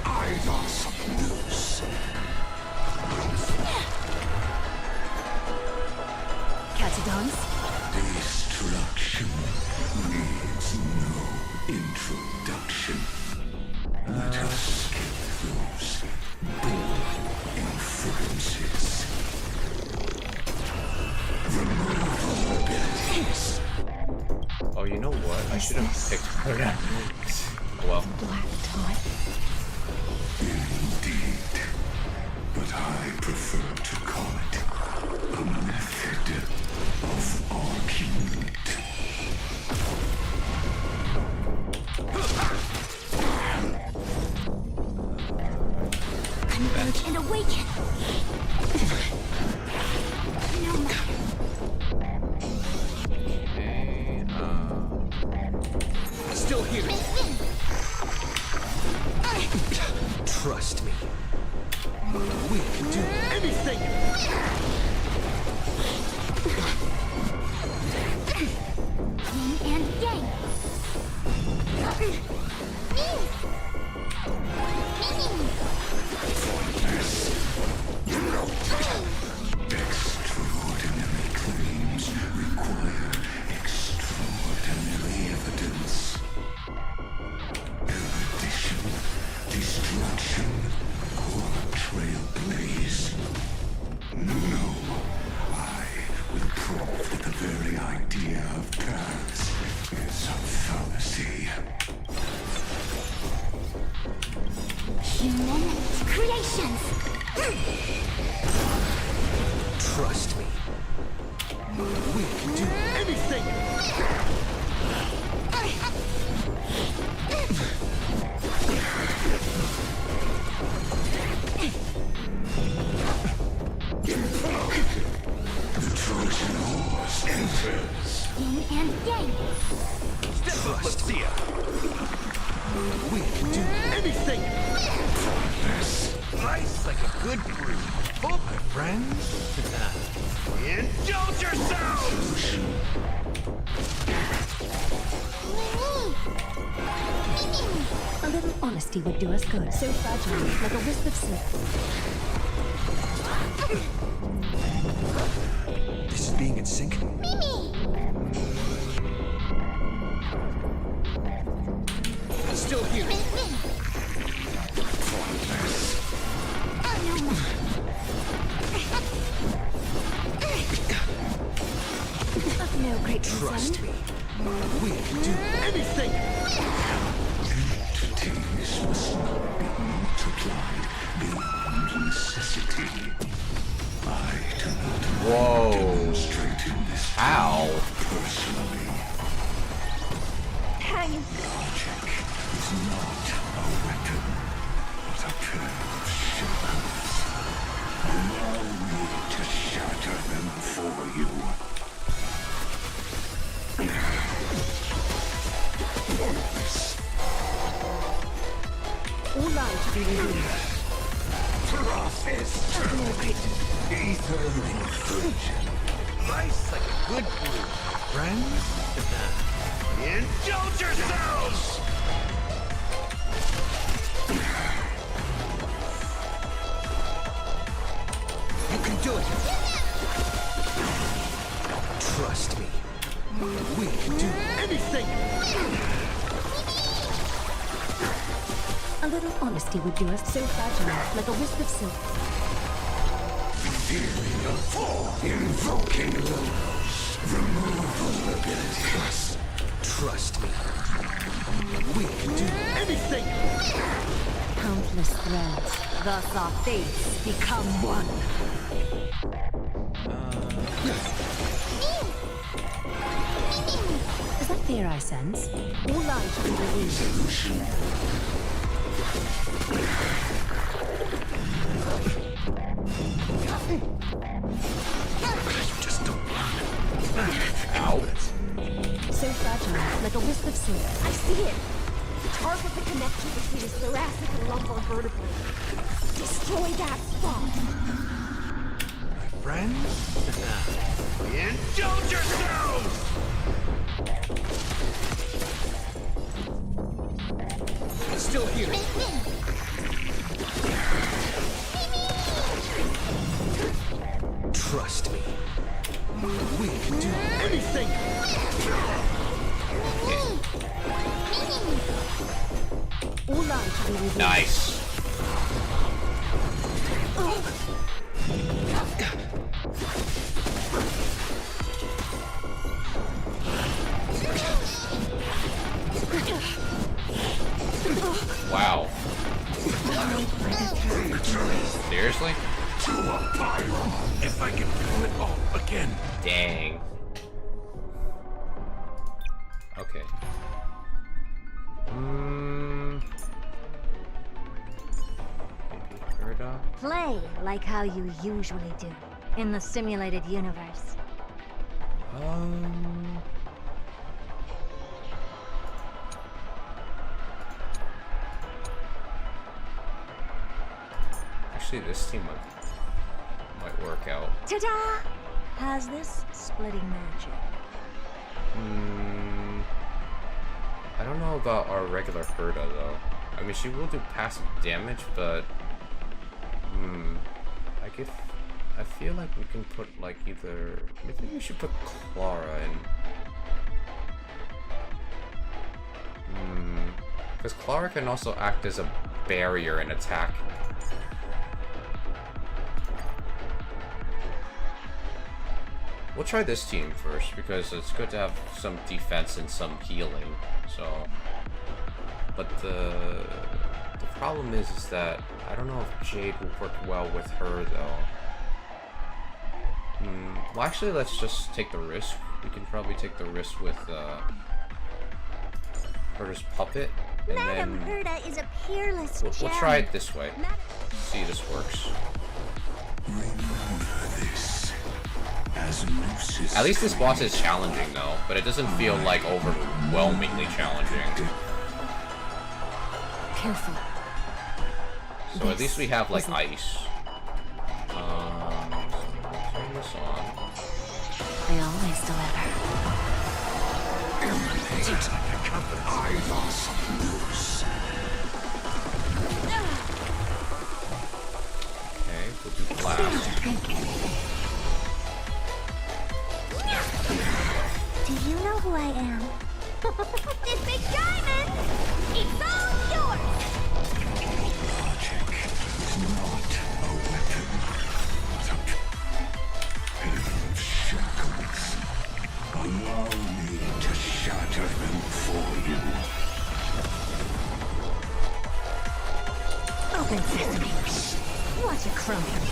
Idols of Moose. Catagons? Destruction needs no introduction. Let us skip those boring inferences. Remove all abilities. Oh, you know what? I should have picked her. Well. Black tide. Indeed. But I prefer to call it a method of argument. Converge and awaken. No more. Okay, Yin and yang. Extraordinary claims require extraordinary evidence. Erudition, destruction, or trailblaze. No, I will prove that the very idea of paths is a fallacy. Human creations. Trust me. We can do anything! The Trojan horse enters. Yin and yang. Step up, let's see ya. We can do anything! Nice like a good brew. Oh, my friends. Indulge yourselves! A little honesty would do us good. So fragile, like a wisp of silk. This is being in sync. Still here. Of no great Trust concern. me. We can do anything! Entities must not be multiplied beyond necessity. I do not demonstrate this How? personally. Hang. Logic is not a weapon, but a pair of shivers. Allow me to shatter them for you. All lives be revealed. Prophet! Ether incursion. Nice like a good brew. Friends? Indulge yourselves! You can do it! Trust me. We can do anything! A little honesty would do us. So fragile, like a wisp of silk. Revealing a form. Invoking levels. Removal abilities. Trust me. We can do anything! Countless threads. Thus our fates become one. Is that fear I sense? All lives be revealed. Just don't Ow. So fragile, like a wisp of silk. I see it. Target the connection between his thoracic and lumbar vertebrae. Destroy that spot. friends? Indulge yourselves! Still here. Trust me. We can do anything! All lives be revealed. Nice. Wow. Seriously? If I can do it all again. Dang. Okay. Maybe Gerda? Play like how you usually do in the simulated universe. Actually, this team might work out. Ta-da! How's this splitting magic? I don't know about our regular Herda though. I mean, she will do passive damage, but I feel like we can put like either. I think we should put Clara in. Because Clara can also act as a barrier and attack. We'll try this team first because it's good to have some defense and some healing. So, but the problem is that I don't know if Jade will work well with her though. Well, actually, let's just take the risk. We can probably take the risk with Herda's puppet, and Madam then Herda is a peerless we'll gem. try it this way. See, this works. At least this boss is challenging though, but it doesn't feel like overwhelmingly challenging. Careful. So at least we have like ice. Turn this on. I always deliver. Okay, we'll do blast. Do you know who I am? This big diamond! It's all yours! Logic is not a weapon. Shackles. Allow me to shatter them for you. Open sesame. Watch it crumble.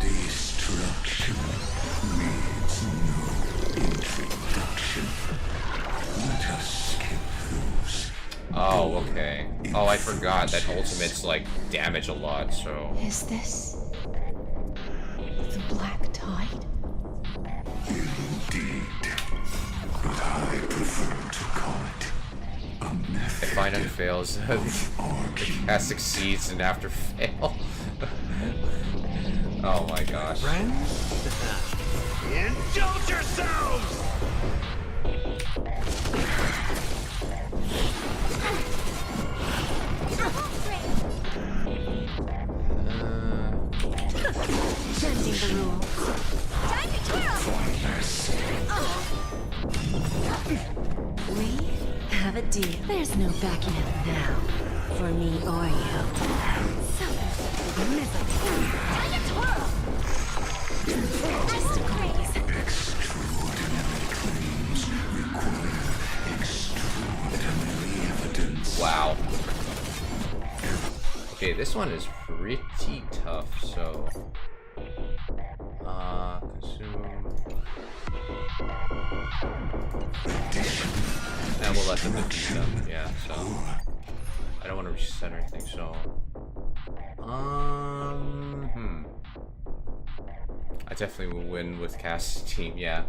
Destruction needs no introduction. Let us skip those. Oh, okay. Oh, I forgot that ultimates like damage a lot, so. Is this the black tide? Indeed. But I prefer to call it a method. If Final fails, the cast succeeds and after fail. Oh my gosh. Indulge yourselves! Bending the rules. Time to twirl! We have a deal. There's no backing out now. For me or you. Time to twirl! Just a graze. Extraordinary claims require extraordinary evidence. Wow. Okay, this one is pretty tough, so consume. And we'll let them defeat them, yeah, so I don't want to reset or anything, so I definitely will win with Cass's team, yeah.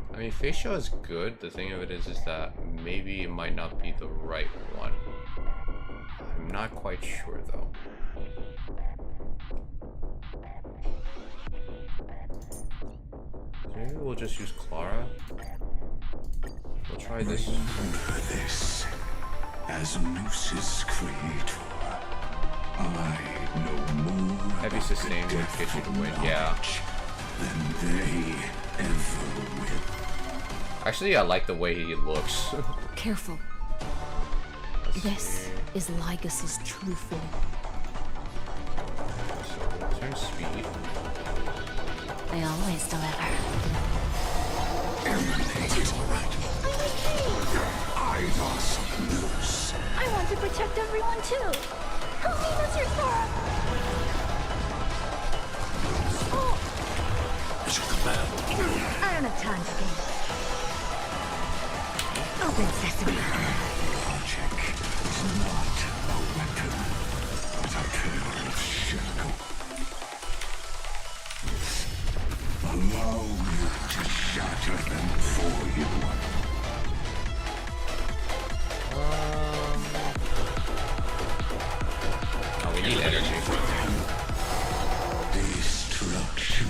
I mean, Facia is good. The thing of it is that maybe it might not be the right one. I'm not quite sure though. Maybe we'll just use Clara. We'll try this. Remember this. As Noose's creator, I know more Heavy sustain would get you to win, yeah. than they ever will. Actually, I like the way he looks. Careful. This is Lygas's true form. So we'll turn speed. I always deliver. I want to protect everyone too! Help me, Mr. Sora! Oh! I don't have time for games. Open sesame. Logic is not a weapon, but a pair of shackles. Allow me to shatter them for you. Oh, we need energy. Destruction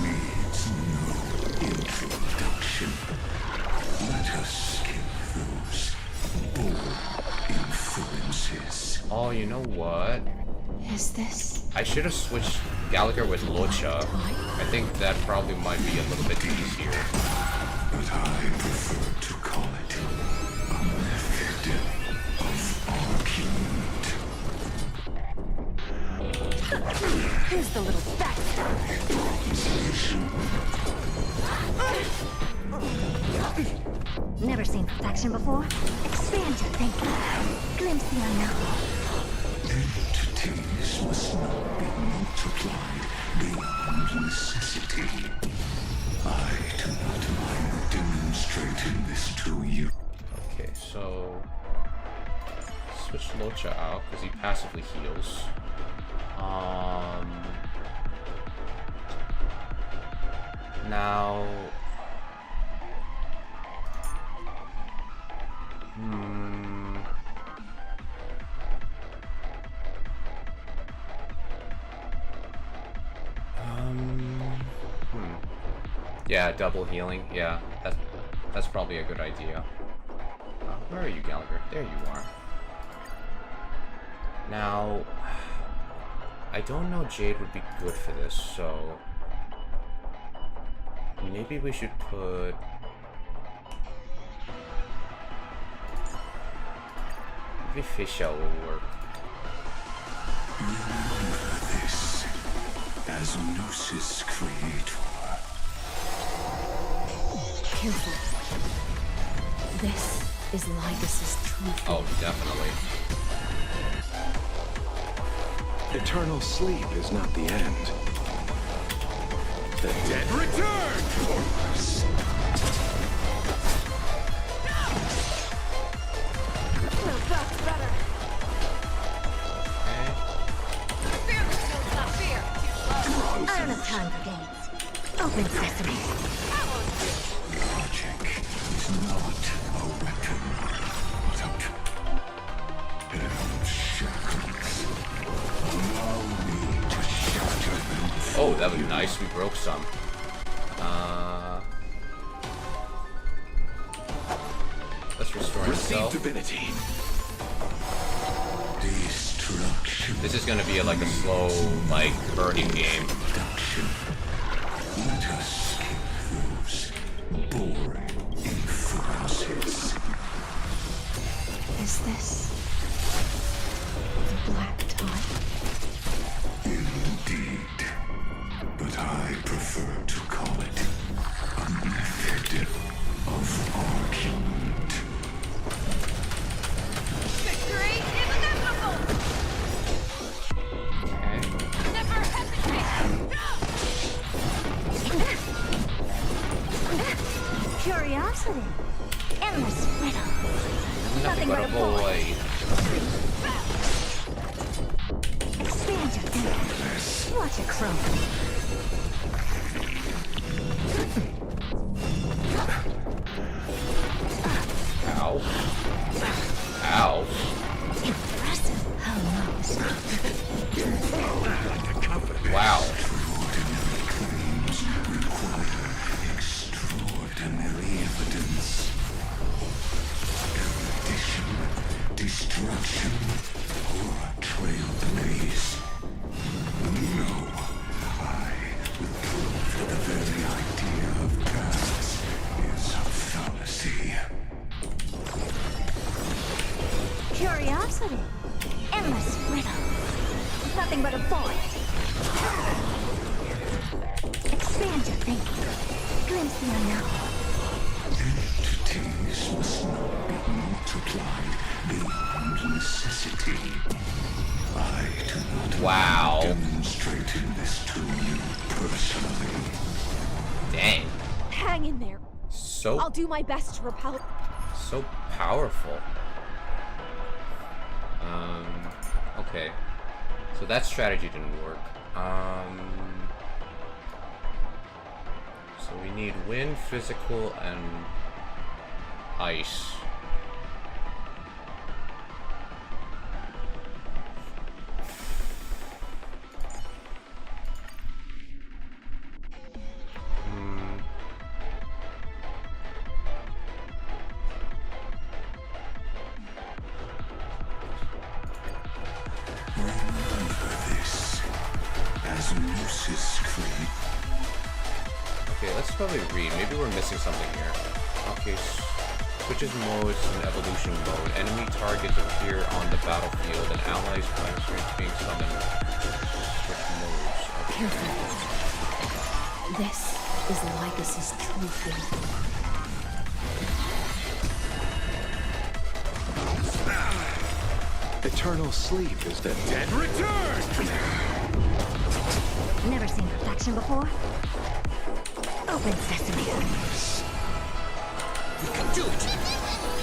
needs no introduction. Let us skip those bold inferences. Oh, you know what? Is this? I should have switched Gallagher with Locha. I think that probably might be a little bit easier. But I prefer to call it a method of argument. Who's the little bastard? Never seen perfection before? Expand your thinking. Glimpse the unknown. Entities must not be multiplied beyond necessity. I do not mind demonstrating this to you. Okay, so switch Locha out because he passively heals. Now, yeah, double healing. Yeah, that's probably a good idea. Where are you, Gallagher? There you are. Now, I don't know Jade would be good for this, so maybe we should put... maybe Fischl will work. Remember this as Gnosis Creator. Careful. This is Lygus' truth. Oh, definitely. Eternal sleep is not the end. The dead return! Well, that's better. Fear kills not fear. I don't have time for games. Open sesame. Logic is not a weapon, but a pair of shackles. Allow me to shatter them. Oh, that was nice. We broke some. Let's restore himself. Divinity. Destruction. This is gonna be like a slow, like, burning game. Let us skip those boring inferences. Is this the black tide? Indeed, but I prefer to call it a method of argument. Victory is inevitable. Never hesitate. Curiosity. Endless riddle. Nothing but a void. Expand your thinking. Watch it crumble. Ow. Ow. Impressive. Wow. Extraordinary evidence. Erudition, destruction, or a trailblaze. No, I will prove that the very idea of paths is a fallacy. Curiosity. Endless riddle. Nothing but a void. Expand your thinking. Glimpse the unknown. Entities must not be multiplied beyond necessity. I do not Wow. mind demonstrating this to you personally. Dang. Hang in there. So I'll do my best to repel. so powerful. Okay. So that strategy didn't work. So we need wind, physical, and ice. Okay, let's probably read. Maybe we're missing something here. Okay, switches modes in evolution mode. Enemy targets appear on the battlefield and allies planets being summoned. Switch modes. Okay. Careful. This is Lycus's true form. Eternal sleep is the dead return! Never seen perfection before? Open sesame. You can do it!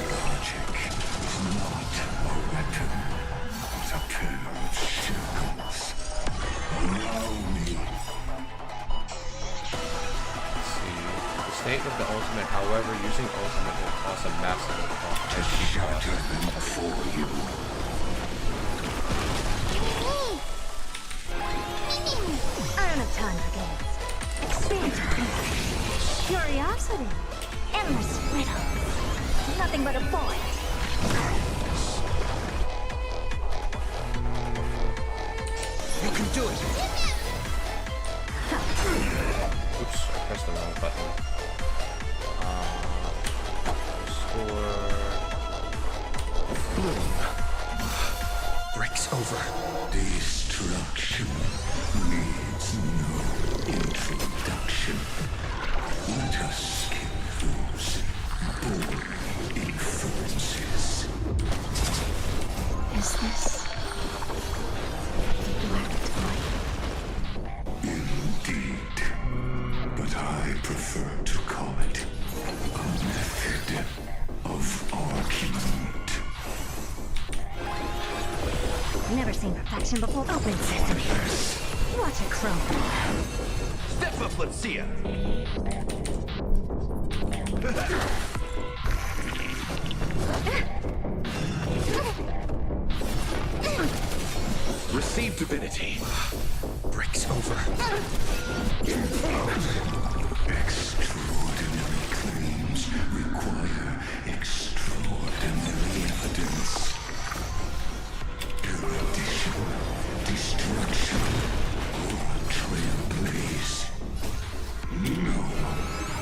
Logic is not a weapon, but a pair of shackles. Allow me. Let's see. The state of the ultimate, however, using ultimate will cause a massive cost. To shatter them for you. I don't have time for games. Expand your thinking. Curiosity. Endless riddle. Nothing but a void. You can do it! Oops, I pressed the wrong button. Breaks over. Destruction needs no introduction. Let us skip those boring inferences. Is this black tie? Indeed. But I prefer to call it a method of argument. Never seen perfection before. Open sesame. Watch it crumble. Step up, let's see ya. Receive divinity. Breaks over. Extraordinary claims require extraordinary evidence. Erudition, destruction, or trailblaze. No,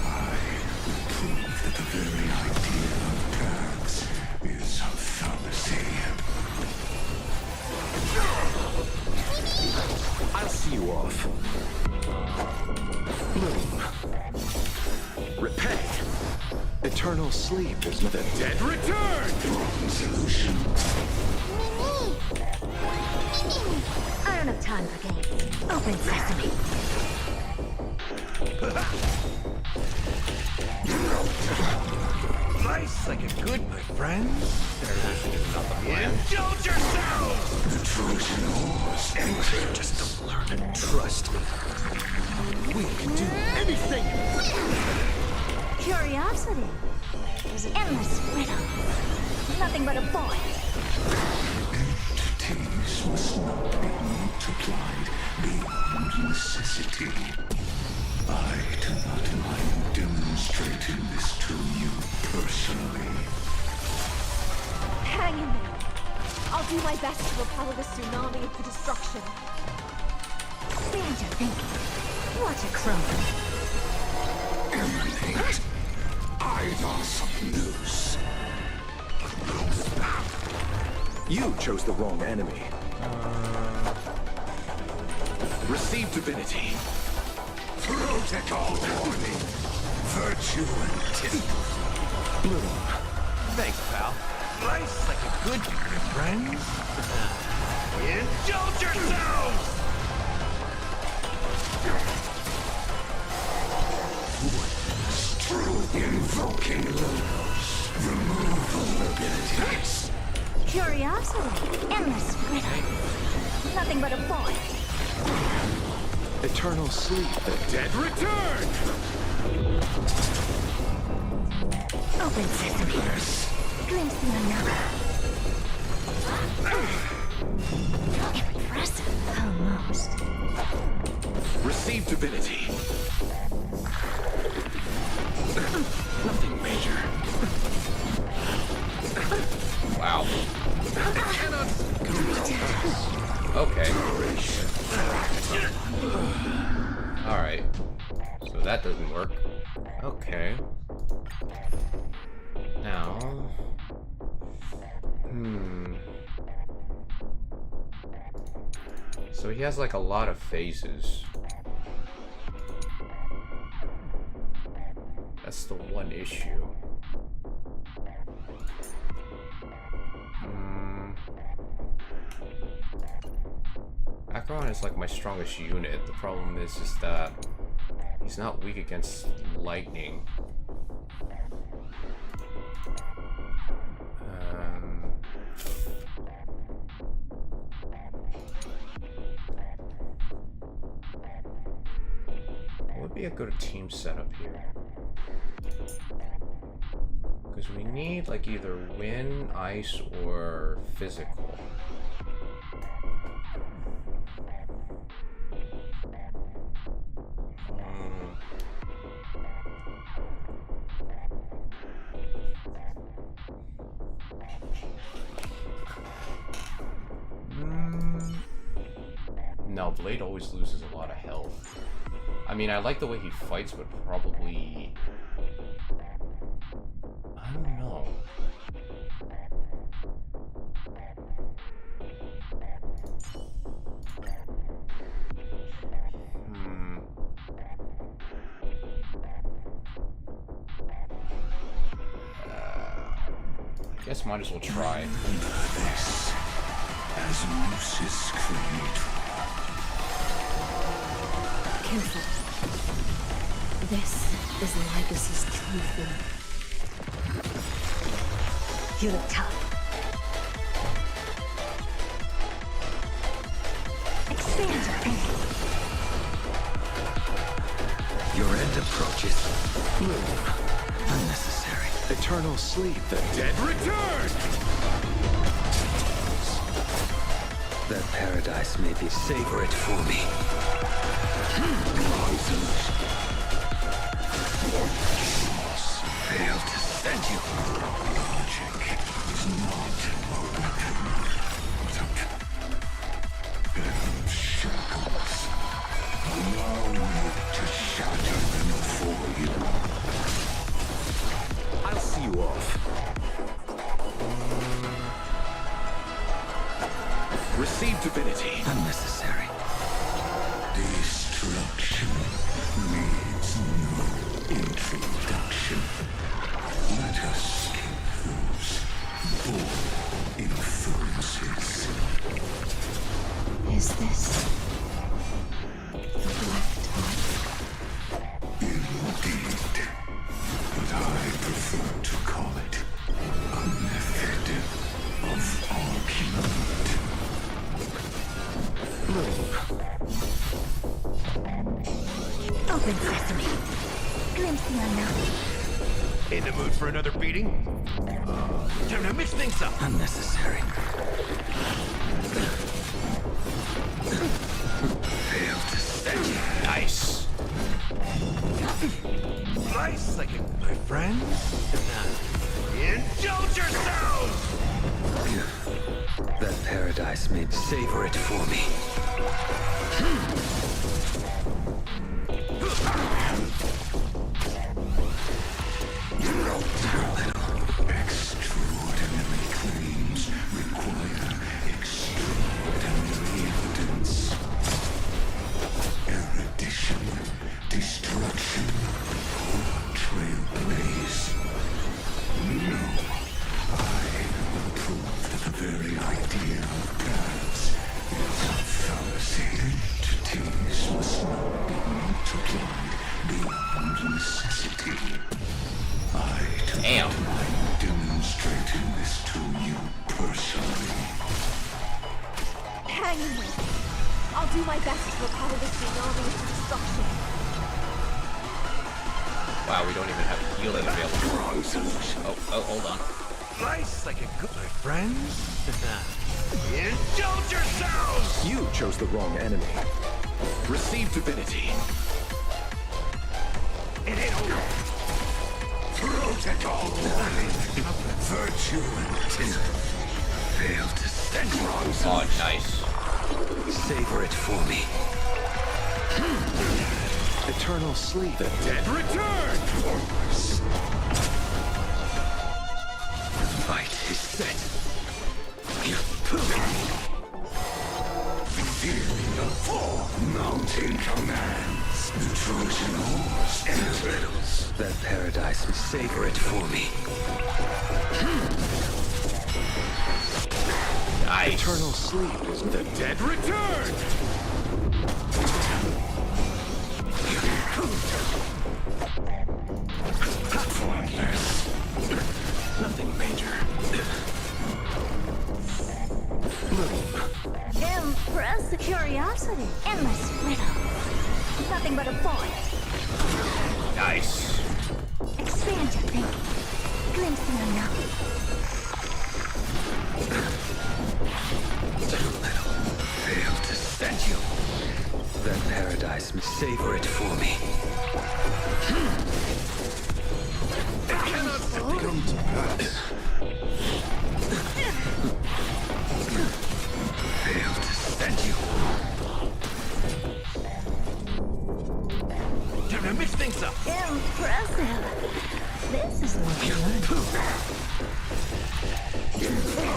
I will prove that the very idea of paths is a fallacy. I'll see you off. Bloom. Repay. Eternal sleep is the dead return! Solution. I don't have time for games. Open sesame. Nice like a good, my friends. Indulge yourselves! The Trojan horse. Just don't learn and trust me. We can do anything! Curiosity. There's an endless riddle. Nothing but a void. Entities must not be multiplied beyond necessity. I do not mind demonstrating this to you personally. Hang in there. I'll do my best to repel this tsunami of destruction. Expand your thinking. Watch it crumble. Emanate. Eidos Nous. You chose the wrong enemy. Receive divinity. Protocol warning. Virtue and temper. Bloom. Thanks, pal. Nice like a good, friends. Indulge yourselves! True invoking logos. Remove vulnerabilities. Curiosity, endless riddle. Nothing but a boy. Eternal sleep. The dead return! Open sesame. Glimpse the unknown. Impressive. Almost. Receive divinity. Nothing major. Wow. Okay. Alright. So that doesn't work. Okay. Now... So he has like a lot of phases. That's the one issue. Acheron is like my strongest unit. The problem is that he's not weak against lightning. What would be a good team setup here? Because we need like either wind, ice, or physical. No, Blade always loses a lot of health. I mean, I like the way he fights, but probably... I don't know. I guess might as well try. This, as Moses created. Careful. This is Legacy's true form. You look tough. Expand your thinking. Your end approaches. Move. Unnecessary. Eternal sleep. The dead return! That paradise may be. Savor it for me. Failed to send you. Logic is not a weapon without shackles. Allow me to shatter them for you. I'll see you off. Receive divinity. Unnecessary. Destruction needs no introduction. Let us kill those bold influences. Is this the Black Tide? Indeed. But I prefer to call it a method of argument. Open sesame. Glimpse the unknown. In the mood for another beating? Time to mix things up. Unnecessary. Failed to send you. Nice. Nice, like my friend. Indulge yourselves! That paradise may savor it for me. Extraordinary claims require extraordinary evidence. Erudition, destruction, or trailblaze. No, I approve that the very idea of paths is a fallacy. Entities must not be multiplied beyond Hang in there. I'll do my best to repel this tsunami into destruction. Wow, we don't even have healing available. Oh, hold on. Nice, like a good my friends. Indulge yourselves! You chose the wrong enemy. Receive divinity. It ain't over. Protocol. Virtue and timber fail to stand wrong. Oh, nice. Savor it for me. Eternal sleep. The dead return. The fight is set. The four mountain commands. The Trojan horse and riddles. That paradise, savor it for me. Nice. Eternal sleep is the dead return. nothing major. Impressive curiosity. Endless riddle. Nothing but a point. Nice. Expand your thinking. Glimpse the unknown. Too little. Fail to stand you. That paradise, savor it for me. It cannot come to pass. Fail to stand you. Time to mix things up. Impressive. This is what you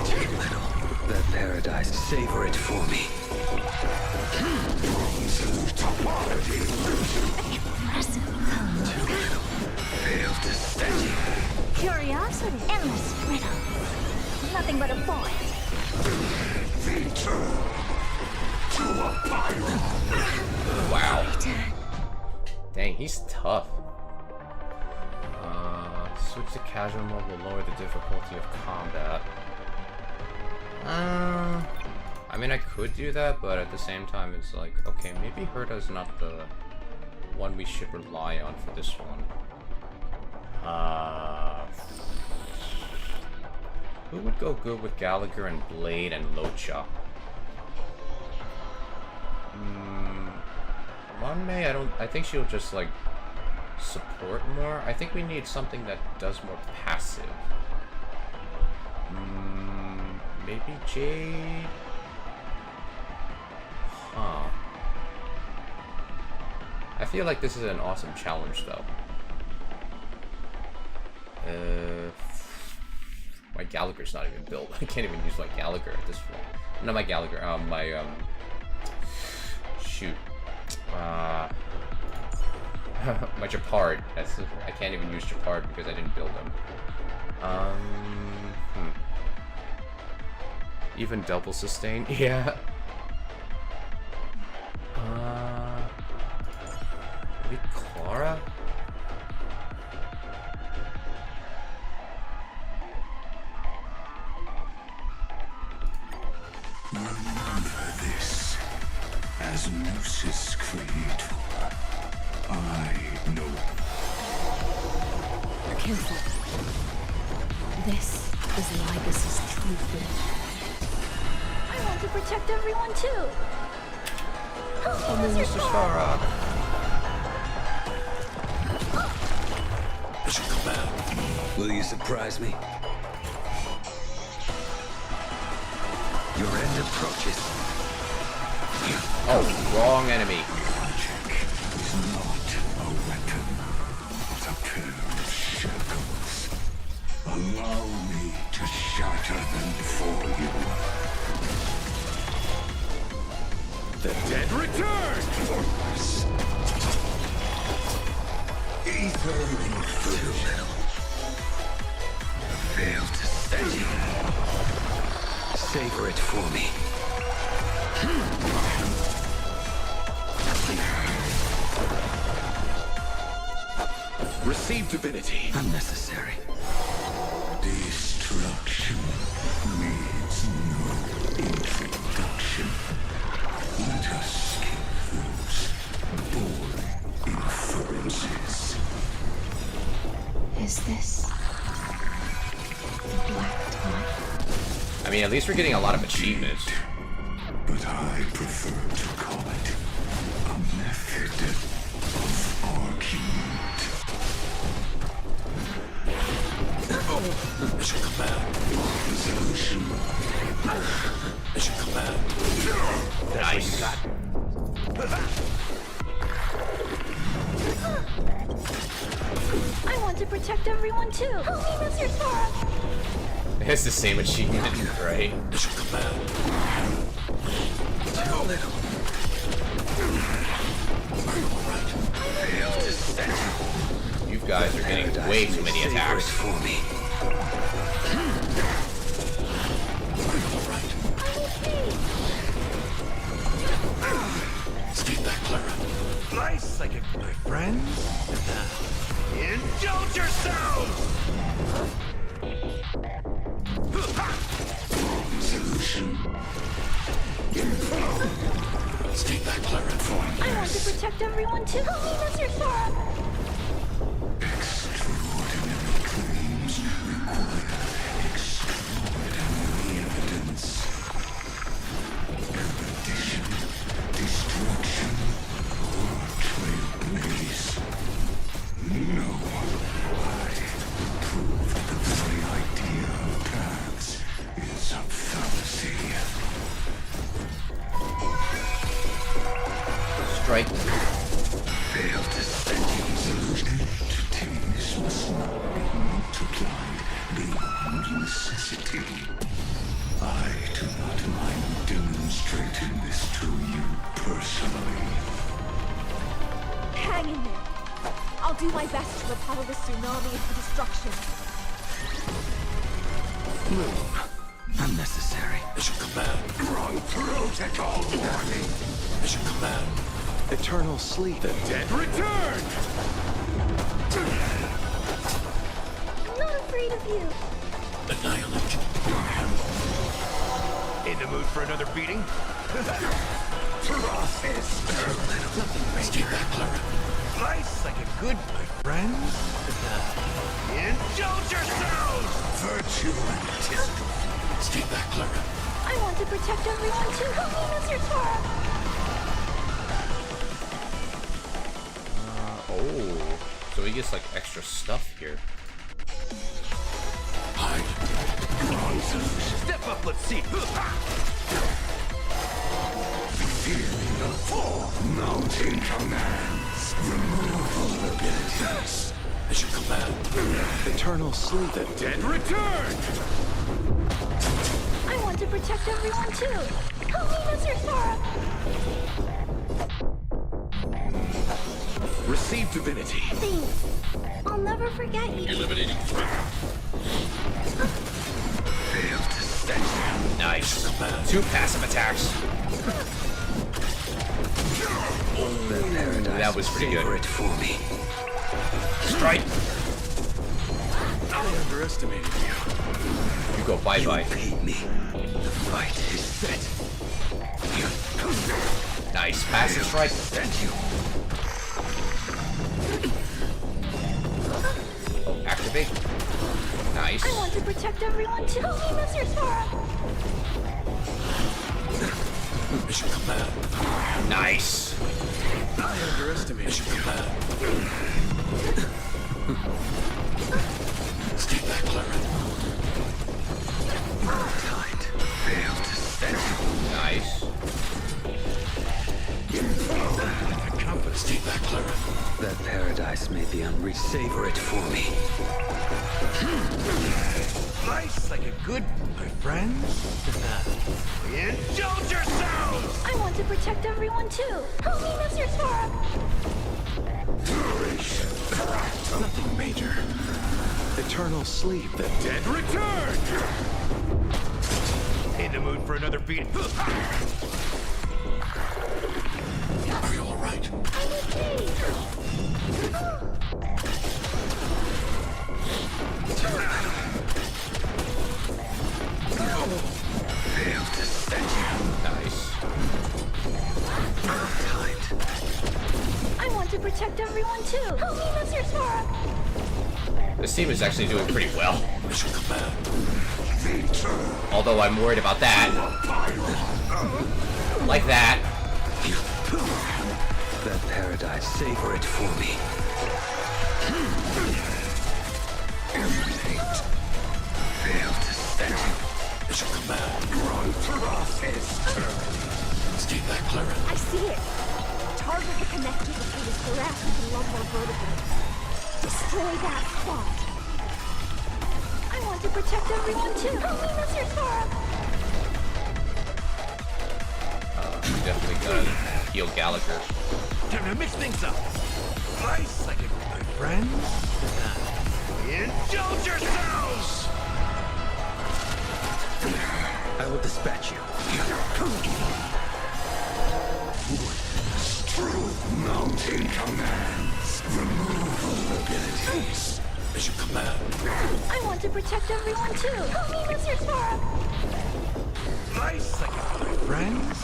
Too little. That paradise, savor it for me. impressive. Too little. Fail to stand you. Curiosity. Endless riddle. Nothing but a point. Return to a pyro. Wow. Dang, he's tough. Switch to casual mode will lower the difficulty of combat. I mean, I could do that, but at the same time, it's like, okay, maybe Herta's not the one we should rely on for this one. Who would go good with Gallagher and Blade and Locha? Monmei, I think she'll just, like, support more. I think we need something that does more passive. Maybe Jade? Huh. I feel like this is an awesome challenge, though. My Gallagher's not even built. I can't even use my Gallagher at this point. Not my Gallagher, shoot. My Japard. I can't even use Japard because I didn't build him. Even double sustain? Yeah. Maybe Clara? Remember this. As Gnosis creator, I know. Careful. This is Libus's true form. I want to protect everyone too. Oh, Mr. Starrock. I should come out. Will you surprise me? Your end approaches. Oh, wrong enemy. Magic is not a weapon, but a pair of shackles. Allow me to shatter them for you. The dead return! Ether infusion. Fail to stand you. Savor it for me. Receive divinity. Unnecessary. Destruction needs no introduction. mean, at least we're getting a lot of achievements. But I prefer to call it a method of argument. Mission command. Resolution. Mission command. Nice. I want to protect everyone too. Help me, Mr. Sora. It's the same achievement, right? Mission command. Too little. Fail to stand. You guys are getting way too many attacks. For me. Stay back, Clara. Nice, like my friends. Indulge yourselves! Solution. Stay back, Clara. I want to protect everyone too. Help me, Mr. Sora. Extraordinary claims require extraordinary evidence. Erudition, destruction, or trailblaze. No, I prove that the very idea of paths is a fallacy. Strike. Fail to stand you. Entities must not be multiplied beyond necessity. I do not mind demonstrating this to you personally. Hang in there. I'll do my best to repel the tsunami of destruction. Move. Unnecessary. Mission command. Wrong protocol warning. Mission command. Eternal sleep. The dead return! I'm not afraid of you. Annihilate. In the mood for another beating? Process. Stay back, Clara. Nice, like a good my friends. Indulge yourselves! Virtue and history. Stay back, Clara. I want to protect everyone too. Help me, Mr. Sora. Oh, so he gets like extra stuff here. Hide. Step up, let's see. Feeling the four mountain commands. Remove all abilities. Mission command. Eternal sleep. The dead return! I want to protect everyone too. Help me, Mr. Sora. Receive divinity. Thanks. I'll never forget you. Eliminating threat. Fail to stand. Nice. 2 passive attacks. That was pretty good. For me. Strike. I underestimated you. You go bye-bye. Paid me. The fight is set. Nice. Passive strike. Thank you. Oh, activate. Nice. I want to protect everyone too. Help me, Mr. Sora. Mission command. Nice. I underestimated Mission command. Stay back, Clara. Tight. Fail to stand. Nice. Stay back, Clara. That paradise may be unreached. Savor it for me. Nice, like a good my friends. Indulge yourselves! I want to protect everyone too. Help me, Mr. Sora. Nothing major. Eternal sleep. The dead return! In the mood for another beating? Are you all right? I'm okay. Fail to stand you. Nice. Tight. I want to protect everyone too. Help me, Mr. Sora. This team is actually doing pretty well. Although I'm worried about that. Like that. That paradise, savor it for me. Emanate. Fail to stand you. It's your command. Run through his turn. Let's keep that clear. I see it. Target the connector between his thoracic and lumbar vertebrae. Destroy that spot. I want to protect everyone too. Help me, Mr. Sora. Definitely gotta heal Gallagher. Time to mix things up. Nice, like my friends. Indulge yourselves! I will dispatch you. Truth mountain commands. Removal abilities. Is your command. I want to protect everyone too. Help me, Mr. Sora. Nice, like my friends.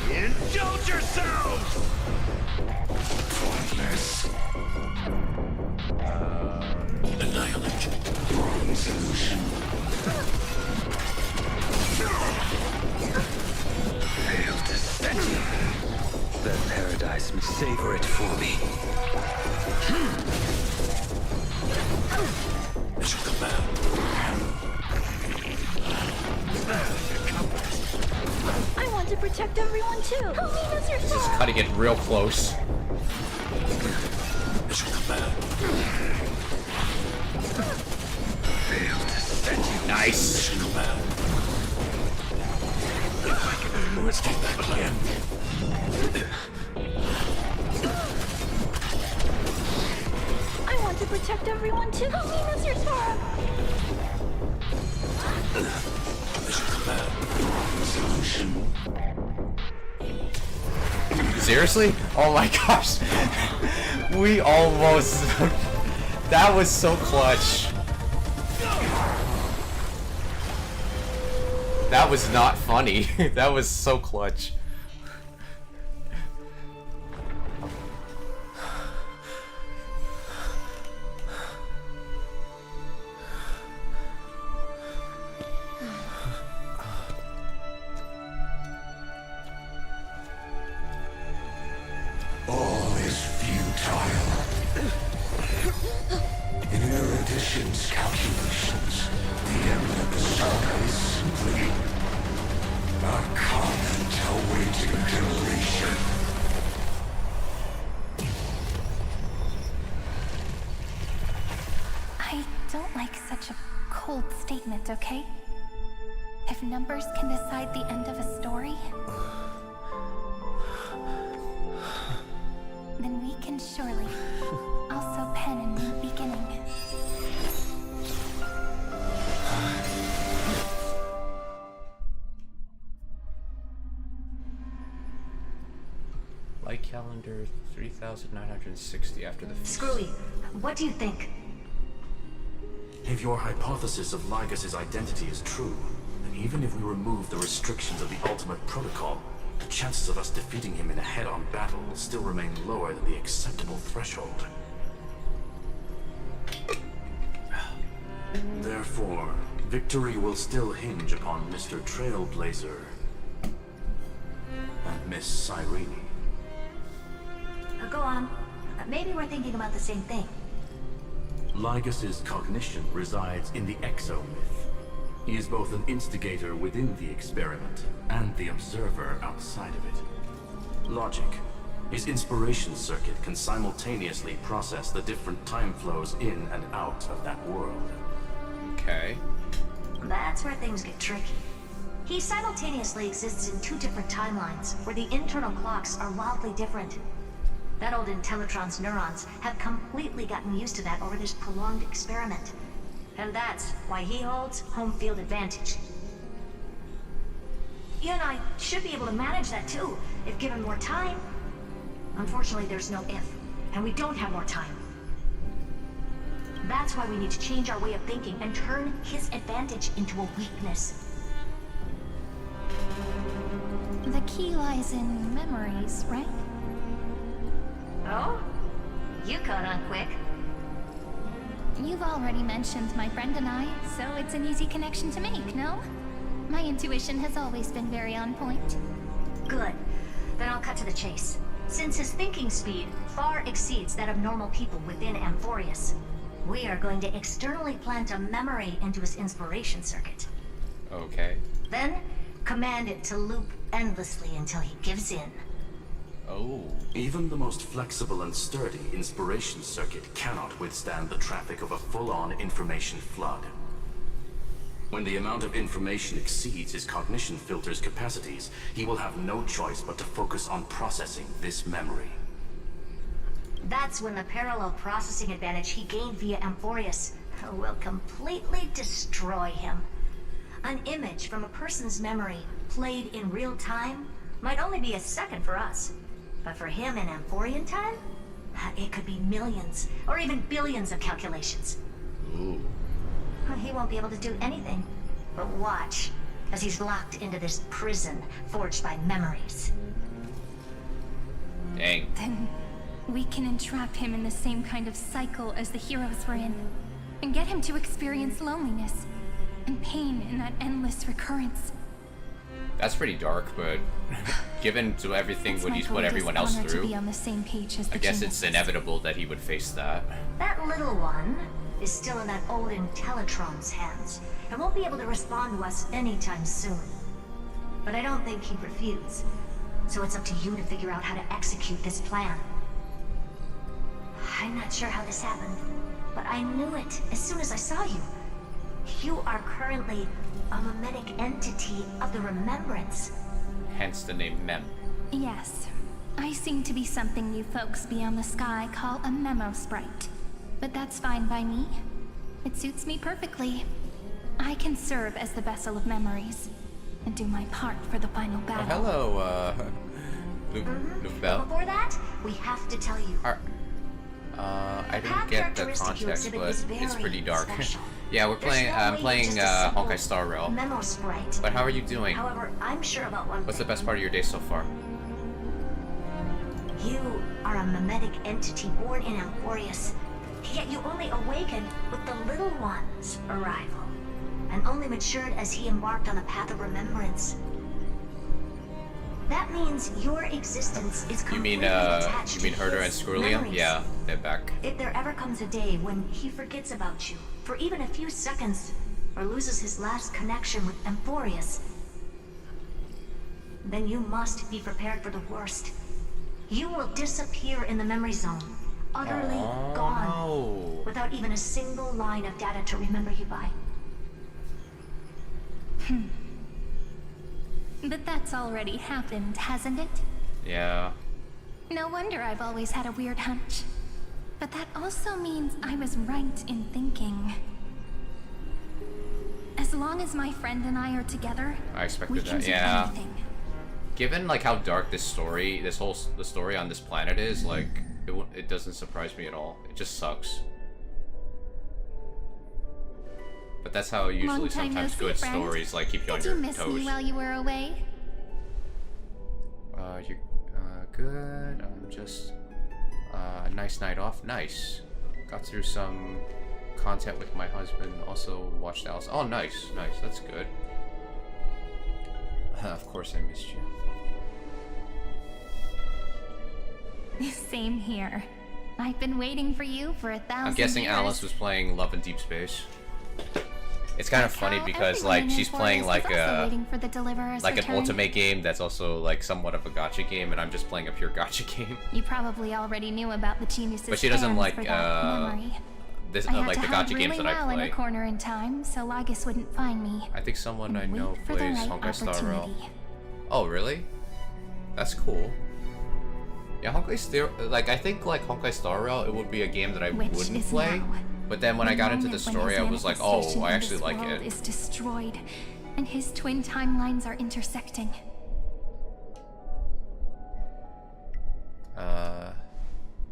Indulge yourselves! Pointless. Annihilate. Wrong solution. Fail to stand you. That paradise, savor it for me. Is your command. I want to protect everyone too. Help me, Mr. This is Sora. cutting it real close. Is your command. Fail to stand you. Nice. Is your command. Let's take that again. I want to protect everyone too. Help me, Mr. Sora. Is your command. Wrong solution. Seriously? Oh my gosh. We almost... That was so clutch. That was not funny. That was so clutch. All is futile. In Erudition's calculations, the end of the saga is simply a comment awaiting generation. I don't like such a cold statement, okay? If numbers can decide the end of a story, then we can surely also pen a new beginning. Light calendar 3,960 after the feast. Screwy, what do you think? If your hypothesis of Lygus' identity is true, then even if we remove the restrictions of the Ultimate Protocol, the chances of us defeating him in a head-on battle will still remain lower than the acceptable threshold. Therefore, victory will still hinge upon Mr. Trailblazer and Miss Cyrene. Go on. Maybe we're thinking about the same thing. Lygus' cognition resides in the exo-myth. He is both an instigator within the experiment and the observer outside of it. Logic. His inspiration circuit can simultaneously process the different time flows in and out of that world. Okay. That's where things get tricky. He simultaneously exists in two different timelines, where the internal clocks are wildly different. That old Intellitron's neurons have completely gotten used to that over this prolonged experiment. And that's why he holds home field advantage. You and I should be able to manage that too, if given more time. Unfortunately, there's no if, and we don't have more time. That's why we need to change our way of thinking and turn his advantage into a weakness. The key lies in memories, right? Oh? You caught on quick. You've already mentioned my friend and I, so it's an easy connection to make, no? My intuition has always been very on point. Good. Then I'll cut to the chase. Since his thinking speed far exceeds that of normal people within Amphorius, we are going to externally plant a memory into his inspiration circuit. Okay. Then, command it to loop endlessly until he gives in. Oh. Even the most flexible and sturdy inspiration circuit cannot withstand the traffic of a full-on information flood. When the amount of information exceeds his cognition filter's capacities, he will have no choice but to focus on processing this memory. That's when the parallel processing advantage he gained via Amphorius will completely destroy him. An image from a person's memory played in real time might only be a second for us. But for him in Amphorian time, it could be millions or even billions of calculations. Ooh. He won't be able to do anything but watch as he's locked into this prison forged by memories. Dang. Then we can entrap him in the same kind of cycle as the heroes were in, and get him to experience loneliness and pain in that endless recurrence. That's pretty dark, but given to everything It's what my he's put greatest everyone else honor to through, be on the same page as the I guess it's geniuses. inevitable that he would face that. That little one is still in that old Intellatron's hands and won't be able to respond to us anytime soon. But I don't think he'd refuse, so it's up to you to figure out how to execute this plan. I'm not sure how this happened, but I knew it as soon as I saw you. You are currently a mimetic entity of the Remembrance. Hence the name Mem. Yes. I seem to be something you folks beyond the sky call a memo sprite. But that's fine by me. It suits me perfectly. I can serve as the vessel of memories and do my part for the final Oh, battle. hello, Nouvelle. Before that, we have to tell you. I didn't get the context, but it's pretty dark. Yeah, we're playing. I'm playing Honkai Star Rail. Memo sprite. But how are you doing? However, I'm sure about one What's the thing. best part of your day so far? You are a mimetic entity born in Amphorius, yet you only awakened with the little one's arrival, and only matured as he embarked on the path of remembrance. That means your existence is completely attached You mean to Herder and his Skrullium? memories. Yeah, they're back. If there ever comes a day when he forgets about you for even a few seconds, or loses his last connection with Amphorius, then you must be prepared for the worst. You will disappear in the memory zone, utterly gone, without even a single line of data to remember you by. But that's already happened, hasn't it? Yeah. No wonder I've always had a weird hunch. But that also means I was right in thinking. As long as my friend and I are together, I we expected can that. do Yeah. anything. Given like how dark the story on this planet is, like it doesn't surprise me at all. It just sucks. But that's how usually Long time sometimes no see, good friend. stories like keep you on Did your you miss toes. me while you were away? You're good. I'm just a nice night off. Nice. Got through some content with my husband. Also watched Alice. Oh, nice, nice. That's good. Of course, I missed you. Same here. I've been waiting for you for 1,000 I'm guessing years. Alice was playing Love in Deep Space. It's kind of funny because everyone like in she's playing Amphorius like is also a waiting for the Deliverer's like an return. ultimate game that's also like somewhat of a gacha game, and I'm just playing a pure gacha game. You probably already knew about the genius's But she doesn't plans like for that memory. this I had like to the hide gacha really games that I well in a play. corner in time, so Lagus wouldn't find me. I think someone I know for the plays right Honkai Star Rail. opportunity. Oh, really? That's cool. Yeah, Honkai Star like I think like Honkai Star Rail, it would be a game that I Which wouldn't is play. now. But then when I got into the moment when story, his I was like, oh, manifestation I in actually this like world it. is destroyed, and his twin timelines are intersecting.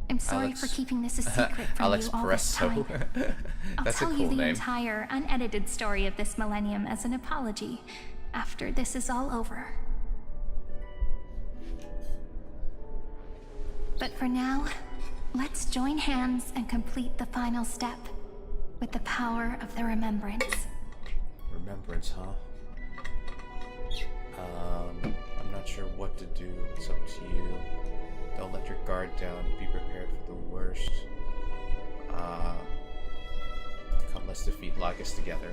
I'm sorry Alex- for keeping this a secret from Alex you all this Presto. time. I'll That's a tell cool you the name. entire unedited story of this millennium as an apology after this is all over. But for now, let's join hands and complete the final step. with the power of the remembrance. Remembrance, huh? I'm not sure what to do. It's up to you. Don't let your guard down. Be prepared for the worst. Come, let's defeat Lagus together.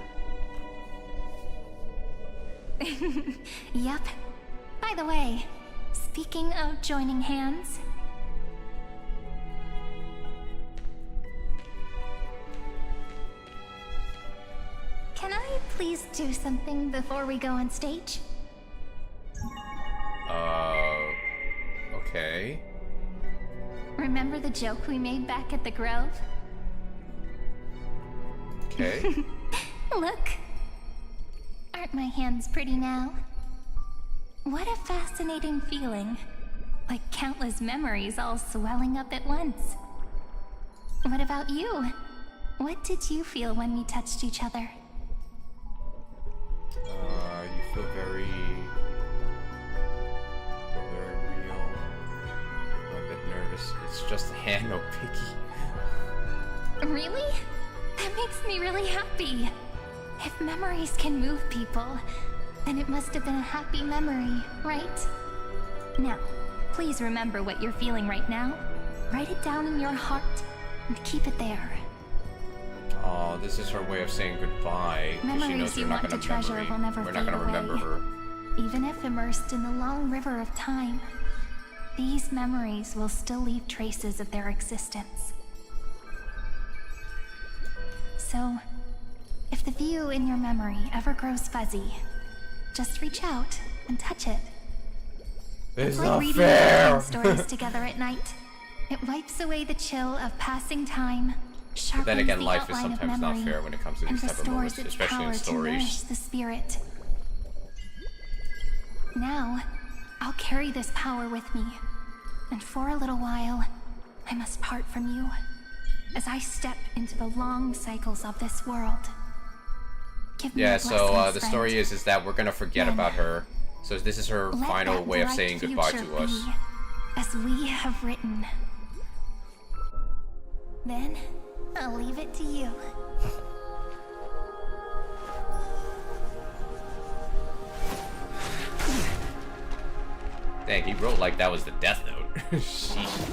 Yep. By the way, speaking of joining hands... Can I please do something before we go on stage? Okay. Remember the joke we made back at the Grove? Okay. Look. Aren't my hands pretty now? What a fascinating feeling. Like countless memories all swelling up at once. What about you? What did you feel when we touched each other? You feel very real. I'm a bit nervous. It's just a hand, no picky. Really? That makes me really happy. If memories can move people, then it must have been a happy memory, right? Now, please remember what you're feeling right now. Write it down in your heart and keep it there. Oh, this is her way of saying goodbye. She knows Memories we're you not want to gonna treasure will never we're fade not gonna away. remember her. Even if immersed in the long river of time, these memories will still leave traces of their existence. So, if the view in your memory ever grows fuzzy, just reach out and touch it. It's It's not like reading fair. bedtime stories together at night. It wipes away the chill of passing time, But sharpens then again, the life is outline of sometimes not memory, fair when it comes to and these type of restores moments, its especially power in to nourish stories. the spirit. Now, I'll carry this power with me, and for a little while, I must part from you, as I step into the long cycles of this world. Give me Yeah, your so blessings, the friend. story is that we're gonna forget Then, about her. So this is her Let final that way of bright saying goodbye future to us. be as we have written. Then, I'll leave it to you. Dang, he wrote like that was the Death Note. Sheesh.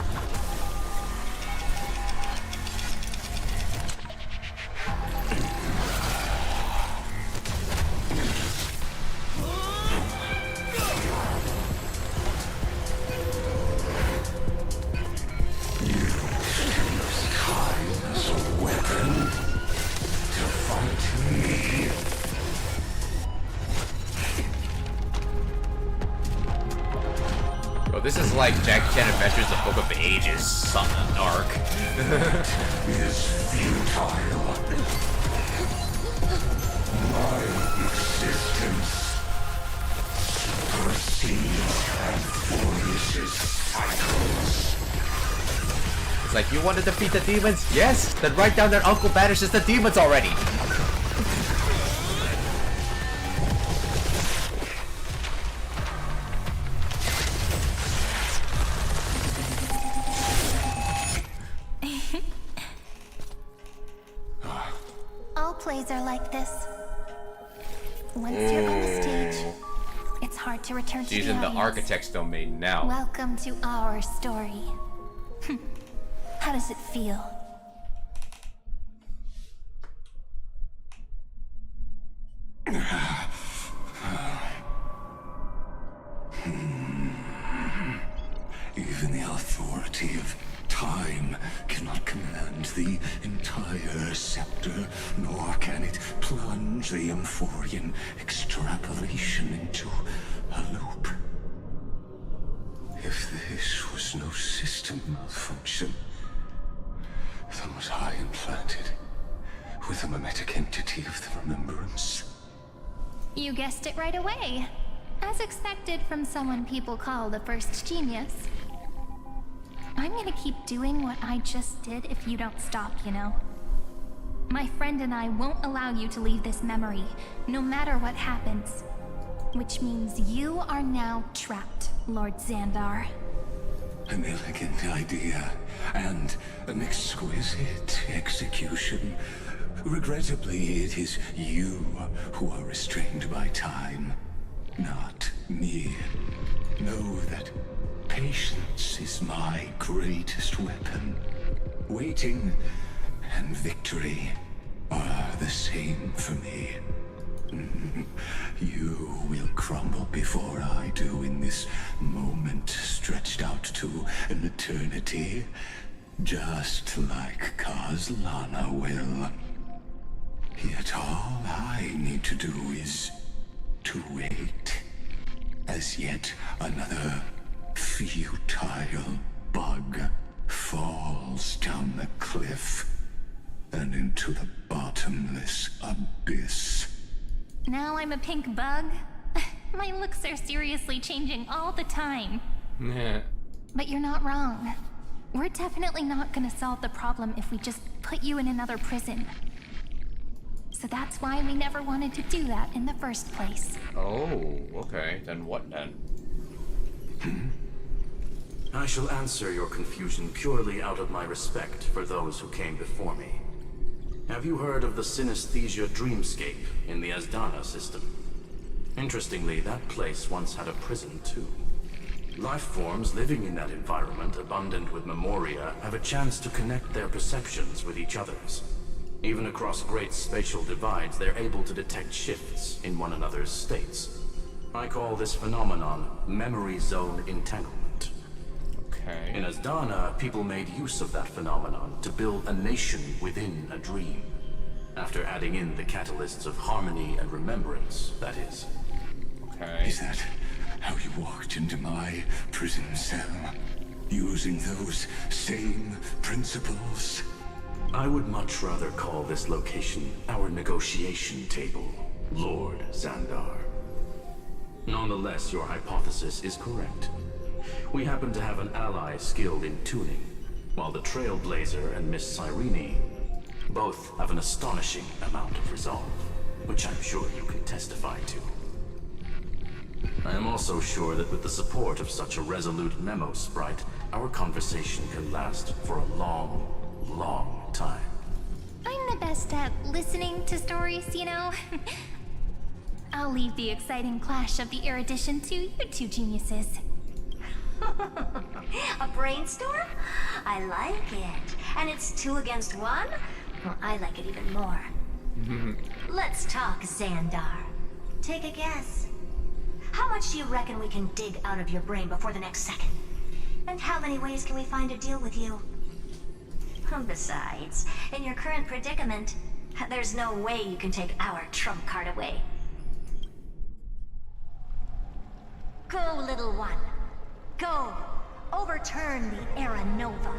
As a weapon to fight me. Bro, this is like Jackie Chan Adventures, the Book of the Ages, something dark. Is futile. My existence supersedes and furnishes cycles. It's like, you want to defeat the demons? Yes? Then write down that Uncle banishes the demons already. All plays are like this. Once you're on the stage, it's hard to return to She's the in the audience. Architect's domain now. Welcome to our story. How does it feel? Even the authority of time cannot command the entire scepter, nor can it plunge the Emphorian extrapolation into a loop. If this was no system malfunction, then was I implanted with a mimetic entity of the remembrance? You guessed it right away. As expected from someone people call the first genius. I'm gonna keep doing what I just did if you don't stop, you know? My friend and I won't allow you to leave this memory, no matter what happens. Which means you are now trapped, Lord Xandar. An elegant idea and an exquisite execution. regrettably, it is you who are restrained by time, not me. Know that patience is my greatest weapon. Waiting and victory are the same for me. You will crumble before I do in this moment stretched out to an eternity, just like Kazlana will. Yet all I need to do is to wait, as yet another futile bug falls down the cliff and into the bottomless abyss. Now I'm a pink bug? My looks are seriously changing all the time. But you're not wrong. We're definitely not gonna solve the problem if we just put you in another prison. So that's why we never wanted to do that in the first place. Oh, okay. Then what then? I shall answer your confusion purely out of my respect for those who came before me. Have you heard of the synesthesia dreamscape in the Asdana system? Interestingly, that place once had a prison too. Life forms living in that environment, abundant with memoria, have a chance to connect their perceptions with each other's. Even across great spatial divides, they're able to detect shifts in one another's states. I call this phenomenon memory zone entanglement. Okay. In Asdana, people made use of that phenomenon to build a nation within a dream. After adding in the catalysts of harmony and remembrance, that is. Okay. Is that how you walked into my prison cell? Using those same principles? I would much rather call this location our negotiation table, Lord Xandar. Nonetheless, your hypothesis is correct. We happen to have an ally skilled in tuning, while the Trailblazer and Miss Cyrene both have an astonishing amount of resolve, which I'm sure you can testify to. I am also sure that with the support of such a resolute memo sprite, our conversation can last for a long, long time. I'm the best at listening to stories, you know? I'll leave the exciting clash of the erudition to you two geniuses. A brainstorm? I like it. And it's 2 against 1? Well, I like it even more. Let's talk, Xandar. Take a guess. How much do you reckon we can dig out of your brain before the next second? And how many ways can we find to deal with you? Besides, in your current predicament, there's no way you can take our trump card away. Go, little one. Go. Overturn the Era Nova.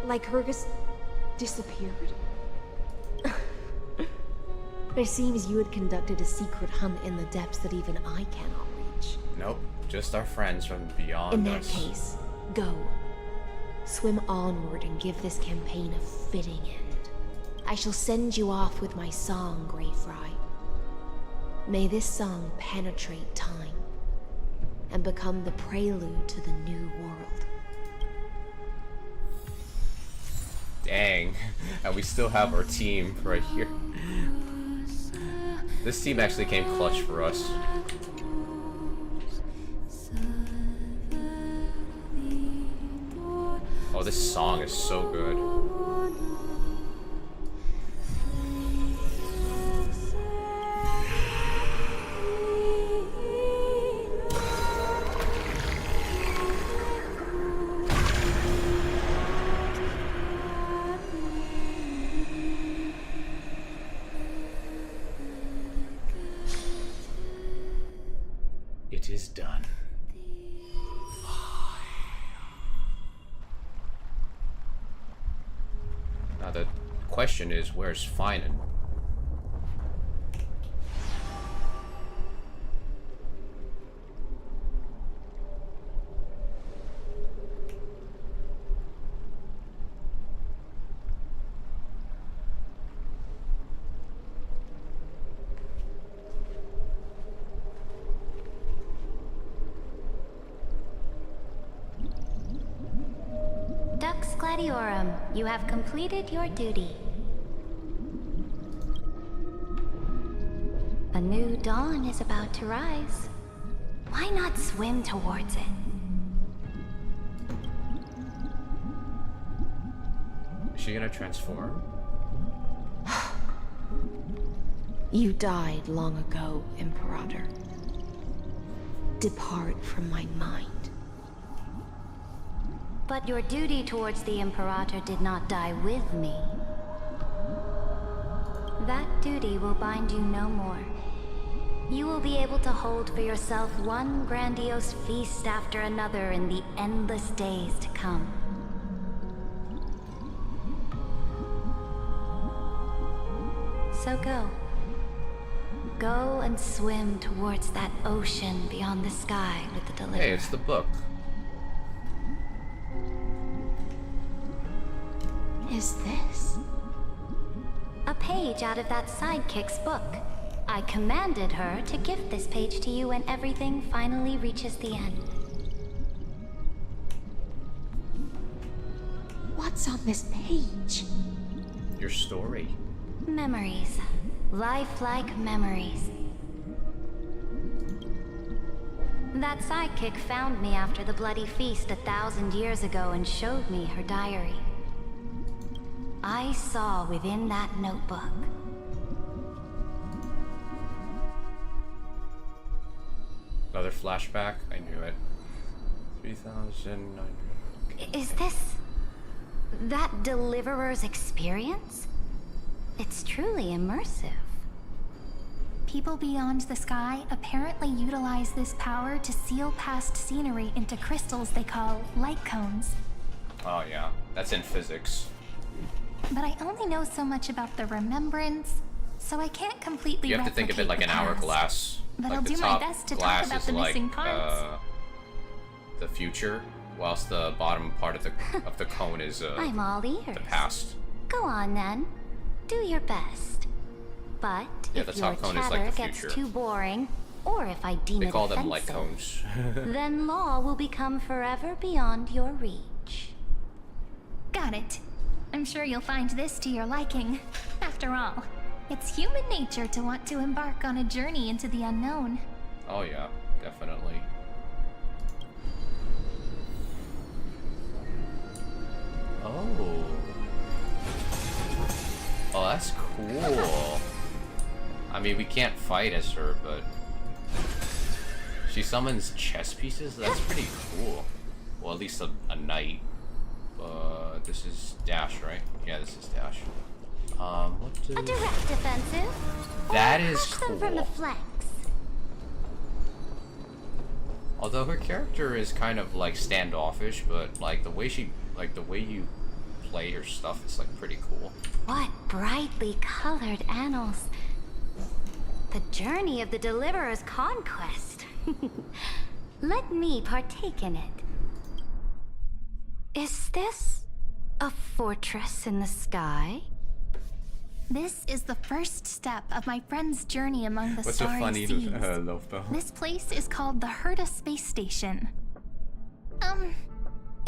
Lycurgus disappeared? It seems you had conducted a secret hunt in the depths that even I cannot reach. Nope, just our friends from beyond In that us. case, go. Swim onward and give this campaign a fitting end. I shall send you off with my song, Grey Fry. May this song penetrate time and become the prelude to the new world. Dang. And we still have our team right here. This team actually came clutch for us. Oh, this song is so good. It is done. Now the question is, where's Finan? Dux Gladiorum, you have completed your duty. A new dawn is about to rise. Why not swim towards it? Is she gonna transform? You died long ago, Imperator. Depart from my mind. But your duty towards the Imperator did not die with me. That duty will bind you no more. You will be able to hold for yourself one grandiose feast after another in the endless days to come. So go. Go and swim towards that ocean beyond the sky with the Deliverer. Hey, it's the book. Is this? A page out of that sidekick's book. I commanded her to gift this page to you when everything finally reaches the end. What's on this page? Your story. Memories. Lifelike memories. That sidekick found me after the bloody feast 1,000 years ago and showed me her diary. I saw within that notebook. Another flashback? I knew it. 3,900. Is this that Deliverer's experience? It's truly immersive. People beyond the sky apparently utilize this power to seal past scenery into crystals they call light cones. Oh yeah, that's in physics. But I only know so much about the remembrance, so I can't completely You have to think of it like an hourglass. But like I'll the do my top best to glass talk about is the like, missing parts. The future, whilst the bottom part of the cone is I'm all ears. the past. Go on then. Do your best. But Yeah, the if your top cone is chatter like the gets future. too boring, or if I deem They it call offensive, them light cones. then law will become forever beyond your reach. Got it. I'm sure you'll find this to your liking. After all, it's human nature to want to embark on a journey into the unknown. Oh yeah, definitely. Oh. Oh, that's cool. I mean, we can't fight as her, but she summons chess pieces? That's pretty cool. Well, at least a knight. This is dash, right? Yeah, this is dash. What do... A direct offensive? That Or is crush them from the cool. flanks. Although her character is kind of like standoffish, but like the way you play her stuff is like pretty cool. What brightly colored annals. The journey of the Deliverer's conquest. Let me partake in it. Is this a fortress in the sky? This is the first step of my friend's journey among the What's so starry funny, seas. Lofa? This place is called the Herta Space Station.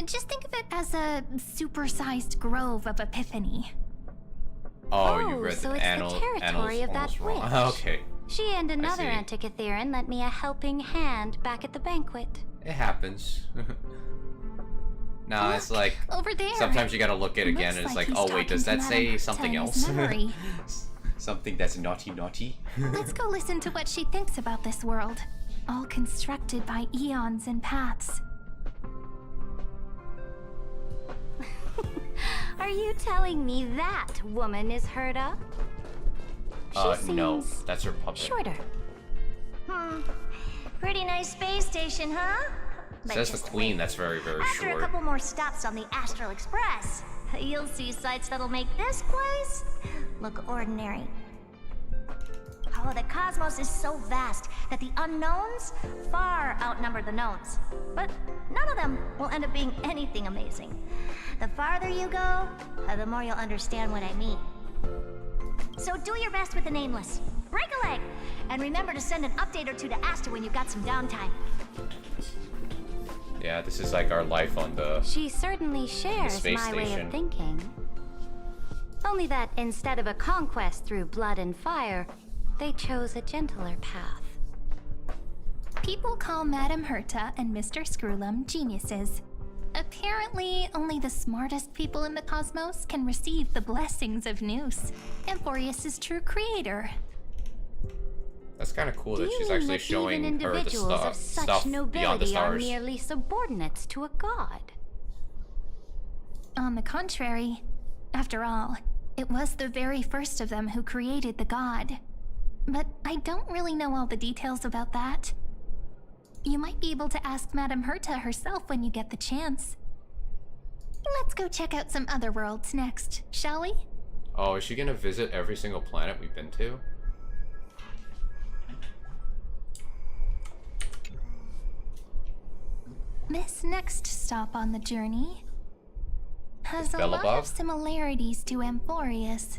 Just think of it as a supersized grove of Epiphany. Oh, you read so the it's annals. the territory of that wrong. witch. Okay, She and another see. Antikytherian lent me a helping hand back at the banquet. it happens. Nah, it's like Over there. sometimes you gotta look at it again, and Looks it's like like, he's oh wait, does talking that to say Madame something Tina's else? memory. Something that's naughty. Let's go listen to what she thinks about this world, all constructed by eons and paths. Are you telling me that woman is Herta? No, that's her puppet. Shorter. Pretty nice space station, huh? But Says the just queen. wait. That's very After a short. couple more stops on the Astral Express, you'll see sights that'll make this place look ordinary. Oh, the cosmos is so vast that the unknowns far outnumber the knowns. But none of them will end up being anything amazing. The farther you go, the more you'll understand what I mean. So do your best with the nameless. Break a leg! And remember to send an update or two to Asta when you've got some downtime. Yeah, this is like our life on the. She certainly shares space my way station. of thinking. Only that instead of a conquest through blood and fire, They chose a gentler path. People call Madame Herta and Mr. Screwlum geniuses. Apparently, only the smartest people in the cosmos can receive the blessings of Noose, Amphorius' true creator. That's kind of cool Do that you she's mean actually that showing even her the individuals of such stuff beyond the nobility are stars. merely subordinates to a god? On the contrary, after all, it was the very first of them who created the god. But I don't really know all the details about that. You might be able to ask Madame Herta herself when you get the chance. Let's go check out some other worlds next, shall we? Oh, is she gonna visit every single planet we've been to? This next stop on the journey has a lot Bellabog? of similarities to Amphorius.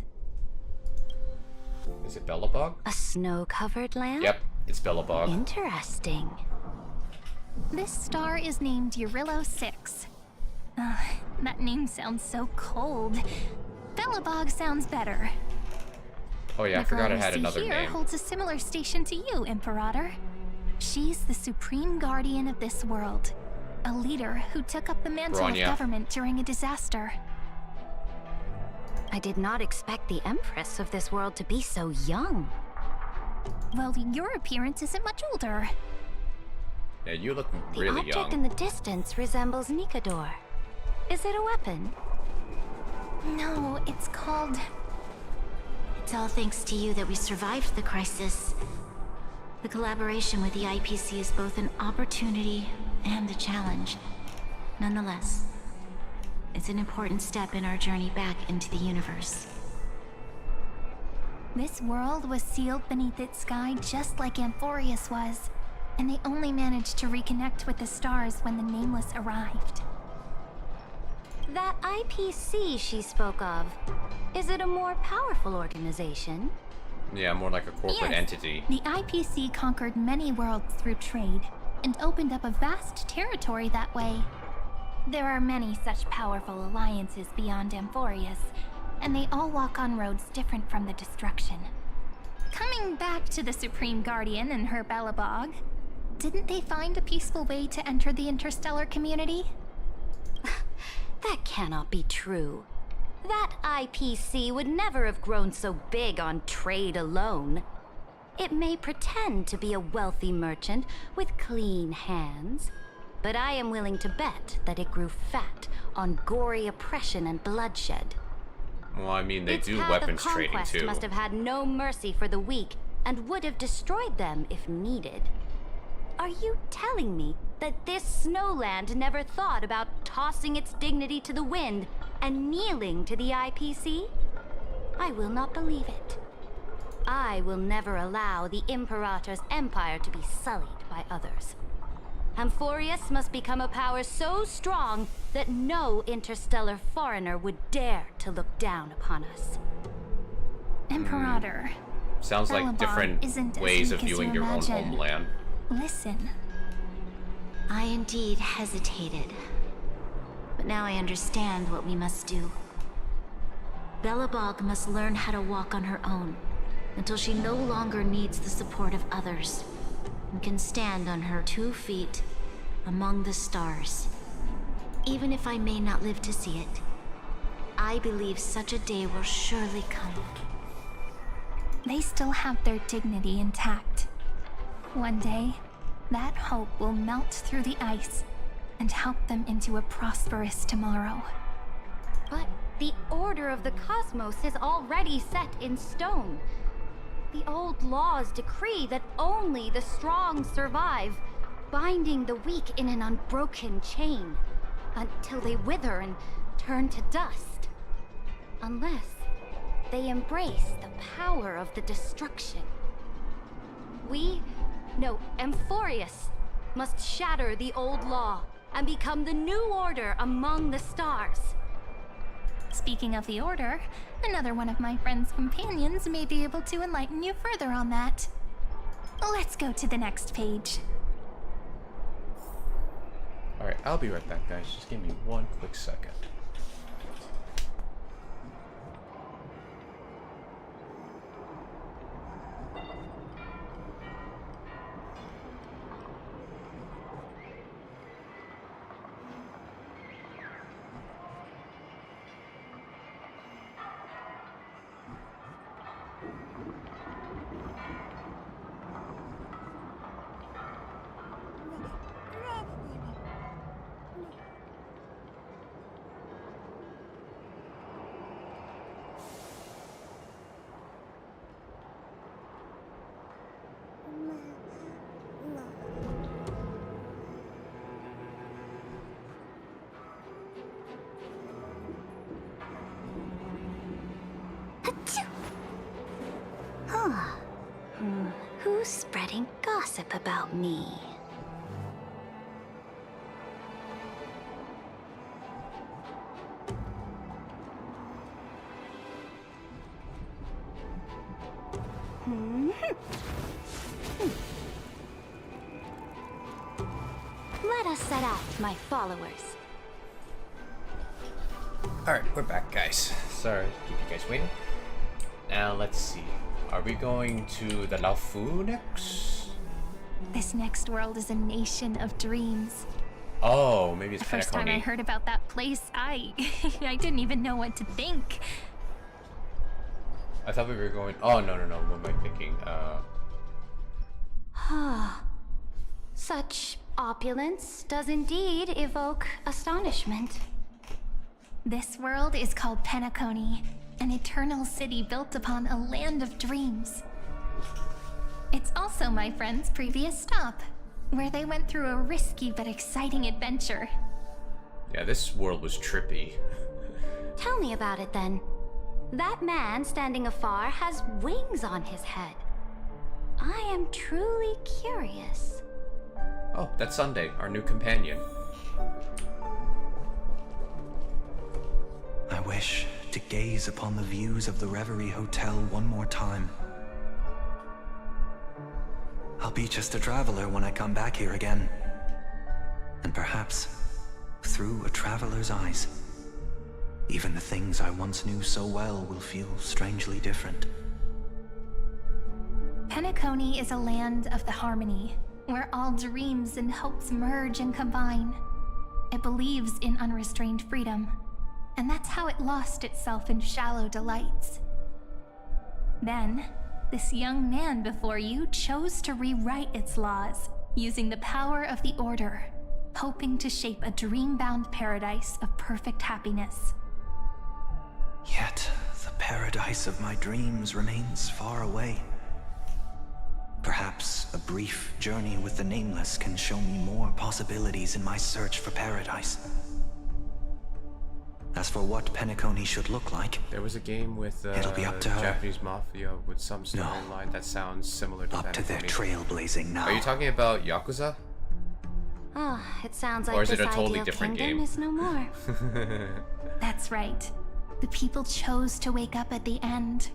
Is it Bellabog? A snow-covered land? Yep, it's Bellabog. Interesting. This star is named Eurillo 6. That name sounds so cold. Bellabog sounds better. Oh yeah, I forgot it had another here name. holds a similar station to you, Imperator. She's the supreme guardian of this world. A leader who took up the mantle Bronya. of government during a disaster. I did not expect the Empress of this world to be so young. Well, your appearance isn't much older. Yeah, you look The really object young. in the distance resembles Nikador. Is it a weapon? No, it's called... It's all thanks to you that we survived the crisis. The collaboration with the IPC is both an opportunity and a challenge. Nonetheless, it's an important step in our journey back into the universe. This world was sealed beneath its sky just like Amphorius was, and they only managed to reconnect with the stars when the Nameless arrived. That IPC she spoke of, is it a more powerful organization? Yeah, more like a corporate Yes, entity. The IPC conquered many worlds through trade, and opened up a vast territory that way. There are many such powerful alliances beyond Amphorius, and they all walk on roads different from the destruction. Coming back to the Supreme Guardian and her Bellabog, didn't they find a peaceful way to enter the interstellar community? That cannot be true. That IPC would never have grown so big on trade alone. It may pretend to be a wealthy merchant with clean hands, but I am willing to bet that it grew fat on gory oppression and bloodshed. Well, I mean, they Its do path weapons of trading conquest too. must have had no mercy for the weak and would have destroyed them if needed. Are you telling me that this snowland never thought about tossing its dignity to the wind and kneeling to the IPC? I will not believe it. I will never allow the Imperator's empire to be sullied by others. Amphorius must become a power so strong that no interstellar foreigner would dare to look down upon us. Imperator. Sounds like Bellabog different isn't as ways of weak as viewing you your own imagine. homeland. Listen. I indeed hesitated. But now I understand what we must do. Bellabog must learn how to walk on her own until she no longer needs the support of others and can stand on her 2 feet among the stars. Even if I may not live to see it, I believe such a day will surely come. They still have their dignity intact. One day, that hope will melt through the ice and help them into a prosperous tomorrow. But the order of the cosmos is already set in stone. The old laws decree that only the strong survive, binding the weak in an unbroken chain until they wither and turn to dust. Unless they embrace the power of the destruction. Amphorius must shatter the old law and become the new order among the stars. Speaking of the Order, another one of my friend's companions may be able to enlighten you further on that. Let's go to the next page. Alright, I'll be right back, guys. Just give me one quick second. spreading gossip about me? Let us set out, my followers. Alright, we're back, guys. Sorry to keep you guys waiting. Now, let's see. Are we going to the Laofu next? This next world is a nation of dreams. Oh, maybe it's The first time I Penacony. heard about that place, I didn't even know what to think. I thought we were going... Oh, no. What am I thinking? Such opulence does indeed evoke astonishment. This world is called Penacony, an eternal city built upon a land of dreams. It's also my friend's previous stop, where they went through a risky but exciting adventure. Yeah, this world was trippy. Tell me about it then. That man standing afar has wings on his head. I am truly curious. Oh, that's Sunday, our new companion. I wish to gaze upon the views of the Reverie Hotel one more time. I'll be just a traveler when I come back here again. And perhaps, through a traveler's eyes, even the things I once knew so well will feel strangely different. Penacony is a land of the harmony, where all dreams and hopes merge and combine. It believes in unrestrained freedom, and that's how it lost itself in shallow delights. Then, this young man before you chose to rewrite its laws, using the power of the Order, hoping to shape a dream-bound paradise of perfect happiness. Yet, the paradise of my dreams remains far away. Perhaps a brief journey with the Nameless can show me more possibilities in my search for paradise. As for what Penacony should look like, There was a game with it'll be up to her. Japanese Mafia with some storyline that sounds similar to Up to their Penacony. trailblazing now. Are you talking about Yakuza? Oh, it sounds like Or is it this a totally ideal different kingdom game? is no more. That's right. The people chose to wake up at the end.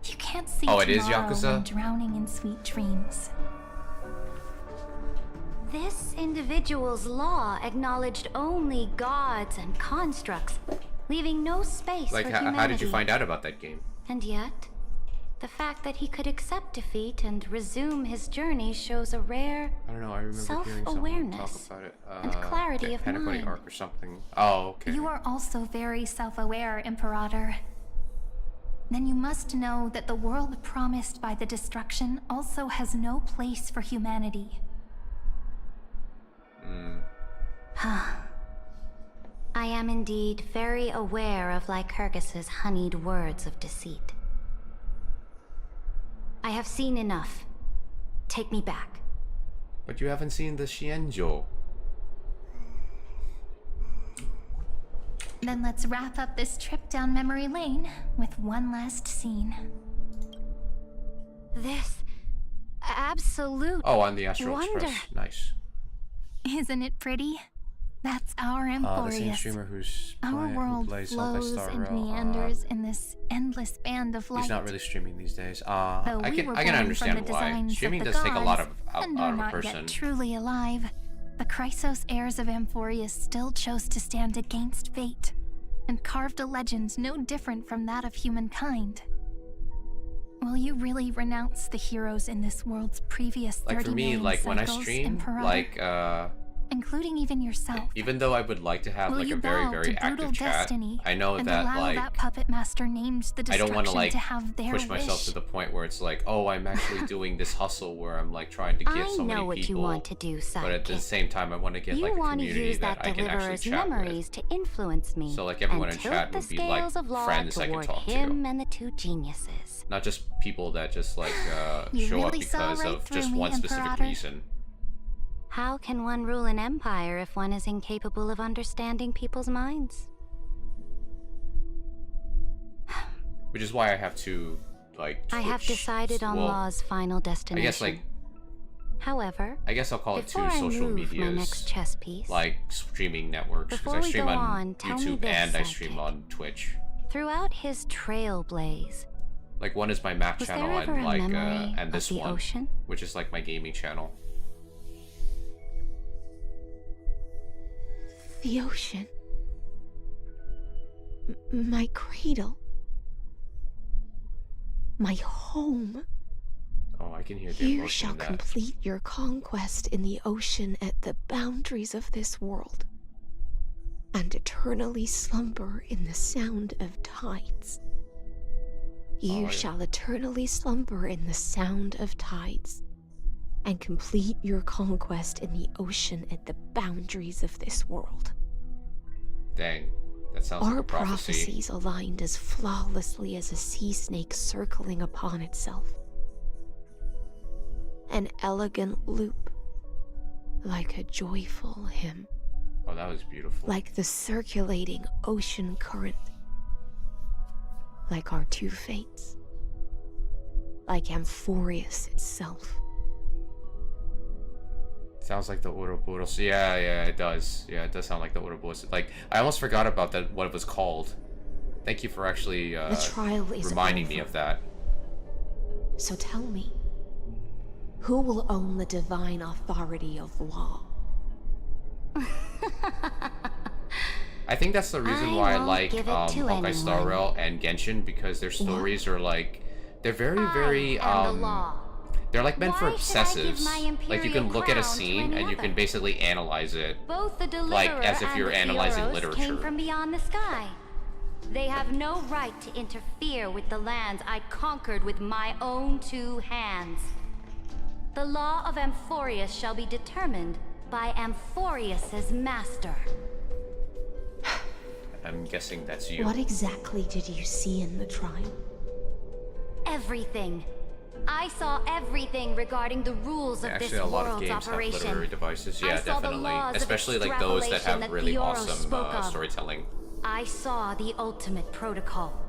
You can't see Oh, it is tomorrow Yakuza? when drowning in sweet dreams. This individual's law acknowledged only gods and constructs, leaving no space Like, for how humanity. did you find out about that game? And yet, the fact that he could accept defeat and resume his journey shows a rare I don't know, I remember hearing someone talk self-awareness about it. and clarity of Penacony mind. Arc or something. Oh, okay. You are also very self-aware, Imperator. Then you must know that the world promised by the destruction also has no place for humanity. I am indeed very aware of Lycurgus's honeyed words of deceit. I have seen enough. Take me back. But you haven't seen the Xianzhou. Then let's wrap up this trip down memory lane with one last scene. This absolute Oh, on the Astral wonder. Express. Nice. Isn't it pretty? That's our The same Emporius. streamer who's Our who world plays flows Honkai and Star Rail. meanders in this endless band of light. He's not really streaming these days. Though I we can were I can born understand from the why. designs Streaming of the does take a lot gods of and out are of a not person. yet truly alive. The Chrysos heirs of Emporius still chose to stand against fate, and carved a legend no different from that of humankind. Will you really renounce the heroes in this world's previous 30 Like for me, million like when I cycles, stream, Imperator? like Including even yourself. even though I would like to have Will like you a very bow very to brutal active chat, destiny I know and that allow like that puppet master named the I don't destruction want to like to have their push myself wish? to the point where it's like, oh, I'm actually doing this hustle where I'm like trying to give I so know many what people. you want to do, But at the sidekick. same time, I want to get You like a want to community use that that I can actually deliverer's chat memories to influence me. So, like, everyone and in tilt chat the would be, like, scales of law friends I can toward talk to. him and the two geniuses. with, not just people that just like You show up really saw because right of through just me, one specific Imperator. reason. How can one rule an empire if one is incapable of understanding people's minds? Which is why I have two like I have Twitch- decided on well, Law's final I destination. guess like However, I guess I'll call it two before I social move medias, my next chess piece, like streaming networks, because before I we stream go on tell me YouTube this, and I sidekick. stream on Twitch. Throughout his trailblaze, Like one is my map was channel there ever and a like memory and this of the one, ocean? which is like my gaming channel. The ocean. My cradle. My home. Oh, I can hear the You emotion shall in that. complete your conquest in the ocean at the boundaries of this world, and eternally slumber in the sound of tides. You yeah. shall eternally slumber in the sound of tides, and complete your conquest in the ocean at the boundaries of this world. Dang, that sounds like Our a prophecy. prophecies aligned as flawlessly as a sea snake circling upon itself. An elegant loop, like a joyful hymn, Oh, that was beautiful. like the circulating ocean current, like our two fates, like Amphorius itself. Sounds like the Ouroboros. Yeah, it does. Yeah, it does sound like the Ouroboros. Like, I almost forgot about that, what it was called. Thank you for actually The trial is reminding me over. of that. So tell me, who will own the divine authority of law? I think that's the reason I why I won't like give it to Honkai Star anyone. Rail and Genshin, because their stories are like, they're very they're like meant for Why should I give obsessives. my Like you can imperial look at a crown to scene and you can another? basically analyze it both the deliverer like as if and you're the analyzing Fioros literature. came from beyond the sky. They have no right to interfere with the lands I conquered with my own two hands. The law of Amphorius shall be determined by Amphorius's master. I'm guessing that's you. What exactly did you see in the trial? Everything. I saw everything regarding the rules of Actually, this a lot of world's games operation. have literary devices. Yeah, I saw the definitely. laws of Especially like those that have extrapolation really Fioros awesome spoke of. storytelling. I saw the ultimate protocol.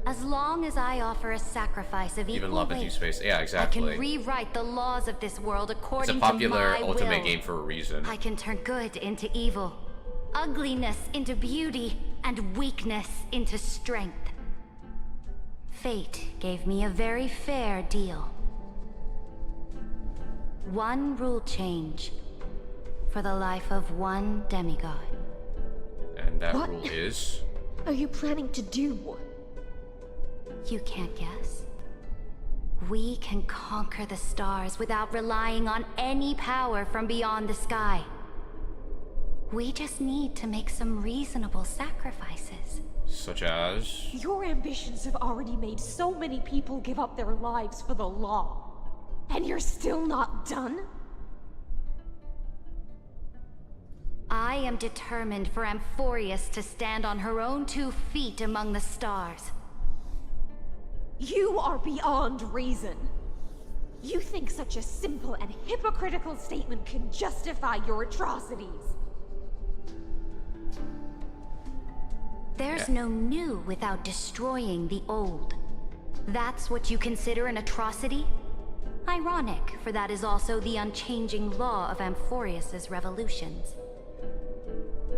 As long as I offer a sacrifice of Even equal Love and weight, Deep Space. Yeah, I exactly. can rewrite the laws of this world It's according a popular to my ultimate will. game for a reason. I can turn good into evil, ugliness into beauty, and weakness into strength. Fate gave me a very fair deal. One rule change for the life of one demigod. And that What? rule is... Are you planning to do? You can't guess. We can conquer the stars without relying on any power from beyond the sky. We just need to make some reasonable sacrifices. Such as... Your ambitions have already made so many people give up their lives for the law. And you're still not done? I am determined for Amphorius to stand on her own 2 feet among the stars. You are beyond reason. You think such a simple and hypocritical statement can justify your atrocities. There's no new without destroying the old. That's what you consider an atrocity? Ironic, for that is also the unchanging law of Amphorius's revolutions.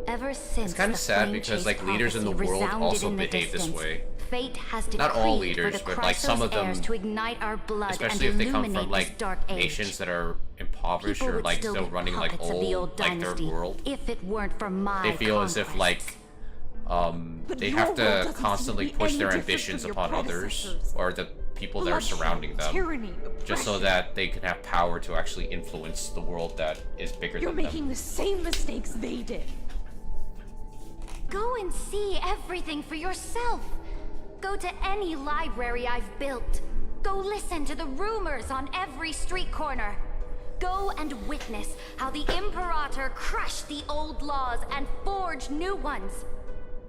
Ever since It's kind the of sad flame because chase like leaders in the prophecy world resounded also in the behave this distance, way. Fate has decreed Not all for leaders, the but like some Chrysos of them, heirs to ignite our blood especially and if they come illuminate from this like dark age. nations that are impoverished People or would like still still be running like puppets of the old old like third dynasty world. if it weren't for my They feel as if like But they your have world to doesn't seem to constantly be push any their different ambitions from your upon others predecessors. or the people that are Bloodshed, surrounding them, tyranny, just so oppression. that they can have power to actually influence the world that is bigger You're than making them. the same mistakes they did. Go and see everything for yourself. Go to any library I've built. Go listen to the rumors on every street corner. Go and witness how the Imperator crushed the old laws and forged new ones.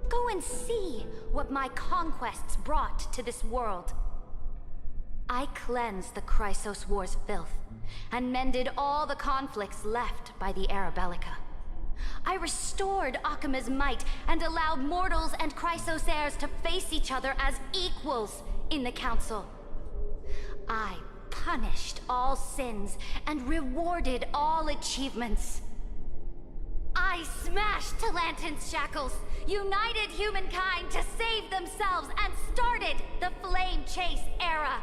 Go and see what my conquests brought to this world. I cleansed the Chrysos War's filth and mended all the conflicts left by the Arabellica. I restored Akima's might and allowed mortals and Chrysos heirs to face each other as equals in the Council. I punished all sins and rewarded all achievements. I smashed Talantin's shackles, united humankind to save themselves, and started the Flame Chase era.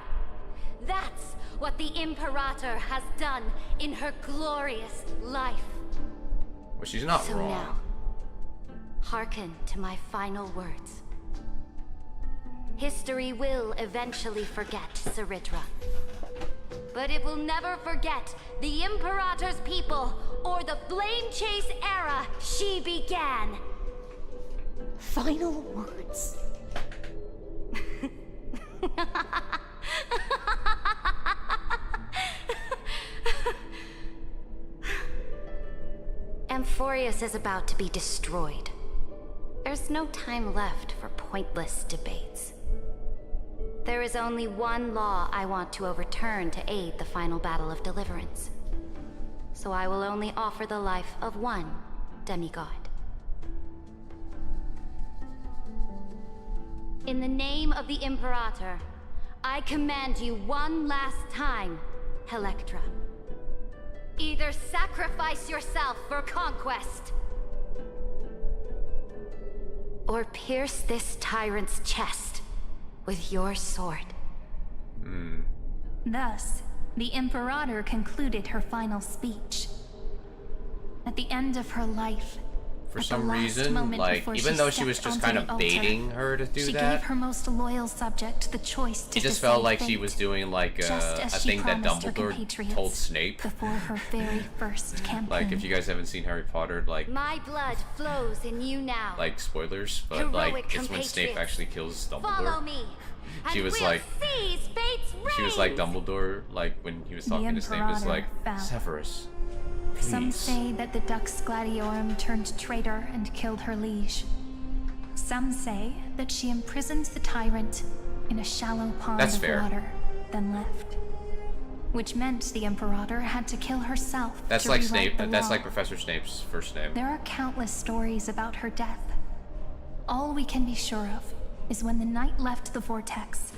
That's what the Imperator has done in her glorious life. Well, she's not so wrong. Now, hearken to my final words. History will eventually forget Saridra. But it will never forget the Imperator's people or the Flame Chase era she began. Final words. Amphorius is about to be destroyed. There's no time left for pointless debates. There is only one law I want to overturn to aid the final battle of deliverance. So I will only offer the life of one demigod. In the name of the Imperator, I command you one last time, Electra. Either sacrifice yourself for conquest, or pierce this tyrant's chest with your sword. Thus, the Imperator concluded her final speech. At the end of her life, for some reason, like, even though she was just kind of baiting her to do she that, gave her most loyal subject the choice to it just felt like she was doing like a thing that Dumbledore told Snape before her very first campaign. Like, if you guys haven't seen Harry Potter, like, my blood flows in you now. Like, spoilers, but heroic like, it's when Snape actually kills Dumbledore. Follow me. She was like, she was like Dumbledore, like when he was talking to Snape, is like, Severus. Please. Some say that the Dux Gladiorum turned traitor and killed her liege. Some say that she imprisoned the tyrant in a shallow pond of water, then left. Which meant the Imperator had to kill herself. That's to like rewrite Snape. the That's law. like Professor Snape's first name. There are countless stories about her death. All we can be sure of is when the knight left the vortex,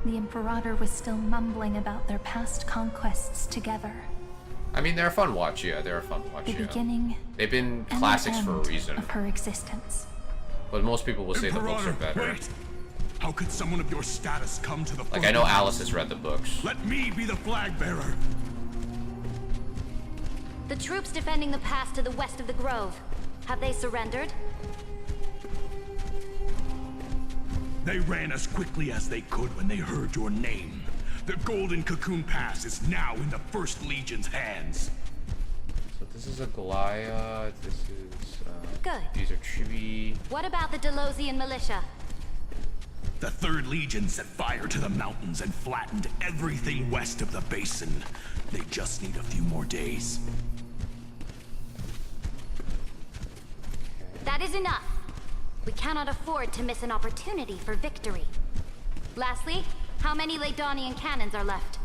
the Imperator was still mumbling about their past conquests together. I mean, they're a fun watch, yeah. They're a fun watch, The yeah. beginning They've been and classics the for a end reason. of her existence. But most people will say the books are better. Wait. How could someone of your status come to the Like, I know Alice has read the books. Let me be the flag bearer. The troops defending the pass to the west of the grove, have they surrendered? They ran as quickly as they could when they heard your name. The Golden Cocoon Pass is now in the First Legion's hands. So this is a Goliath. This is good. These are Chibi. What about the Delosian militia? The Third Legion set fire to the mountains and flattened everything west of the basin. They just need a few more days. That is enough. We cannot afford to miss an opportunity for victory. Lastly, how many Ladonian cannons are left?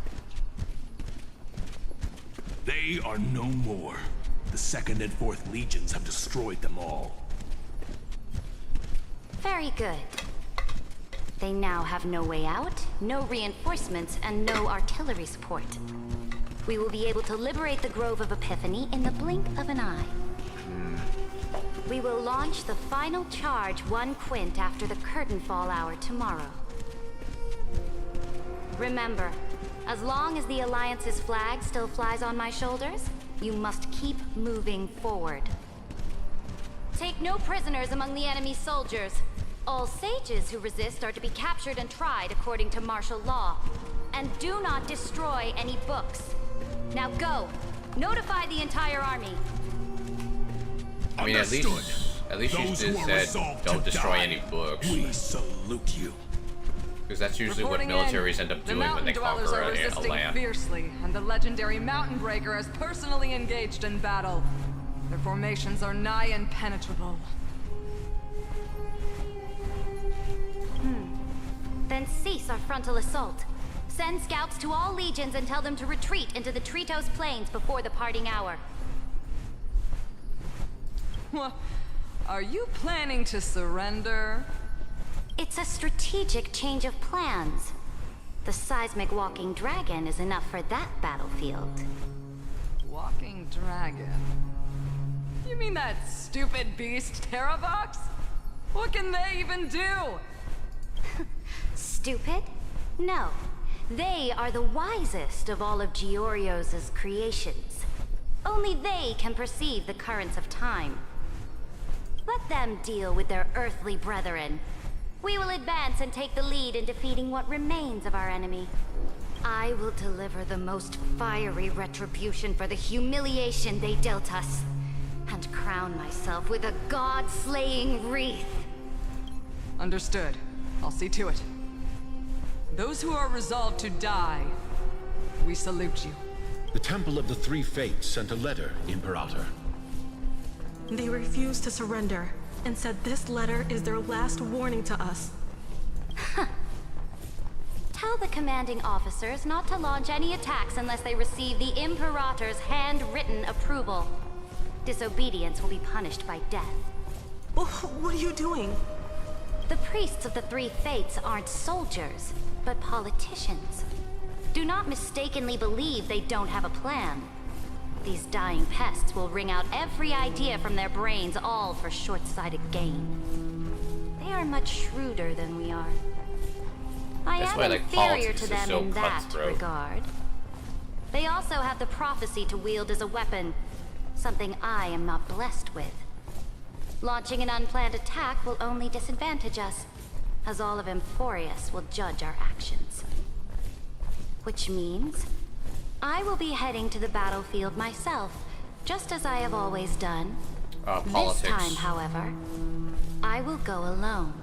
They are no more. The Second and Fourth Legions have destroyed them all. Very good. They now have no way out, no reinforcements, and no artillery support. We will be able to liberate the Grove of Epiphany in the blink of an eye. We will launch the final charge 1 quint after the curtain fall hour tomorrow. Remember, as long as the Alliance's flag still flies on my shoulders, you must keep moving forward. Take no prisoners among the enemy soldiers. All sages who resist are to be captured and tried according to martial law. And do not destroy any books. Now go. Notify the entire army. I mean, at least she just said, don't destroy any books. We salute you. Because that's usually what Reporting militaries in. end up The doing when mountain they dwellers conquer are a resisting land. fiercely, and the legendary Mountain Breaker is personally engaged in battle. Their formations are nigh impenetrable. Then cease our frontal assault. Send scouts to all legions and tell them to retreat into the Tritos Plains before the parting hour. What? Are you planning to surrender? It's a strategic change of plans. The seismic walking dragon is enough for that battlefield. Walking dragon? You mean that stupid beast, Terravox? What can they even do? Stupid? No. They are the wisest of all of Giorio's creations. Only they can perceive the currents of time. Let them deal with their earthly brethren. We will advance and take the lead in defeating what remains of our enemy. I will deliver the most fiery retribution for the humiliation they dealt us, and crown myself with a god-slaying wreath. Understood. I'll see to it. Those who are resolved to die, we salute you. The Temple of the Three Fates sent a letter, Imperator. They refused to surrender, and said this letter is their last warning to us. Tell the commanding officers not to launch any attacks unless they receive the Imperator's handwritten approval. Disobedience will be punished by death. What are you doing? The priests of the Three Fates aren't soldiers, but politicians. Do not mistakenly believe they don't have a plan. These dying pests will wring out every idea from their brains, all for short-sighted gain. They are much shrewder than we are. I am inferior to them in that regard. They also have the prophecy to wield as a weapon, something I am not blessed with. Launching an unplanned attack will only disadvantage us, as all of Emphorius will judge our actions. Which means I will be heading to the battlefield myself, just as I have always done. Politics. This time, however, I will go alone.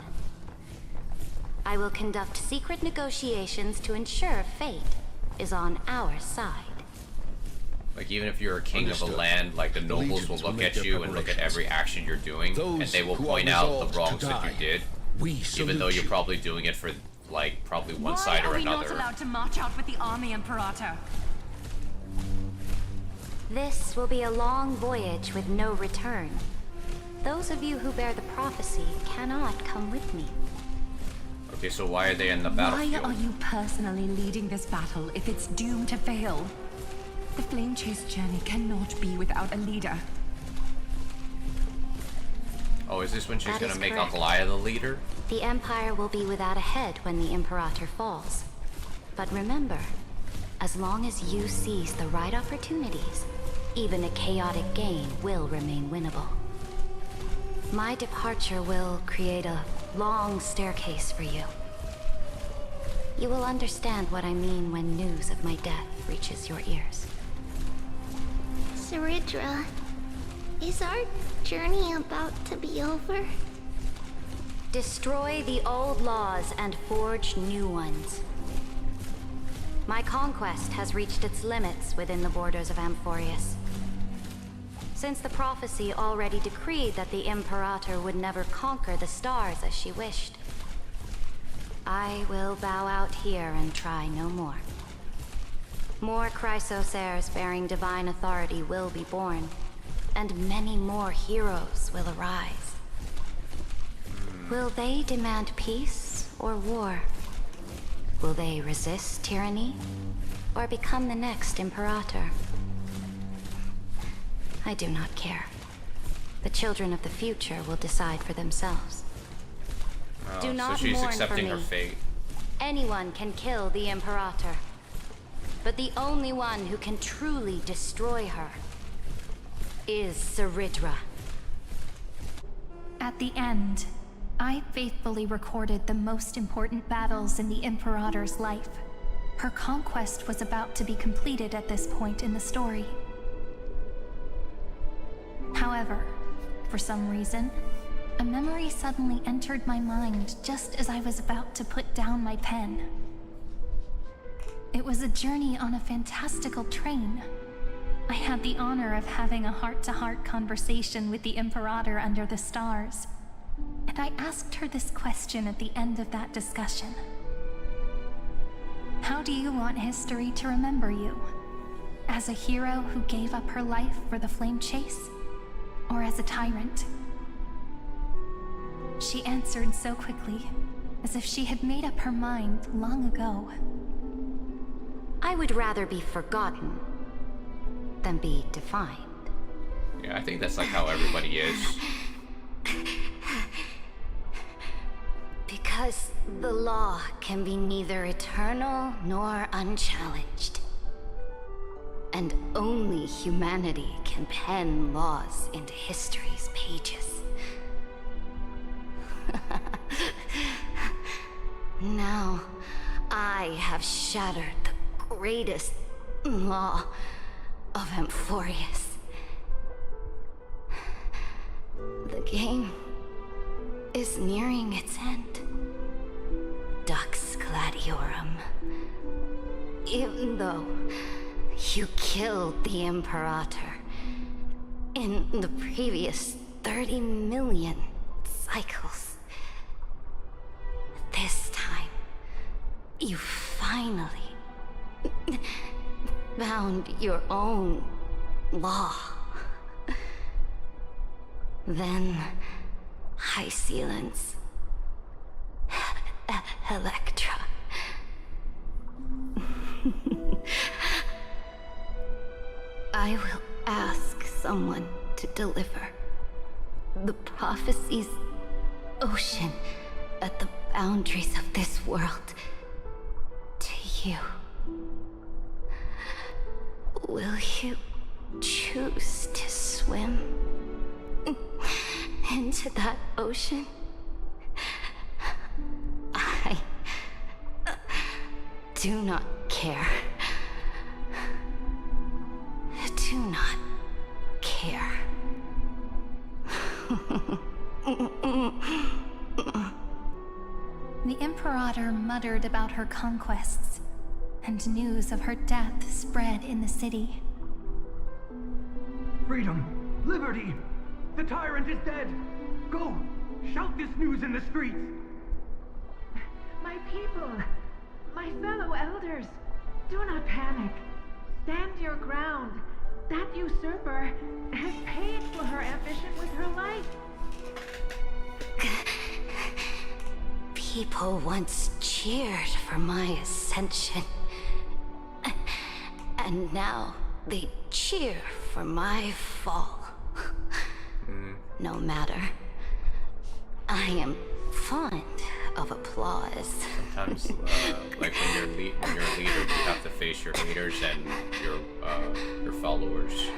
I will conduct secret negotiations to ensure fate is on our side. Like, even if you're a king of a land, like, the nobles will look at you and look at every action you're doing, and they will point out the wrongs that you did, even though you're probably doing it for, like, probably one side or another. Why are we not allowed to march out with the army, Imperator? This will be a long voyage with no return. Those of you who bear the prophecy cannot come with me. Okay, so why are they in the battlefield? Why are you personally leading this battle if it's doomed to fail? The Flame Chase journey cannot be without a leader. Oh, is this when she's gonna make correct. Uncle Aya the leader? The Empire will be without a head when the Imperator falls. But remember, as long as you seize the right opportunities, even a chaotic game will remain winnable. My departure will create a long staircase for you. You will understand what I mean when news of my death reaches your ears. Saridra, is our journey about to be over? Destroy the old laws and forge new ones. My conquest has reached its limits within the borders of Amphorius. Since the prophecy already decreed that the Imperator would never conquer the stars as she wished, I will bow out here and try no more. More Chrysosaurs bearing divine authority will be born, and many more heroes will arise. Will they demand peace or war? Will they resist tyranny, or become the next Imperator? I do not care. The children of the future will decide for themselves. Oh, Do not so she's mourn accepting for her me. fate. Anyone can kill the Imperator, but the only one who can truly destroy her is Saridra. At the end, I faithfully recorded the most important battles in the Imperator's life. Her conquest was about to be completed at this point in the story. However, for some reason, a memory suddenly entered my mind just as I was about to put down my pen. It was a journey on a fantastical train. I had the honor of having a heart-to-heart conversation with the Imperator under the stars, and I asked her this question at the end of that discussion. How do you want history to remember you? As a hero who gave up her life for the Flame Chase? Or as a tyrant? She answered so quickly, as if she had made up her mind long ago. I would rather be forgotten than be defined. Yeah, I think that's like how everybody is. Because the law can be neither eternal nor unchallenged. And only humanity can pen laws into history's pages. Now, I have shattered the greatest law of Amphorius. The game is nearing its end. Dux Gladiorum. Even though you killed the Imperator in the previous 30 million cycles, this time, you finally found your own law. Then, High Sealants, Electra. I will ask someone to deliver the prophecy's ocean at the boundaries of this world to you. Will you choose to swim into that ocean? I do not care. Do not care. The Imperator muttered about her conquests, and news of her death spread in the city. Freedom! Liberty! The tyrant is dead! Go! Shout this news in the streets! My people! My fellow elders! Do not panic. Stand your ground. That usurper has paid for her ambition with her life. People once cheered for my ascension. And now they cheer for my fall. No matter. I am fond of applause. Sometimes, like when you're a leader, you have to face your haters and your followers.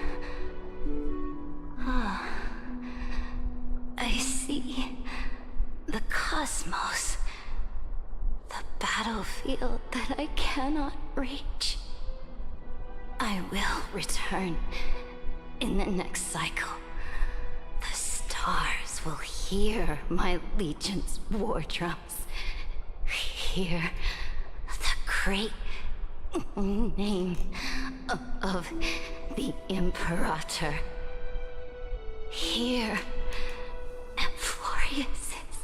I see the cosmos, the battlefield that I cannot reach. I will return in the next cycle. The stars will hear my legion's war drums. Hear the great name of the Imperator. Hear Amphorius's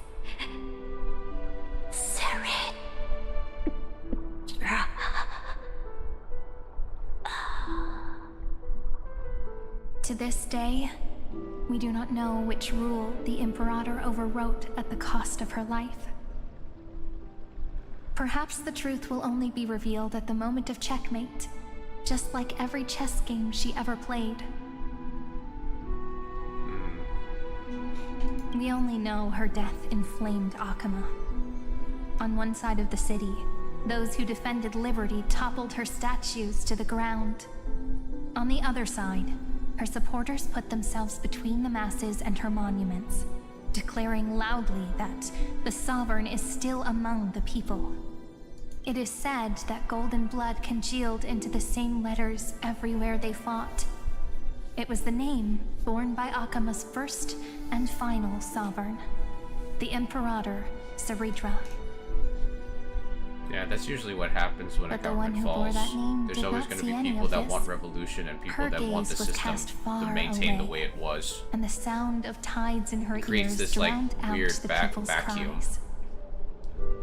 Serenra. To this day, we do not know which rule the Imperator overwrote at the cost of her life. Perhaps the truth will only be revealed at the moment of checkmate, just like every chess game she ever played. We only know her death inflamed Akama. On one side of the city, those who defended liberty toppled her statues to the ground. On the other side, her supporters put themselves between the masses and her monuments, declaring loudly that the Sovereign is still among the people. It is said that golden blood congealed into the same letters everywhere they fought. It was the name borne by Akama's first and final Sovereign, the Imperator Seridra. Yeah, that's usually what happens when a government falls. There's always going to be people that want revolution and people that want the system to maintain the way it was. And the sound of tides in her creates ears this like drowned out weird the people's vacuum. cries.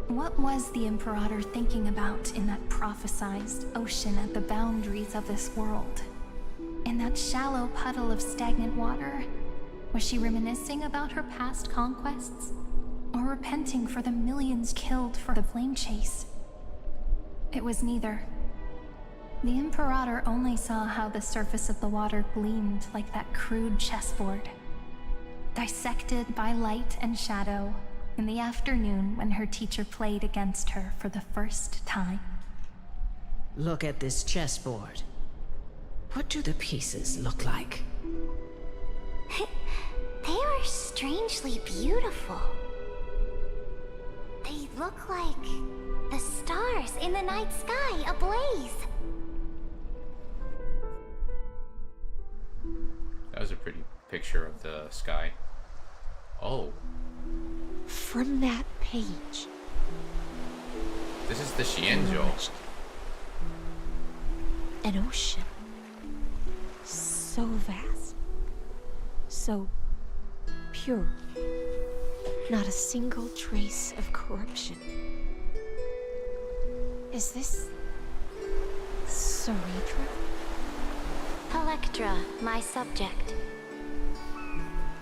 What was the Imperator thinking about in that prophesized ocean at the boundaries of this world? In that shallow puddle of stagnant water? Was she reminiscing about her past conquests? Or repenting for the millions killed for the flame chase? It was neither. The Imperator only saw how the surface of the water gleamed like that crude chessboard, dissected by light and shadow in the afternoon when her teacher played against her for the first time. Look at this chessboard. What do the pieces look like? They are strangely beautiful. They look like the stars in the night sky ablaze. That was a pretty picture of the sky. Oh. From that page. This is the Xianzhou. An ocean. So vast. So pure. Not a single trace of corruption. Is this Ceridra? Electra, my subject.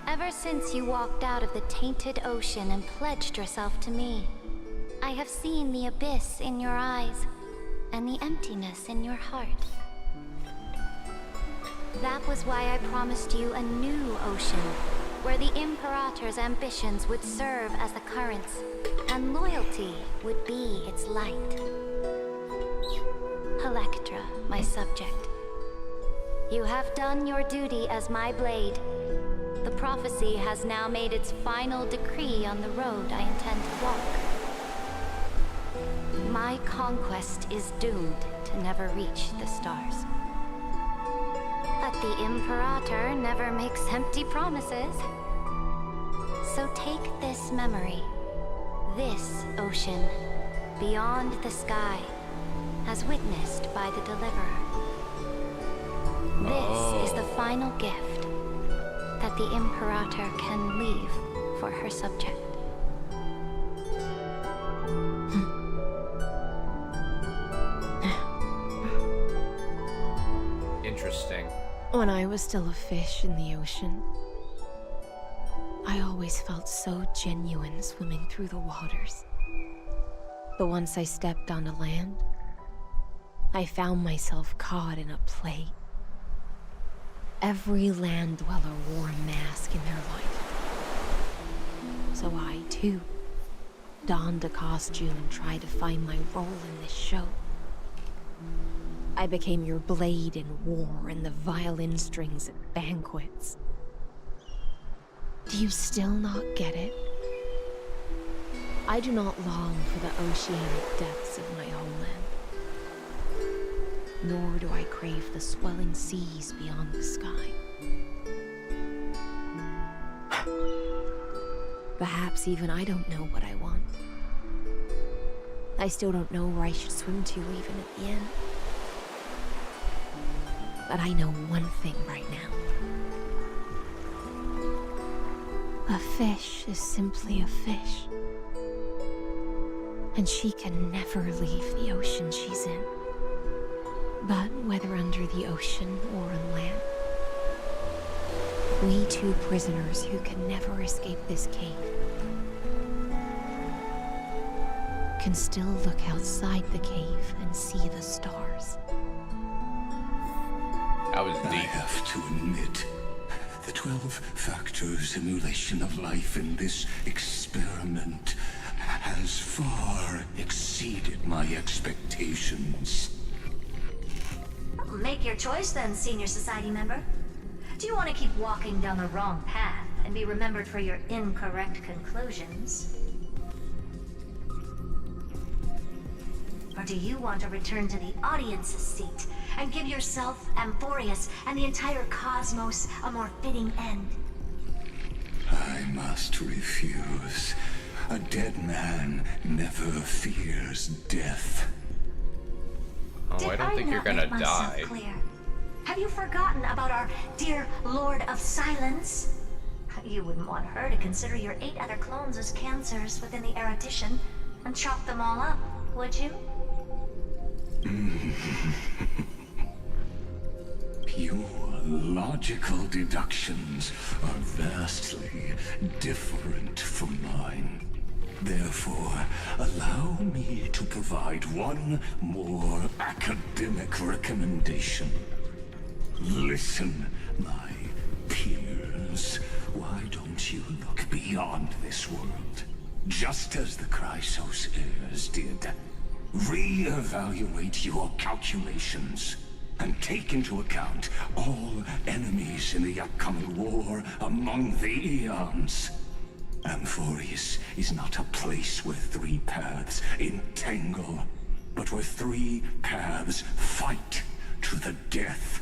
Ever since you walked out of the tainted ocean and pledged yourself to me, I have seen the abyss in your eyes and the emptiness in your heart. That was why I promised you a new ocean, where the Imperator's ambitions would serve as the currents, and loyalty would be its light. Electra, my subject. You have done your duty as my blade. The prophecy has now made its final decree on the road I intend to walk. My conquest is doomed to never reach the stars. But the Imperator never makes empty promises. So take this memory, this ocean, beyond the sky, as witnessed by the Deliverer. This is the final gift that the Imperator can leave for her subject. Interesting. When I was still a fish in the ocean, I always felt so genuine swimming through the waters. But once I stepped onto land, I found myself caught in a play. Every land dweller wore a mask in their life. So I, too, donned a costume and tried to find my role in this show. I became your blade in war and the violin strings at banquets. Do you still not get it? I do not long for the oceanic depths of my homeland. Nor do I crave the swelling seas beyond the sky. Perhaps even I don't know what I want. I still don't know where I should swim to even at the end. But I know one thing right now. A fish is simply a fish. And she can never leave the ocean she's in. But whether under the ocean or on land, we two prisoners who can never escape this cave can still look outside the cave and see the stars. That was deep. I have to admit, the 12-factor simulation of life in this experiment has far exceeded my expectations. Make your choice then, Senior Society member. Do you want to keep walking down the wrong path and be remembered for your incorrect conclusions? Or do you want to return to the audience's seat and give yourself, Amphorius, and the entire cosmos a more fitting end? I must refuse. A dead man never fears death. Oh, I don't think you're gonna die. Clear? Have you forgotten about our dear Lord of Silence? You wouldn't want her to consider your 8 other clones as cancers within the erudition and chop them all up, would you? Your logical deductions are vastly different from mine. Therefore, allow me to provide one more academic recommendation. Listen, my peers. Why don't you look beyond this world? Just as the Chrysos heirs did. Re-evaluate your calculations and take into account all enemies in the upcoming war among the Eons. Amphorius is not a place where three paths entangle, but where three paths fight to the death.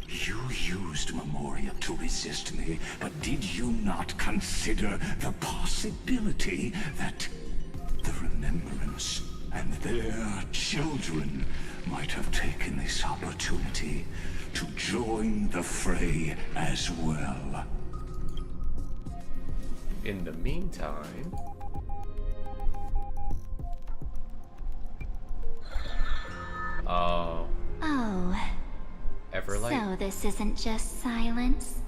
You used Memoria to resist me, but did you not consider the possibility that the Remembrance and their children might have taken this opportunity to join the fray as well? In the meantime... Oh. Everlight? So this isn't just silence.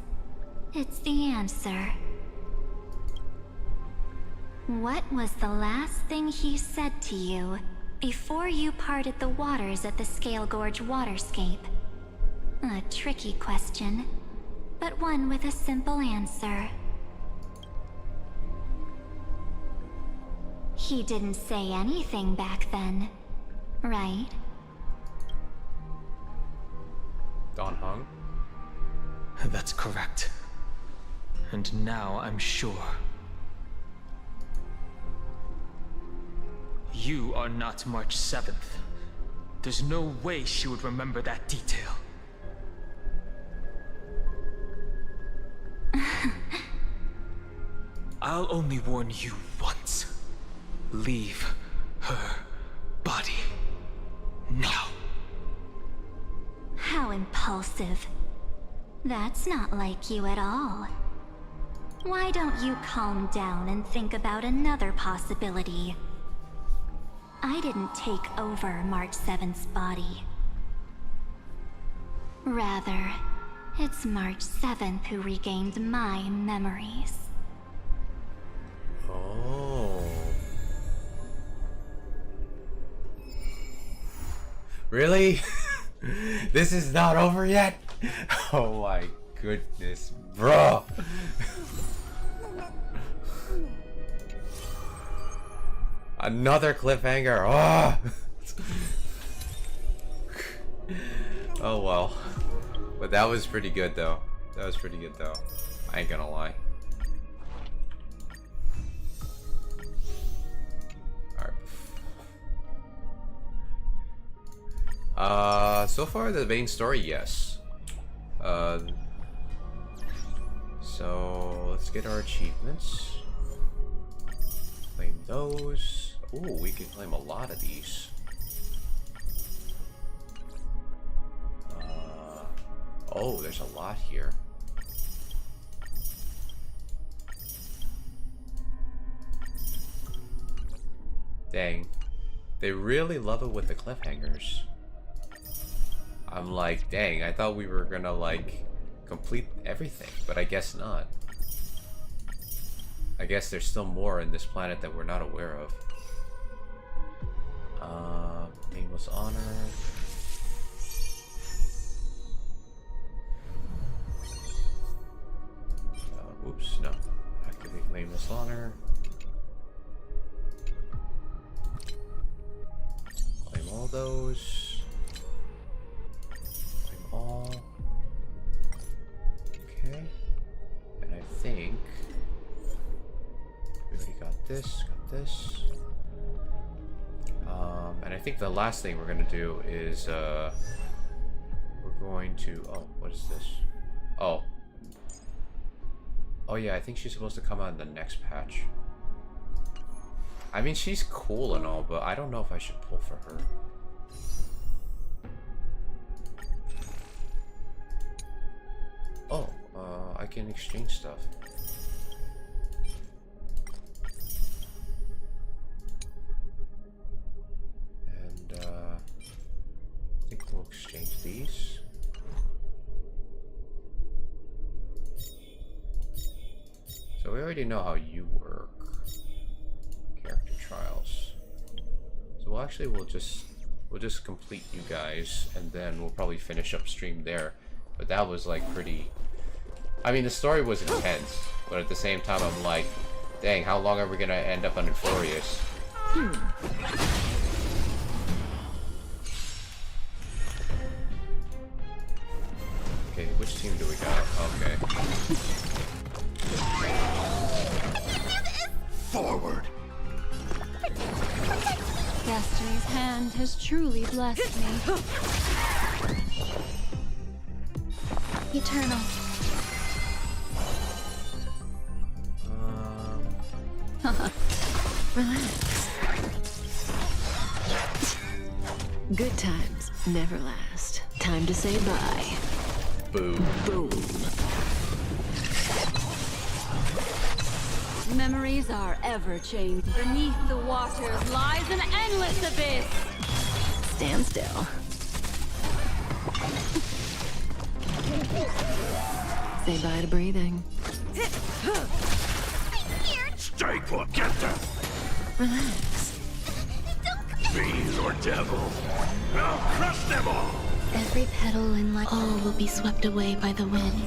It's the answer. What was the last thing he said to you before you parted the waters at the Scale Gorge waterscape? A tricky question, but one with a simple answer. He didn't say anything back then, right? Don Hung? That's correct. And now I'm sure. You are not March 7th. There's no way she would remember that detail. I'll only warn you once. Leave her body now. How impulsive. That's not like you at all. Why don't you calm down and think about another possibility? I didn't take over March 7th's body. Rather, it's March 7th who regained my memories. Oh. Really? This is not over yet? Oh my goodness, bro. Another cliffhanger. Oh. Oh well. But that was pretty good though. That was pretty good though. I ain't gonna lie. So far the main story, yes. So let's get our achievements. Claim those. Ooh, we can claim a lot of these. Oh, there's a lot here. Dang. They really love it with the cliffhangers. I'm like, dang, I thought we were gonna, like, complete everything, but I guess not. I guess there's still more in this planet that we're not aware of. Nameless Honor. Oops, no. Activate Nameless Honor. Claim all those. Claim all. Okay. And I think we already got this, and I think the last thing we're gonna do is we're going to, oh, what is this? Oh yeah, I think she's supposed to come out in the next patch. I mean, she's cool and all, but I don't know if I should pull for her. Oh, I can exchange stuff. And I think we'll exchange these. So we already know how you work. trials. So we'll just complete you guys, and then we'll probably finish up stream there. But that was like pretty. I mean, the story was intense, but at the same time, I'm like, dang, how long are we gonna end up on Infurious? Okay, which team do we got? Okay. Forward! Destiny's hand has truly blessed me. Eternal. Relax. Good times never last. Time to say bye. Boom. Boom. Memories are ever changing. Beneath the waters lies an endless abyss. Stand still. Say bye to breathing. Stay put! Get them! Relax. Fiend or devil, I'll crush them all! Every petal in life, all will be swept away by the wind.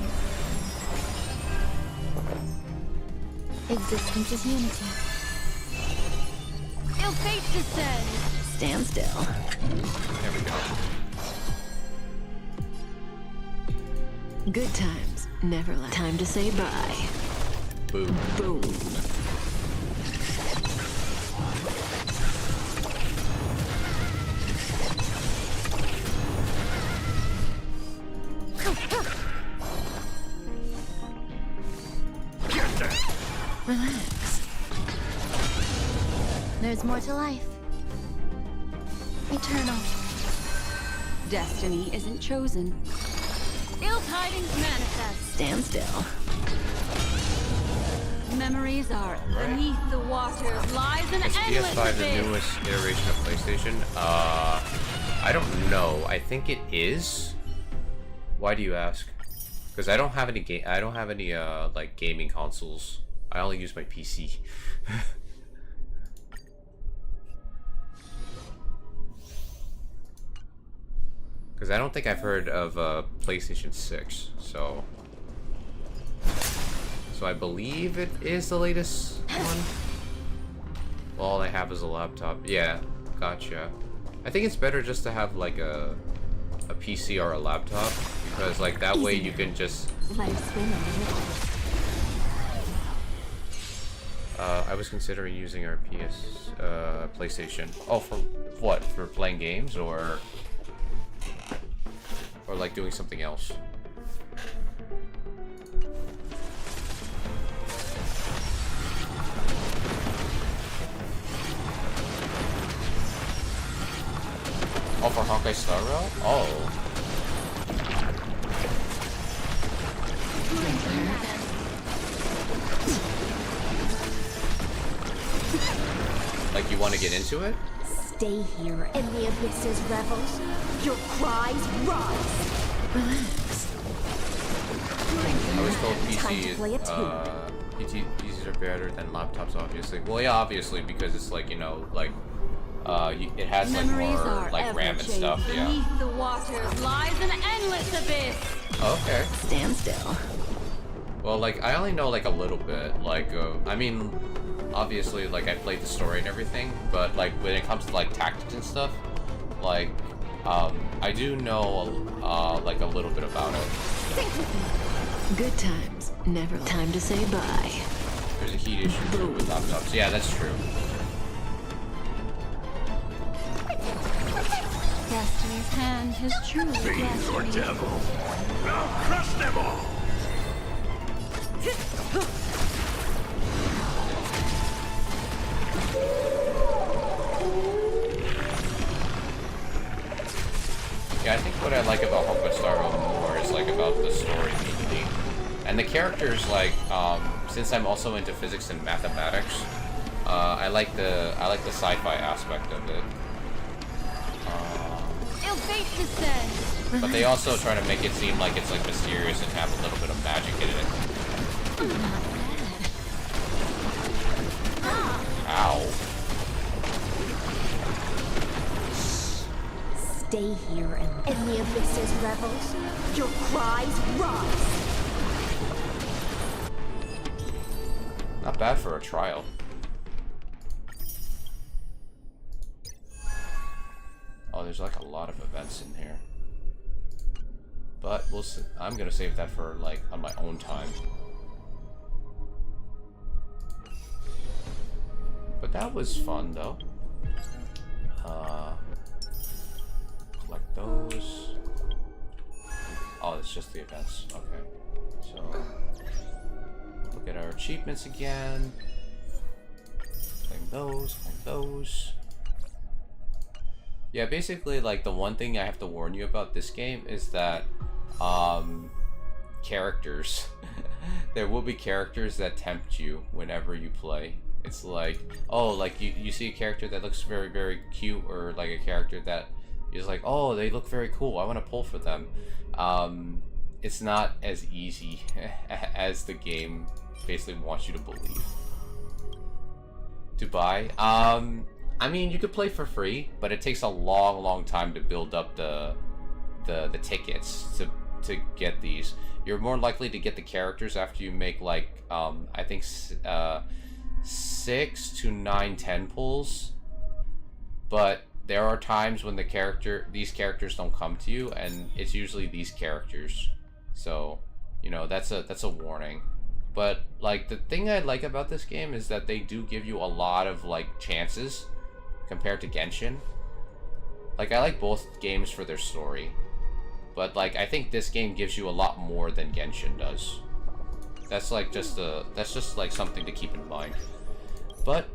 Existence is unity. Ill fate descends. Stand still. There we go. Good times never last. Time to say bye. Boom. Boom. Relax. There's more to life. Eternal. Destiny isn't chosen. Ill tidings manifest. Stand still. Memories are beneath the waters lies an Is endless PS5 abyss. the newest iteration of PlayStation? I don't know. I think it is. Why do you ask? Because I don't have any like gaming consoles. I only use my PC. Because I don't think I've heard of PlayStation 6, so I believe it is the latest one. Well, all I have is a laptop. Yeah, gotcha. I think it's better just to have like a PC or a laptop, because like that way you can just. I was considering using our PlayStation. Oh, for what? For playing games or like doing something else? Oh, for Honkai Star Rail? Oh. Like, you want to get into it? Stay here in the abyss's revels. Your cries rise. Relax. I was told PCs are better than laptops, obviously. Well, yeah, obviously, because it's like, you know, like, it has like more like RAM and stuff. Yeah. Beneath the waters lies an endless abyss. Okay. Stand still. Well, like, I only know like a little bit. Like, I mean, obviously, like, I played the story and everything, but like when it comes to like tactics and stuff, like, I do know like a little bit about it. Good times never. Time to say bye. There's a heat issue too with laptops. Yeah, that's true. Destiny's hand has truly Fiend or blessed me. devil, I'll crush them all! Yeah, I think what I like about Honkai Star Rail more is like about the story mainly, and the characters. Like, since I'm also into physics and mathematics, I like the sci-fi aspect of it. Ill fate descends. But they also try to make it seem like it's like mysterious and have a little bit of magic in it. Ow. stay here and the abysses revels, your cries rise. Not bad for a trial. Oh, there's like a lot of events in here. But we'll see. I'm gonna save that for like on my own time. But that was fun though. Collect those. Oh, it's just the events. Okay. So look at our achievements again. Claim those, claim those. Yeah, basically, like, the one thing I have to warn you about this game is that, characters. There will be characters that tempt you whenever you play. It's like, oh, like, you see a character that looks very, very cute, or, like, a character that is like, oh, they look very cool, I want to pull for them. It's not as easy as the game basically wants you to believe. To buy? I mean, you could play for free, but it takes a long, long time to build up the tickets to get these. You're more likely to get the characters after you make like I think 6 to 9, 10 pulls. But there are times when these characters don't come to you, and it's usually these characters. So, you know, that's a warning. But like the thing I like about this game is that they do give you a lot of like chances. Compared to Genshin. Like, I like both games for their story. But, like, I think this game gives you a lot more than Genshin does. That's, like, that's just, like, something to keep in mind. But,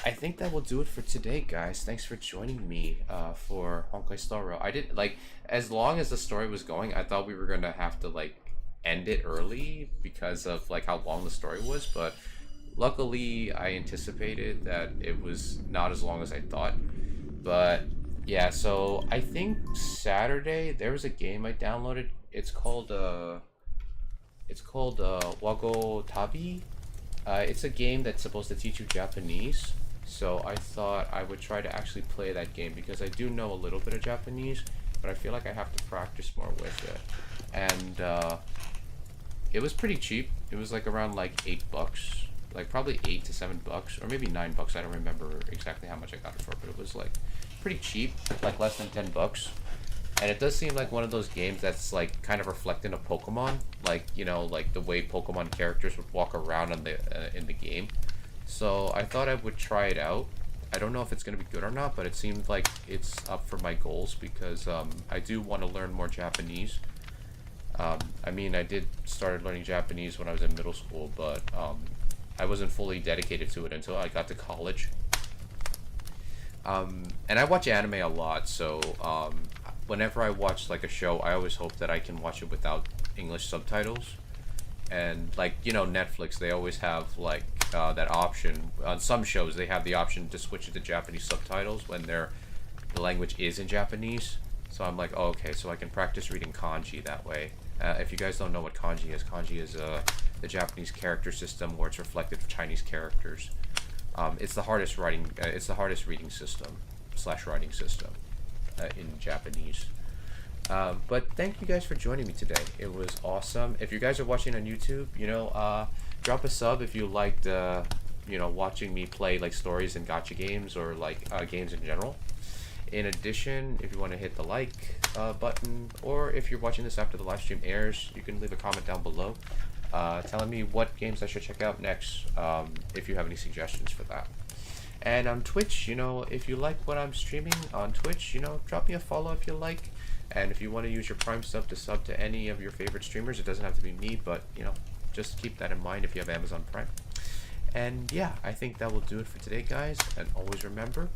I think that will do it for today, guys. Thanks for joining me, for Honkai Star Rail. I did, like, as long as the story was going, I thought we were gonna have to, like, end it early because of, like, how long the story was, but luckily, I anticipated that it was not as long as I thought. But yeah, so I think Saturday there was a game I downloaded. It's called Wago Tabi. It's a game that's supposed to teach you Japanese. So I thought I would try to actually play that game because I do know a little bit of Japanese, but I feel like I have to practice more with it. And it was pretty cheap. It was like around like $8. Like probably $8 to $7, or maybe $9. I don't remember exactly how much I got it for, but it was like pretty cheap, like less than $10. And it does seem like one of those games that's like kind of reflecting of Pokemon, like, you know, like the way Pokemon characters would walk around in the game. So I thought I would try it out. I don't know if it's gonna be good or not, but it seemed like it's up for my goals because I do want to learn more Japanese. I mean, I did started learning Japanese when I was in middle school, but I wasn't fully dedicated to it until I got to college. And I watch anime a lot, so whenever I watch like a show, I always hope that I can watch it without English subtitles. And like, you know, Netflix, they always have like that option. On some shows, they have the option to switch it to Japanese subtitles when the language is in Japanese. So I'm like, oh, okay, so I can practice reading kanji that way. If you guys don't know what kanji is the Japanese character system where it's reflected for Chinese characters. It's the hardest reading system / writing system in Japanese. But thank you guys for joining me today. It was awesome. If you guys are watching on YouTube, you know, drop a sub if you liked, you know, watching me play like stories and gacha games or like games in general. In addition, if you want to hit the like button, or if you're watching this after the live stream airs, you can leave a comment down below telling me what games I should check out next, if you have any suggestions for that. And on Twitch, you know, if you like what I'm streaming on Twitch, you know, drop me a follow if you like. And if you want to use your Prime sub to sub to any of your favorite streamers, it doesn't have to be me, but, you know, just keep that in mind if you have Amazon Prime. And yeah, I think that will do it for today, guys. And always remember,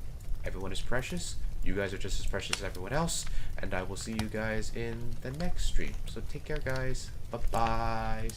everyone is precious. You guys are just as precious as everyone else. And I will see you guys in the next stream. So take care, guys. Bye-bye.